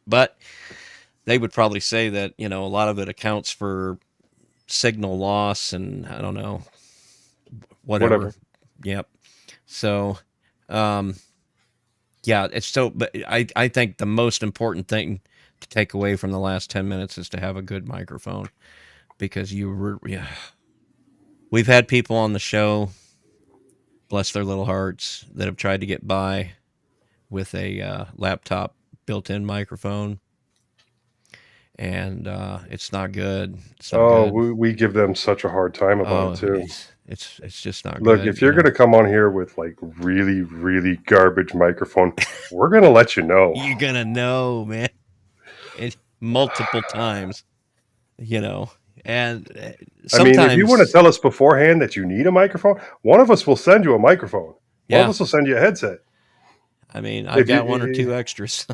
But they would probably say that a lot of it accounts for signal loss, and I don't know, whatever. Whatever. Yep. So, um, yeah, it's so. But I think the most important thing to take away from the last 10 minutes is to have a good microphone, because we've had people on the show, bless their little hearts, that have tried to get by with a laptop built-in microphone, and it's not good. It's not Oh, good. we give them such a hard time about it Oh, too. it's just not Look, good. if you're going to come on here with like really, really garbage microphone, we're going to let you know. You're gonna know, man, multiple times, and I mean, if you want to sometimes, tell us beforehand that you need a microphone, one of us will send you a microphone. One of yeah. us will send you a headset. I mean, I've If got 1 or 2 you extras.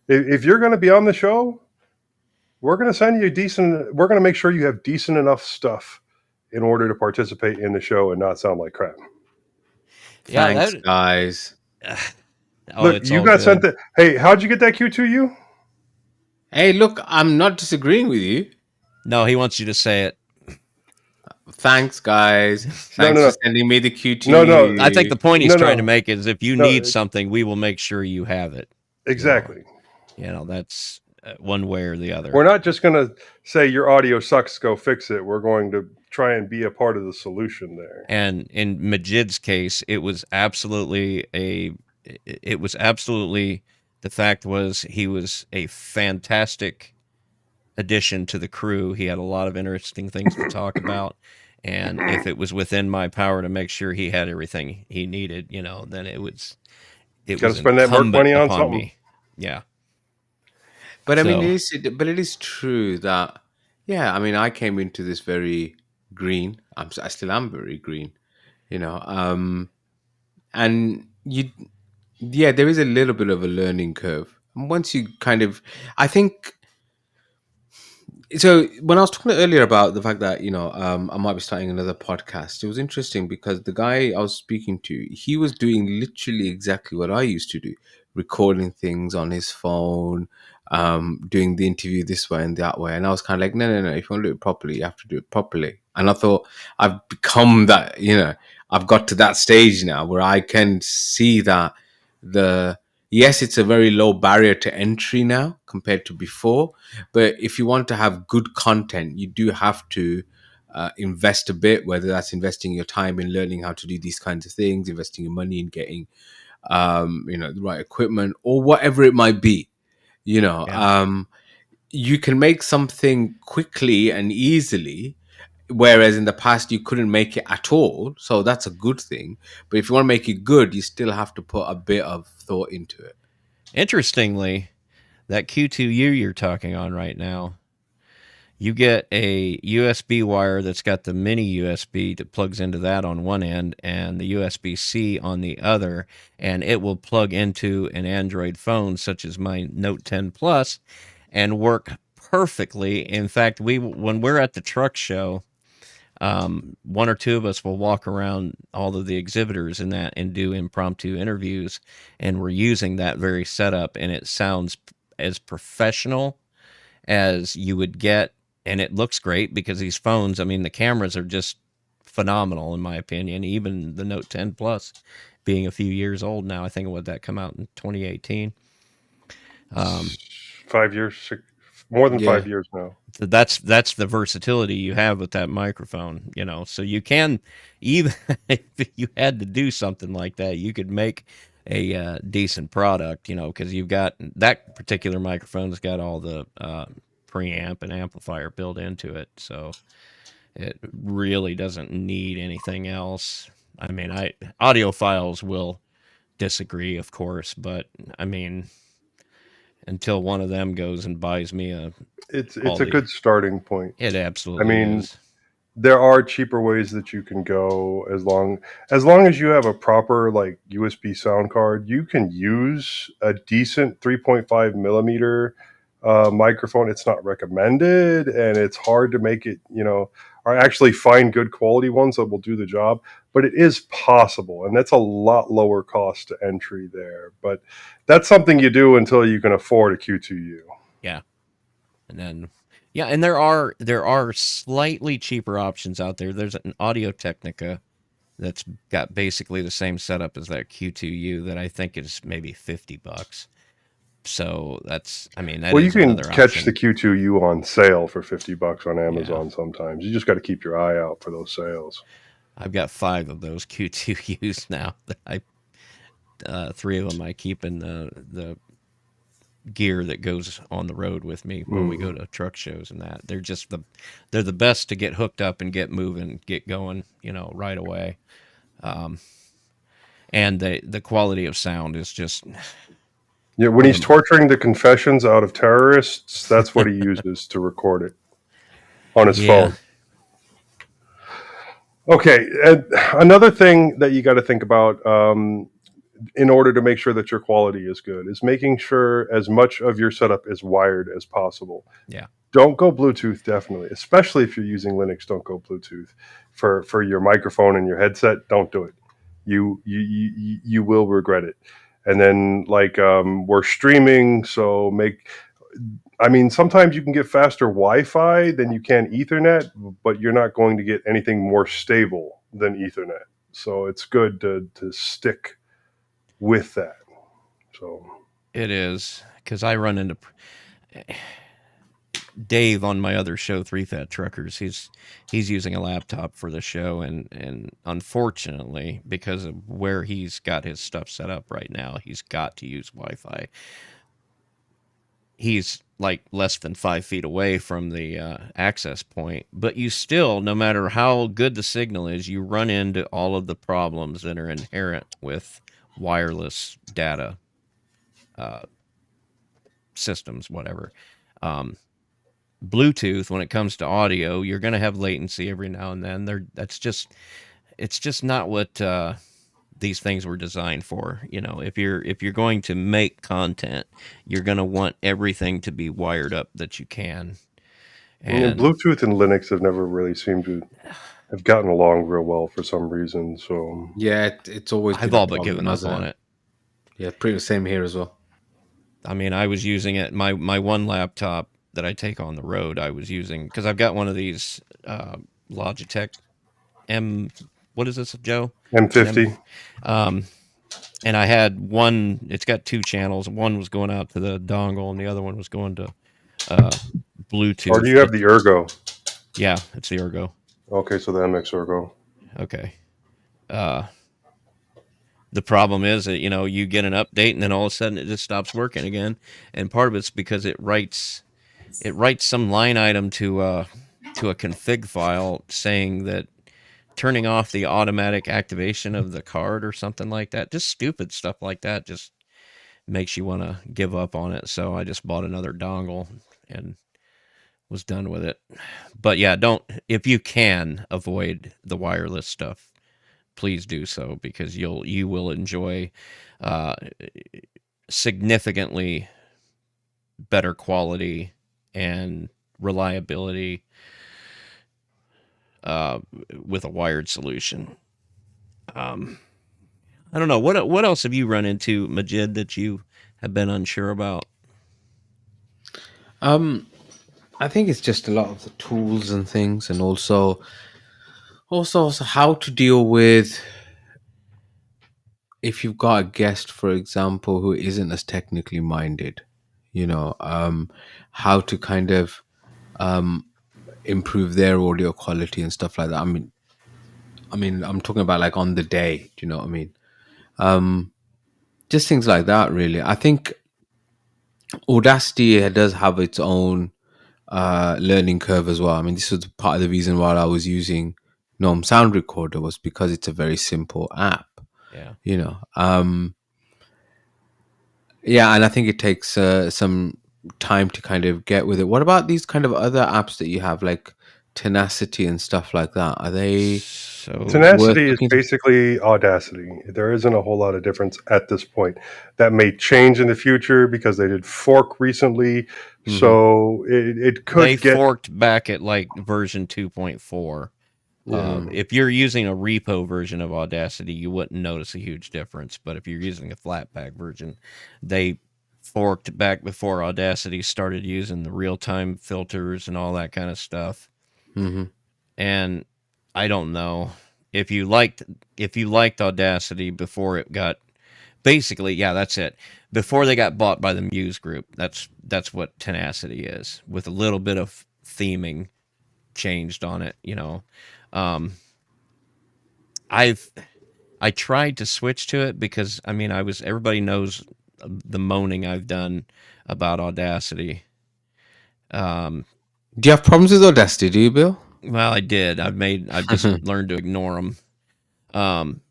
if you're going to be on the show, we're going to send you decent. We're going to make sure you have decent enough stuff in order to participate in the show and not sound like crap. Yeah, Thanks, guys. oh, Look, it's you all got sent good. the. Hey, how'd you get that Q2U? Hey, look, I'm not disagreeing with you. No, he wants you to say it. Thanks, guys. No, Thanks no, for no, sending me the no, no, I think QTU. the point he's no, trying to no, make is if you need no. something, we will make sure you have it. Exactly. That's one way or the other. We're not just going to say your audio sucks, go fix it. We're going to try and be a part of the solution there. And in Majid's case, it was absolutely the fact was he was a fantastic addition to the crew. He had a lot of interesting things to talk about. And if it was within my power to make sure he had everything he needed, then it Got to was spend that Merc incumbent money on upon something. me. Yeah. But I mean, So it is true that, yeah, I mean, I came into this very green. I still am very green, and yeah, there is a little bit of a learning curve. And once you kind of, I think, so when I was talking earlier about the fact that I might be starting another podcast, it was interesting because the guy I was speaking to, he was doing literally exactly what I used to do, recording things on his phone, doing the interview this way and that way, and I was kind of like, no, no, no, if you want to do it properly, you have to do it properly. And I thought, I've become that, I've got to that stage now where I can see that yes, it's a very low barrier to entry now compared to before. But if you want to have good content, you do have to invest a bit, whether that's investing your time in learning how to do these kinds of things, investing your money in getting, the right equipment, or whatever it might be. Yeah. You can make something quickly and easily, whereas in the past you couldn't make it at all. So that's a good thing. But if you want to make it good, you still have to put a bit of thought into it. Interestingly, that Q2U you're talking on right now, you get a USB wire that's got the mini USB that plugs into that on one end and the USB-C on the other, and it will plug into an Android phone such as my Note 10 Plus and work perfectly. In fact, when we're at the truck show, one or two of us will walk around all of the exhibitors in that and do impromptu interviews, and we're using that very setup, and it sounds as professional as you would get, and it looks great because these phones, I mean, the cameras are just phenomenal in my opinion. Even the Note 10 Plus being a few years old now, I think, would that come out in 2018? 5 years, more than Yeah. 5 years now. That's the versatility you have with that microphone, so you can, even if you had to do something like that, you could make a decent product, because you've got that particular microphone's got all the preamp and amplifier built into it, so it really doesn't need anything else. I mean, audiophiles will disagree, of course, but I mean, until one of them goes and buys me It's a good starting point. it I absolutely mean, is. there are cheaper ways that you can go as long as you have a proper like USB sound card. You can use a decent 3.5 millimeter microphone. It's not recommended, and it's hard to make it, or actually find good quality ones that will do the job. But it is possible, and that's a lot lower cost to entry there. But that's something you do until you can afford a Q2U. Yeah. And then, yeah, and there are slightly cheaper options out there. There's an Audio Technica that's got basically the same setup as that Q2U that I think is maybe $50. So I mean, that Well, you is can another catch the option. Q2U on sale for $50 on Yeah, Amazon sometimes. You just got to keep your eye out for those sales. I've got 5 of those Q2Us now. That 3 of them I keep in the gear that goes on the road with me when we go to truck shows and that. They're the best to get hooked up and get moving, get going, right away. And the quality of sound is just Yeah, when one he's of torturing the confessions out of terrorists, that's what he uses to record it on his yeah, phone. Okay, and another thing that you got to think about in order to make sure that your quality is good is making sure as much of your setup is wired as possible. yeah. Don't go Bluetooth, definitely, especially if you're using Linux. Don't go Bluetooth for your microphone and your headset. Don't do it. You will regret it. And then we're streaming, so sometimes you can get faster Wi-Fi than you can Ethernet, but you're not going to get anything more stable than Ethernet. So it's good to stick with that. So It is, because I run into Dave on my other show, Three Fat Truckers. He's using a laptop for the show, and unfortunately, because of where he's got his stuff set up right now, he's got to use Wi-Fi. He's like less than 5 feet away from the access point, but you still, no matter how good the signal is, you run into all of the problems that are inherent with wireless data systems, whatever. Bluetooth, when it comes to audio, you're going to have latency every now and then. It's just not what these things were designed for. If you're going to make content, you're going to want everything to be wired up that you can. And Bluetooth and Linux have never really seemed to have gotten along real well for some reason. So Yeah, it's always I've been a all but problem, given up hasn't on it? it. Yeah, pretty the same here as well. I mean, I was using it. My one laptop that I take on the road, I was using, because I've got one of these Logitech M. What is this, Joe? It's an M. M50. Um, and I had one. It's got two channels. One was going out to the dongle, and the other one was going to Or do Bluetooth. you have the Ergo? Yeah, it's the Ergo. Okay, so the MX Ergo. Okay. Uh, the problem is that you get an update, and then all of a sudden it just stops working again. And part of it's because it writes some line item to a config file saying that turning off the automatic activation of the card or something like that. Just stupid stuff like that just makes you want to give up on it. So I just bought another dongle and was done with it. But yeah, if you can avoid the wireless stuff, please do so, because you will enjoy uh, significantly better quality and reliability uh, with a wired solution. I don't know what else have you run into, Majid, that you have been unsure about. Um, I think it's just a lot of the tools and things, and also how to deal with if you've got a guest, for example, who isn't as technically minded. You know, how to kind of um, improve their audio quality and stuff like that. I'm talking about like on the day. Do you know what I mean? Just things like that, really. I think Audacity does have its own learning curve as well. I mean, this was part of the reason why I was using Gnome Sound Recorder, was because it's a very simple app. Yeah. You know, yeah, and I think it takes some time to kind of get with it. What about these kind of other apps that you have, like Tenacity and stuff like that? Are they So worth Tenacity is looking? basically Audacity. There isn't a whole lot of difference at this point. That may change in the future because they did fork recently, Hmm. so it they could get. forked back at like version 2.4. Yeah. If you're using a repo version of Audacity, you wouldn't notice a huge difference. But if you're using a Flatpak version, they forked back before Audacity started using the real time filters and all that kind of stuff. Hmm. And I don't know if you liked Audacity before it got basically, yeah, that's it. Before they got bought by the Muse Group, that's what Tenacity is, with a little bit of theming changed on it. Um, I've I tried to switch to it because everybody knows the moaning I've done about Audacity. Um, Do you have problems with Audacity? Do you, Bill? well, I did. I've just learned to ignore them. Um,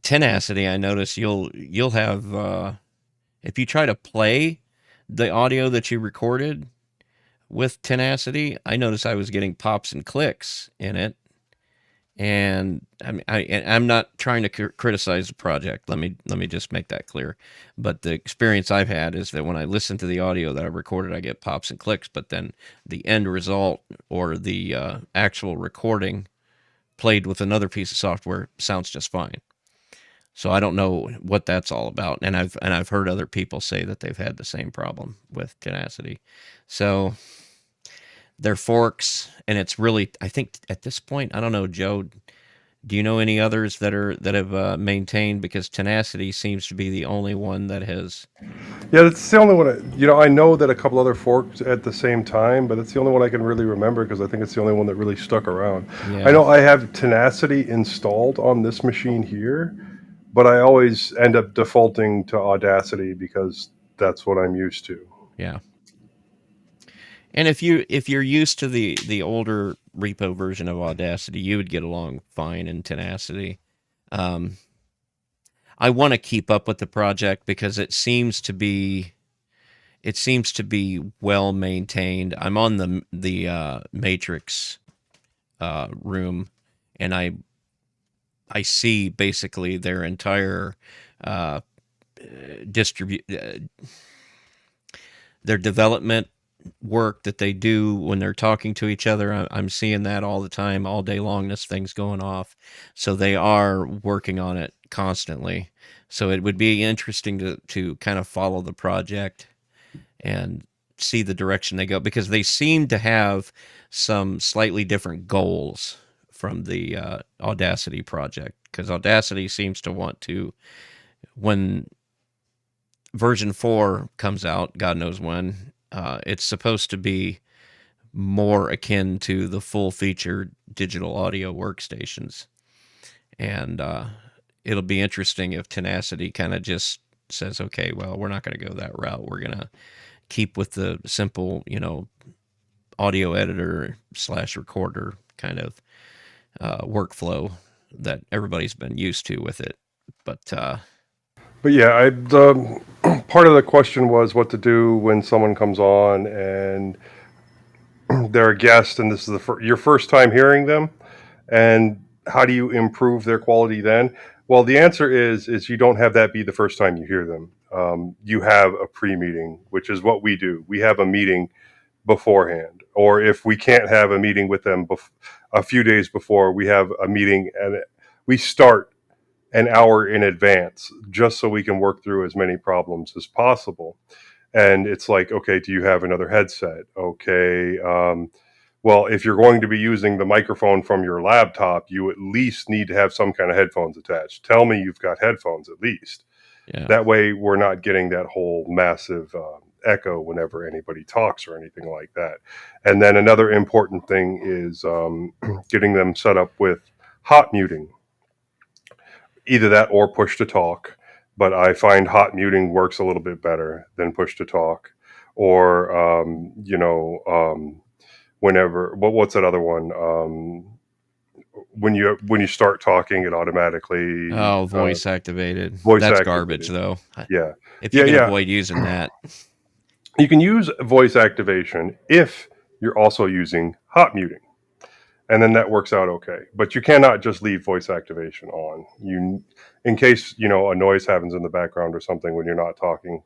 Tenacity, I notice you'll have if you try to play the audio that you recorded with Tenacity, I noticed I was getting pops and clicks in it. And I'm not trying to criticize the project. Let me just make that clear. But the experience I've had is that when I listen to the audio that I recorded, I get pops and clicks. But then the end result, or the actual recording played with another piece of software, sounds just fine. So I don't know what that's all about. And I've heard other people say that they've had the same problem with Tenacity. So they're forks, and it's really, I think at this point, I don't know, Joe. Do you know any others that have maintained? Because Tenacity seems to be the only one that has. Yeah, that's the only one. I know that a couple other forks at the same time, but it's the only one I can really remember because I think it's the only one that really stuck around. I Yeah, know I have Tenacity installed on this machine here, but I always end up defaulting to Audacity because that's what I'm used to. yeah. And if you're used to the older repo version of Audacity, you would get along fine in Tenacity. Um, I want to keep up with the project because it seems to be well maintained. I'm on the Matrix room, and I see basically their entire uh, distribute their development work that they do when they're talking to each other. I'm seeing that all the time, all day long. This thing's going off, so they are working on it constantly. So it would be interesting to kind of follow the project and see the direction they go, because they seem to have some slightly different goals from the Audacity project. Because Audacity seems to want to, when version 4 comes out, God knows when, it's supposed to be more akin to the full-featured digital audio workstations. And it'll be interesting if Tenacity kind of just says, okay, well, we're not going to go that route. We're going to keep with the simple, audio editor / recorder kind of workflow that everybody's been used to with it. But yeah, the part of the question was what to do when someone comes on and they're a guest, and this is your first time hearing them, and how do you improve their quality then? Well, the answer is you don't have that be the first time you hear them. You have a pre-meeting, which is what we do. We have a meeting beforehand, or if we can't have a meeting with them a few days before, we have a meeting, and we start an hour in advance just so we can work through as many problems as possible. And it's like, okay, do you have another headset? Okay, well, if you're going to be using the microphone from your laptop, you at least need to have some kind of headphones attached. Tell me you've got headphones at least. yeah. That way we're not getting that whole massive echo whenever anybody talks or anything like that. And then another important thing is getting them set up with hot muting. Either that or push to talk. But I find hot muting works a little bit better than push to talk. Or, whenever, what's that other one? When you start talking, it automatically voice activated. voice That's activated. garbage, though. Yeah, If you can avoid using that. You can use voice activation if you're also using hot muting, and then that works out okay. But you cannot just leave voice activation on. In case a noise happens in the background or something when you're not talking,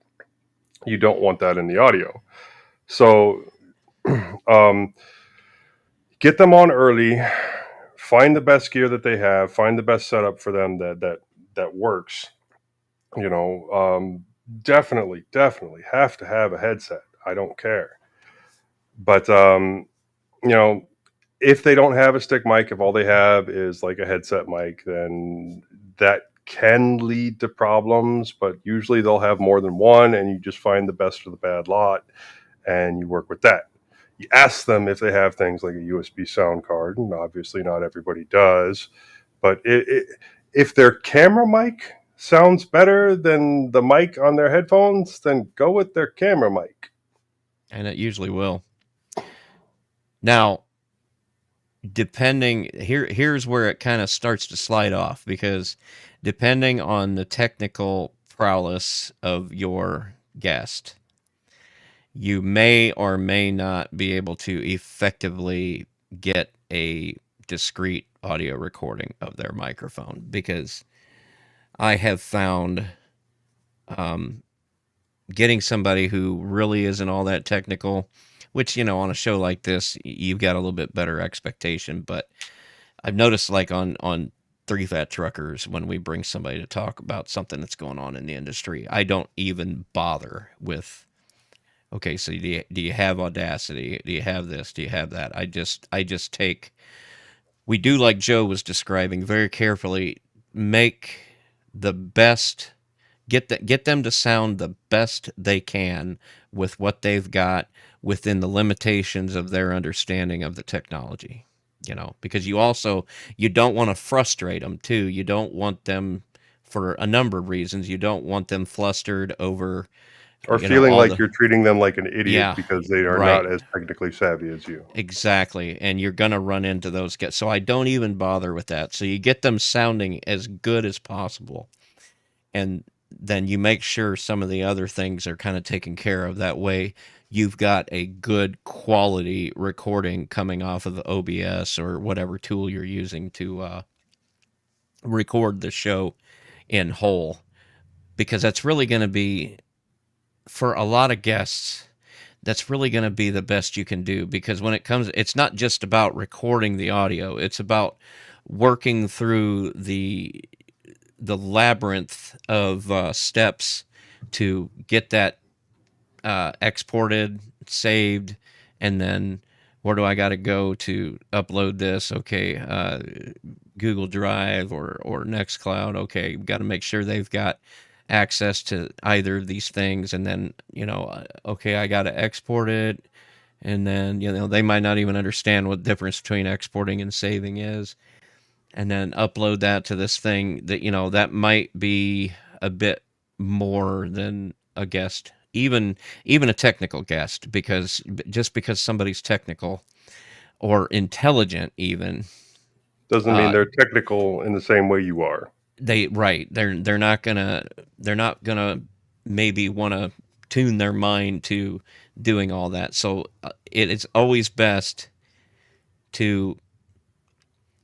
you don't want that in the audio. So get them on early. Find the best gear that they have. Find the best setup for them that works. Definitely have to have a headset. I don't care. But if they don't have a stick mic, if all they have is like a headset mic, then that can lead to problems. But usually they'll have more than one, and you just find the best of the bad lot, and you work with that. You ask them if they have things like a USB sound card, and obviously not everybody does. But if their camera mic sounds better than the mic on their headphones, then go with their camera mic. And it usually will. Now, here's where it kind of starts to slide off, because depending on the technical prowess of your guest, you may or may not be able to effectively get a discrete audio recording of their microphone, because I have found getting somebody who really isn't all that technical, which, on a show like this, you've got a little bit better expectation. But I've noticed, like on Three Fat Truckers, when we bring somebody to talk about something that's going on in the industry, I don't even bother with, okay, so do you have Audacity? Do you have this? Do you have that? I just take, we do like Joe was describing very carefully, make the best, get them to sound the best they can with what they've got within the limitations of their understanding of the technology, because you don't want to frustrate them too. You don't want them, for a number of reasons, you don't want them flustered over, or feeling like you're treating them like an idiot because they are right. not as technically savvy as you. Exactly. And you're going to run into those guys. So I don't even bother with that. So you get them sounding as good as possible. And then you make sure some of the other things are kind of taken care of. That way you've got a good quality recording coming off of OBS or whatever tool you're using to record the show in whole. Because that's really going to be, for a lot of guests, that's really going to be the best you can do. Because when it comes, it's not just about recording the audio. It's about working through the labyrinth of steps to get that exported, saved, and then where do I got to go to upload this? Okay, Google Drive or Nextcloud. Okay, got to make sure they've got access to either of these things, and then okay, I got to export it, and then they might not even understand what the difference between exporting and saving is, and then upload that to this thing that that might be a bit more than a guest, even a technical guest, because just because somebody's technical or intelligent, even Doesn't mean they're technical in the same way you are. they're not gonna maybe want to tune their mind to doing all that. So it is always best to,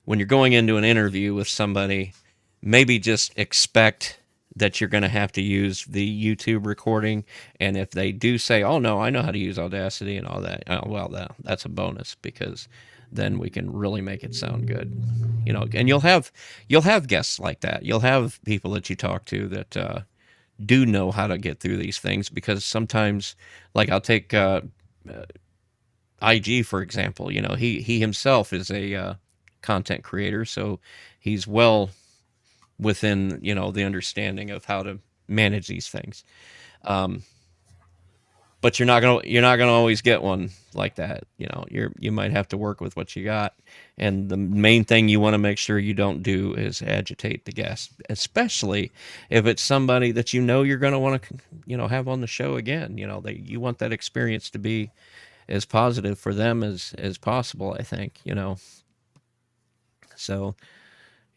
when you're going into an interview with somebody, maybe just expect that you're going to have to use the YouTube recording. And if they do say, "Oh no, I know how to use Audacity and all that," well, that's a bonus, because then we can really make it sound good. And you'll have guests like that. You'll have people that you talk to that do know how to get through these things, because sometimes, like, I'll take IG for example. He himself is a content creator, so he's well within the understanding of how to manage these things. But you're not gonna always get one like that. You might have to work with what you got, and the main thing you want to make sure you don't do is agitate the guest, especially if it's somebody that you're going to want to have on the show again. You want that experience to be as positive for them as possible, I think. So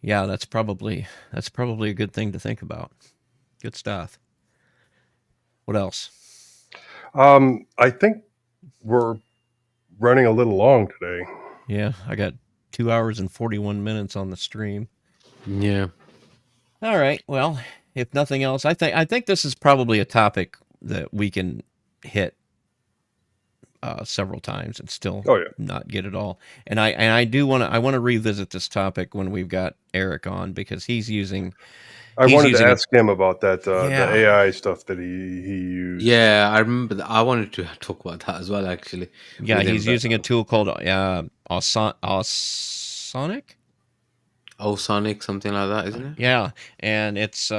yeah, that's probably a good thing to think about. Good stuff. What else? I think we're running a little long today. Yeah, I got 2 hours and 41 minutes on the stream. Yeah. All right. Well, if nothing else, I think this is probably a topic that we can hit several times and still not get it all. And I do want to revisit this topic when we've got Eric on, because he's using. I wanted to ask him about that the AI stuff that he used. Yeah, I remember that. I wanted to talk about that as well, actually. Yeah, he's using a tool called Osonic. Osonic, something like that, isn't it? Yeah, and it's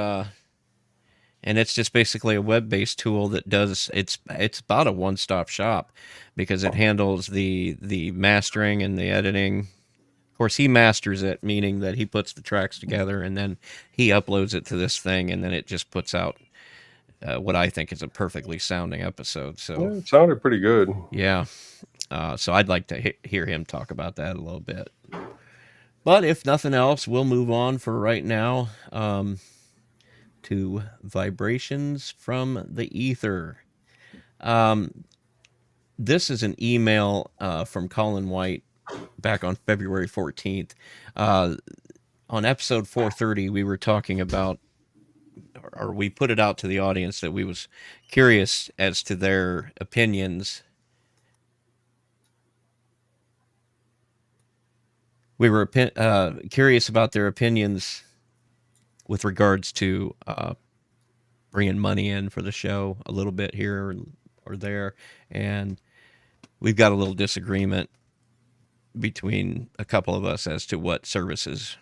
just basically a web-based tool that does it's about a one-stop shop, because it handles the mastering and the editing. Of course, he masters it, meaning that he puts the tracks together and then he uploads it to this thing, and then it just puts out what I think is a perfectly sounding episode. So yeah, it sounded pretty good. Yeah. So I'd like to hear him talk about that a little bit. But if nothing else, we'll move on for right now to vibrations from the ether. This is an email from Colin White back on February 14th. On episode 430, we were talking about, or we put it out to the audience that we was curious as to their opinions. We were curious about their opinions with regards to bringing money in for the show a little bit here or there. And we've got a little disagreement between a couple of us as to what services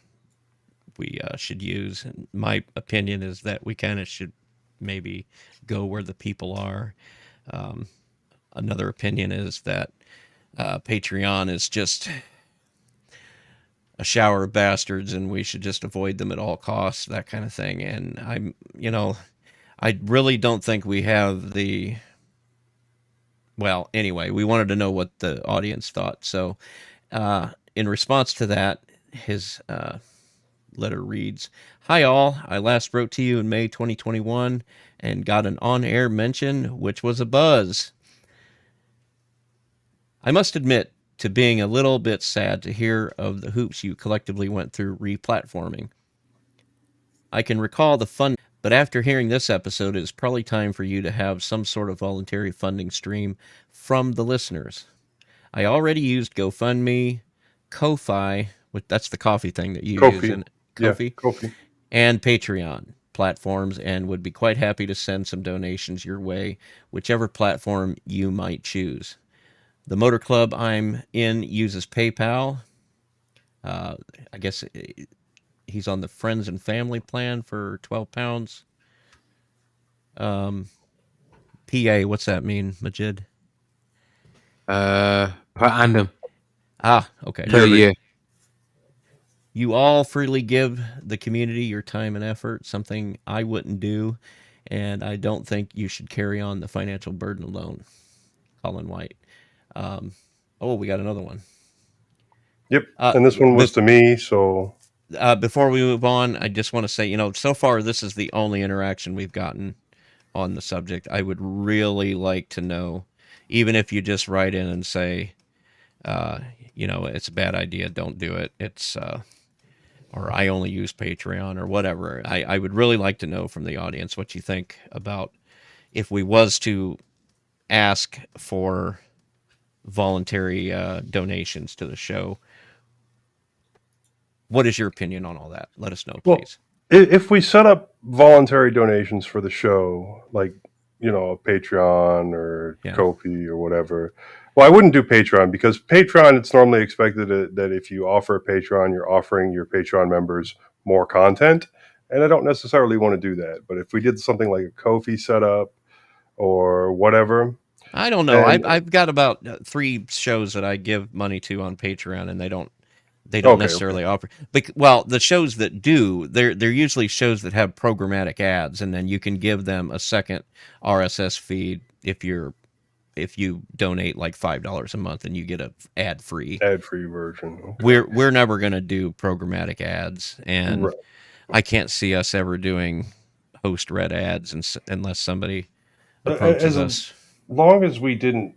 we should use. And my opinion is that we kind of should maybe go where the people are. Another opinion is that Patreon is just a shower of bastards and we should just avoid them at all costs, that kind of thing. And I really don't think we have the, well, anyway, we wanted to know what the audience thought. So in response to that, his letter reads, "Hi all, I last wrote to you in May 2021 and got an on-air mention, which was a buzz. I must admit to being a little bit sad to hear of the hoops you collectively went through replatforming. I can recall the fun, but after hearing this episode, it is probably time for you to have some sort of voluntary funding stream from the listeners. I already used GoFundMe, Ko-Fi, that's the coffee thing that you use, and Ko-Fi, Ko-Fi, and Patreon. platforms and would be quite happy to send some donations your way, whichever platform you might choose. The motor club I'm in uses PayPal. I guess he's on the friends and family plan for £12. PA, what's that mean, Majid? Per annum, Ah, okay. per Yearly. year. You all freely give the community your time and effort, something I wouldn't do, and I don't think you should carry on the financial burden alone. Colin White. We got another one. Yep. And this one was to me, so Before we move on, I just want to say, so far this is the only interaction we've gotten on the subject. I would really like to know, even if you just write in and say, it's a bad idea, don't do it. It's or I only use Patreon or whatever. I would really like to know from the audience what you think about if we was to ask for voluntary donations to the show. What is your opinion on all that? Let us know, please. If we set up voluntary donations for the show, like, a Patreon or Ko-fi or whatever. Well, I wouldn't do Patreon because Patreon, it's normally expected that if you offer a Patreon, you're offering your Patreon members more content. And I don't necessarily want to do that. But if we did something like a Ko-fi setup or whatever. I don't know. I've got about 3 shows that I give money to on Patreon, and they don't necessarily offer. Well, the shows that do, they're usually shows that have programmatic ads, and then you can give them a second RSS feed if you donate like $5 a month, and you get a ad free version. Okay. We're never going to do programmatic ads, and I can't see us ever doing host read ads unless somebody approaches us. As long as we didn't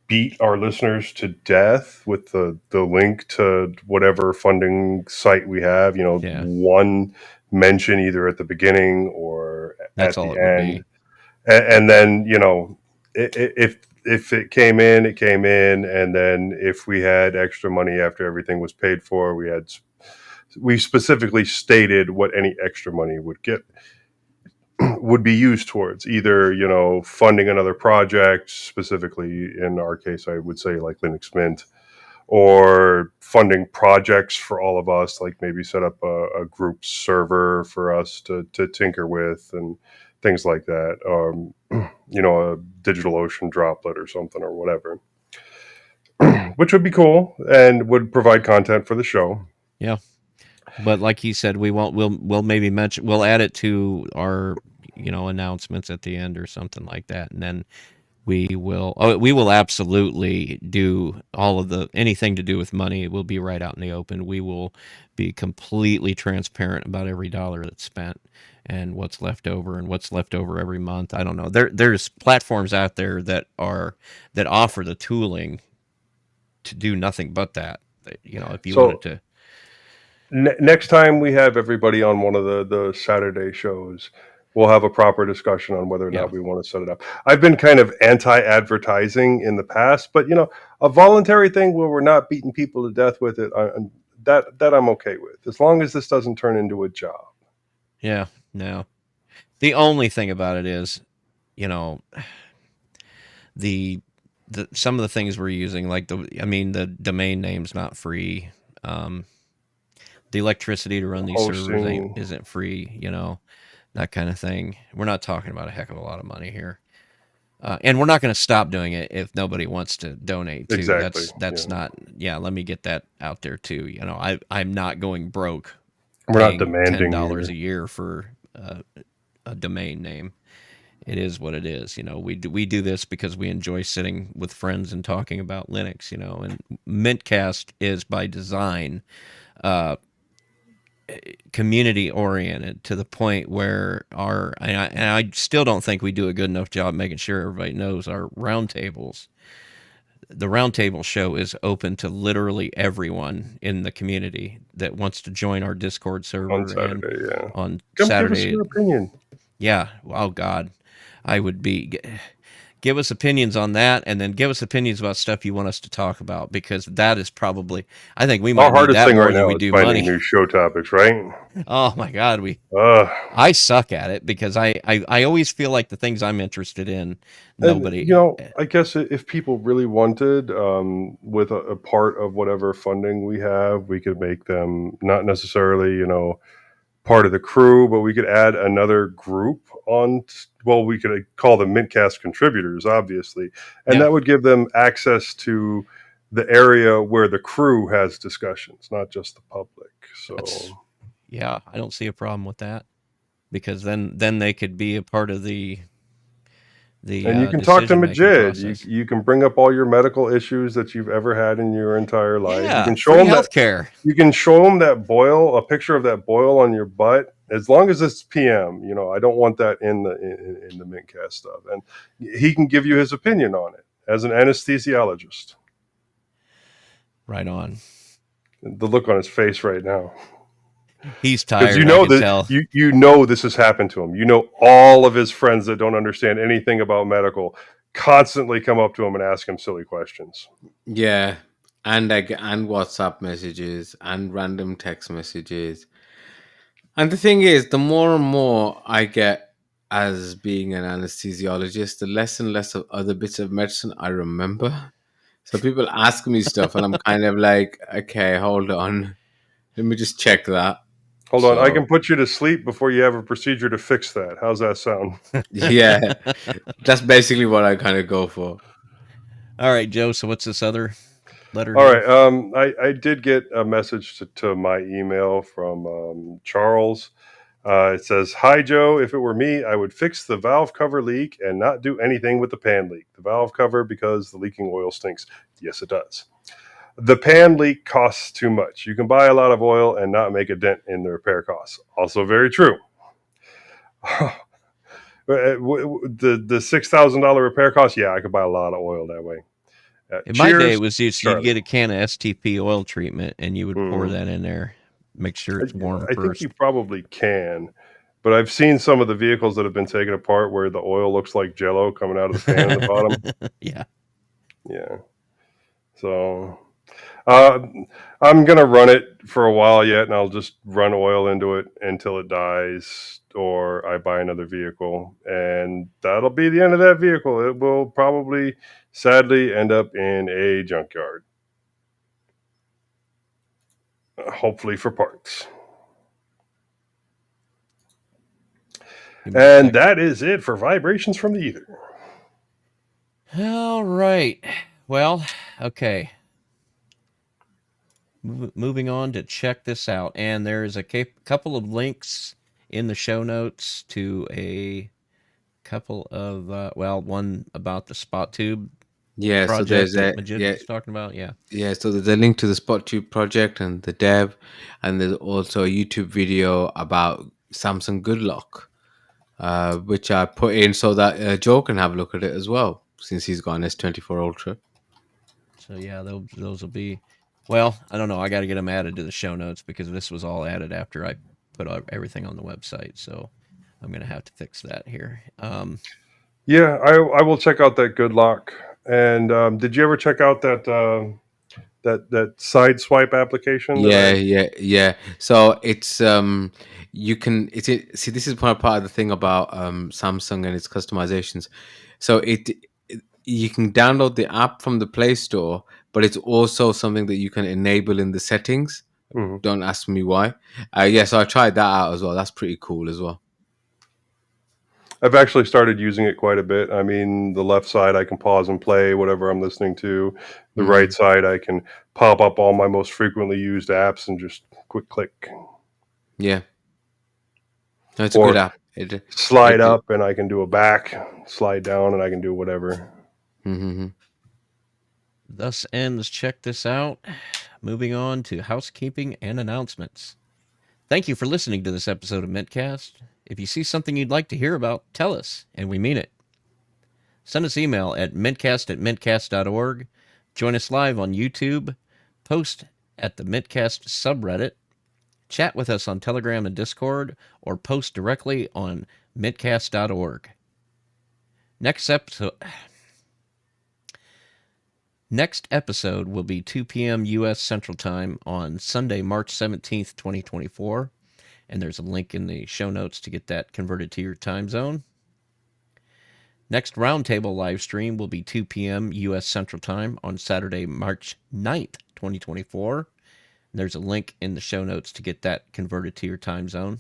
beat our listeners to death with the link to whatever funding site we have, one mention either at the beginning or That's at all the it end. Would be. And then, if it came in, it came in. And then if we had extra money after everything was paid for, we specifically stated what any extra money would be used towards, either funding another project, specifically in our case I would say like Linux Mint, or funding projects for all of us, like maybe set up a group server for us to tinker with and things like that, a DigitalOcean droplet or something or whatever, which would be cool and would provide content for the show. Yeah. But like he said, we'll maybe mention, we'll add it to our, announcements at the end or something like that. And then we will absolutely do all of anything to do with money. It will be right out in the open. We will be completely transparent about every dollar that's spent and what's left over every month. I don't know. There's platforms out there that offer the tooling to do nothing but that. If you wanted to. Next time we have everybody on one of the Saturday shows, we'll have a proper discussion on whether or not we want to set it up. I've been kind of anti-advertising in the past, but a voluntary thing where we're not beating people to death with it, that I'm okay with, as long as this doesn't turn into a job. Yeah, no. The only thing about it is, the some of the things we're using, like the domain name's not free. The electricity to run these servers isn't free, that kind of thing. We're not talking about a heck of a lot of money here. And we're not going to stop doing it if nobody wants to donate too. Exactly. That's not, let me get that out there too. I'm not going broke. We're not demanding $10 a year for a domain name. It is what it is. We do this because we enjoy sitting with friends and talking about Linux, and mintCast is by design community oriented to the point where I still don't think we do a good enough job making sure everybody knows our roundtables. The roundtable show is open to literally everyone in the community that wants to join our Discord server on Saturday. On Come Saturday. give us your opinion. Yeah. Oh God, I would be. give us opinions on that, and then give us opinions about stuff you want us to talk about, because that is probably, I think we Our might need hardest that thing more right than now we is do finding money. new show topics, right? Oh my God, Uh, I suck at it because I always feel like the things I'm interested in, and nobody. I guess if people really wanted, with a part of whatever funding we have, we could make them not necessarily, part of the crew, but we could add another group on. Well, we could call them mintcast contributors, obviously, and Yeah, that would give them access to the area where the crew has discussions, not just the public. that's So, yeah. I don't see a problem with that, because then they could be a part of the and you can talk to decision making Majid. You process. you can bring up all your medical issues that you've ever had in your entire life. You Yeah, can show free them that. healthcare. You can show them that boil, a picture of that boil on your butt, as long as it's PM. I don't want that in the mintcast stuff, and he can give you his opinion on it as an anesthesiologist. Right on. The look on his face right now, He's because tired. I could tell. this has happened to him. All of his friends that don't understand anything about medical constantly come up to him and ask him silly questions. Yeah, and WhatsApp messages and random text messages. And the thing is, the more and more I get as being an anesthesiologist, the less and less of other bits of medicine I remember. So people ask me stuff, and I'm kind of like, okay, hold on, let me just check that. Hold on, I So can put you to sleep before you have a procedure to fix that. How's that sound? yeah, that's basically what I kind of go for. All right, Joe. So what's this other letter All here? right. I did get a message to my email from Charles. It says, "Hi Joe. If it were me, I would fix the valve cover leak and not do anything with the pan leak. The valve cover, because the leaking oil stinks. Yes, it does. The pan leak costs too much. You can buy a lot of oil and not make a dent in the repair costs. Also very true. The $6,000 repair cost. Yeah, I could buy a lot of oil that way. In my day, it Cheers, was just you'd Charlie." get a can of STP oil treatment and you would pour Mhm. that in there, make sure it's warm I think you first. probably can, but I've seen some of the vehicles that have been taken apart where the oil looks like Jello coming out of the pan in the bottom. Yeah. Yeah, so uh, I'm gonna run it for a while yet, and I'll just run oil into it until it dies, or I buy another vehicle, and that'll be the end of that vehicle. It will probably, sadly, end up in a junkyard, hopefully for parts. And that is it for vibrations from the ether. All right. Well, okay. Moving on to check this out. And there's a couple of links in the show notes to a couple of, one about the Spot Tube Yeah, so project there's that a Majid yeah, was talking about. Yeah. yeah. So there's a link to the SpotTube project and the dev, and there's also a YouTube video about Samsung Good Lock, which I put in so that Joe can have a look at it as well, since he's got an S24 Ultra. So yeah, those will be. Well, I don't know. I got to get them added to the show notes because this was all added after I put everything on the website. So I'm gonna have to fix that here. Yeah, I will check out that Good Lock. And did you ever check out that side swipe application that Yeah, I? yeah, yeah. So it's you can see, this is part of the thing about Samsung and its customizations. So you can download the app from the Play Store, but it's also something that you can enable in the settings. Mhm. Don't ask me why. Yeah, so I tried that out as well. That's pretty cool as well. I've actually started using it quite a bit. I mean, the left side I can pause and play whatever I'm listening to. The right Mm, side I can pop up all my most frequently used apps and just quick click, yeah, no, it's a good or app. slide It up and I can do a back, slide down and I can do whatever. mm-hmm. Thus ends Check This Out. Moving on to housekeeping and announcements. Thank you for listening to this episode of mintCast. If you see something you'd like to hear about, tell us, and we mean it. Send us email at mintcast@mintcast.org. Join us live on YouTube. Post at the mintcast subreddit. Chat with us on Telegram and Discord, or post directly on mintcast.org. Next episode. Next episode will be 2 p.m. U.S. Central Time on Sunday, March 17th, 2024. And there's a link in the show notes to get that converted to your time zone. Next roundtable live stream will be 2 p.m. U.S. Central Time on Saturday, March 9th, 2024. There's a link in the show notes to get that converted to your time zone.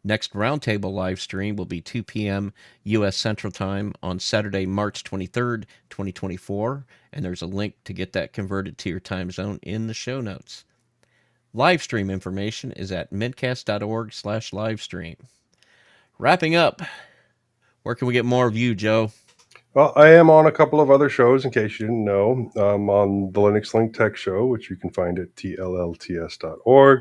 Next roundtable live stream will be 2 p.m. U.S. Central Time on Saturday, March 23rd, 2024. And there's a link to get that converted to your time zone in the show notes. Live stream information is at mintcast.org/livestream. Wrapping up, where can we get more of you, Joe? Well, I am on a couple of other shows, in case you didn't know. I'm on the Linux Link Tech Show, which you can find at tllts.org.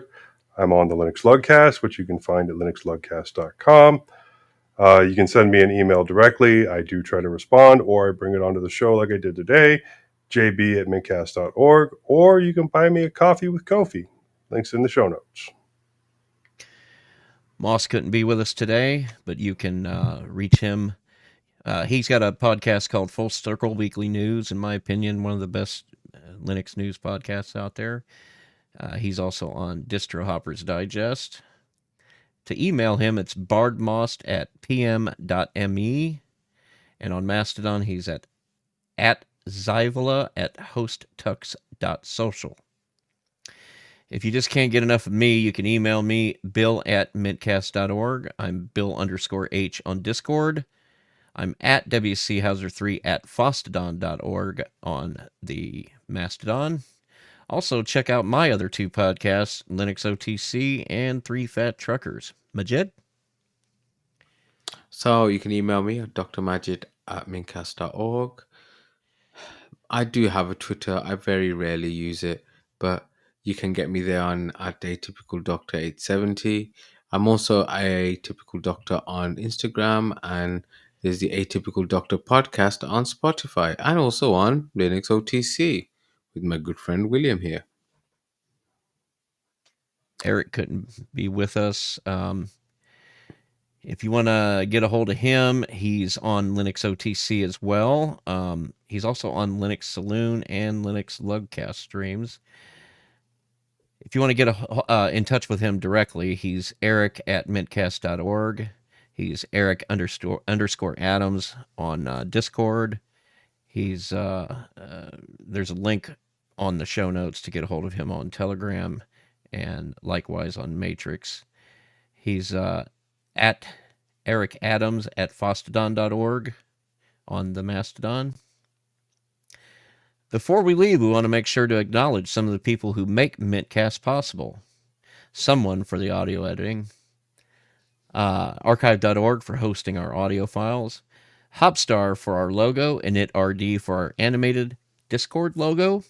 I'm on the Linux Lugcast, which you can find at linuxlugcast.com. You can send me an email directly. I do try to respond, or I bring it onto the show like I did today, jb@mintcast.org, or you can buy me a coffee with Kofi. Links in the show notes. Moss couldn't be with us today, but you can reach him. He's got a podcast called Full Circle Weekly News, in my opinion, one of the best Linux news podcasts out there. He's also on Distro Hoppers Digest. To email him, it's bardmost@pm.me. And on Mastodon, he's at zyvola@hosttux.social. If you just can't get enough of me, you can email me, bill@mintcast.org. I'm Bill_H on Discord. I'm at WCHauser3 at fostodon.org on the Mastodon. Also, check out my other two podcasts, Linux OTC and Three Fat Truckers. Majid? So you can email me at drmajid@mintcast.org. I do have a Twitter. I very rarely use it, but you can get me there on at Atypical Doctor 870. I'm also a Typical Doctor on Instagram, and there's the Atypical Doctor podcast on Spotify, and also on Linux OTC with my good friend William here. Eric couldn't be with us. If you want to get a hold of him, he's on Linux OTC as well. He's also on Linux Saloon and Linux Lugcast streams. If you want to get in touch with him directly, he's eric@mintcast.org. He's Eric_Adams on Discord. He's there's a link on the show notes to get a hold of him on Telegram, and likewise on Matrix. He's at Eric Adams at fostodon.org on the Mastodon. Before we leave, we want to make sure to acknowledge some of the people who make mintCast possible. Someone for the audio editing, archive.org for hosting our audio files, Hopstar for our logo, initRD for our animated Discord logo,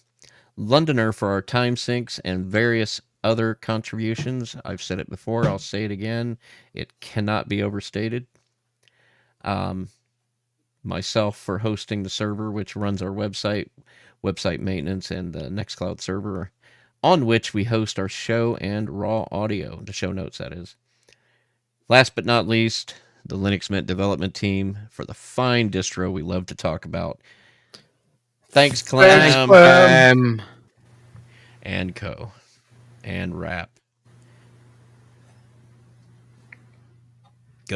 Londoner for our time syncs, and various other contributions. I've said it before, I'll say it again. It cannot be overstated. Myself for hosting the server, which runs our website maintenance, and the Nextcloud server, on which we host our show and raw audio, the show notes, that is. Last but not least, the Linux Mint development team for the fine distro we love to talk about. Thanks, Clam. Thanks, Clam. And Co. And Wrap.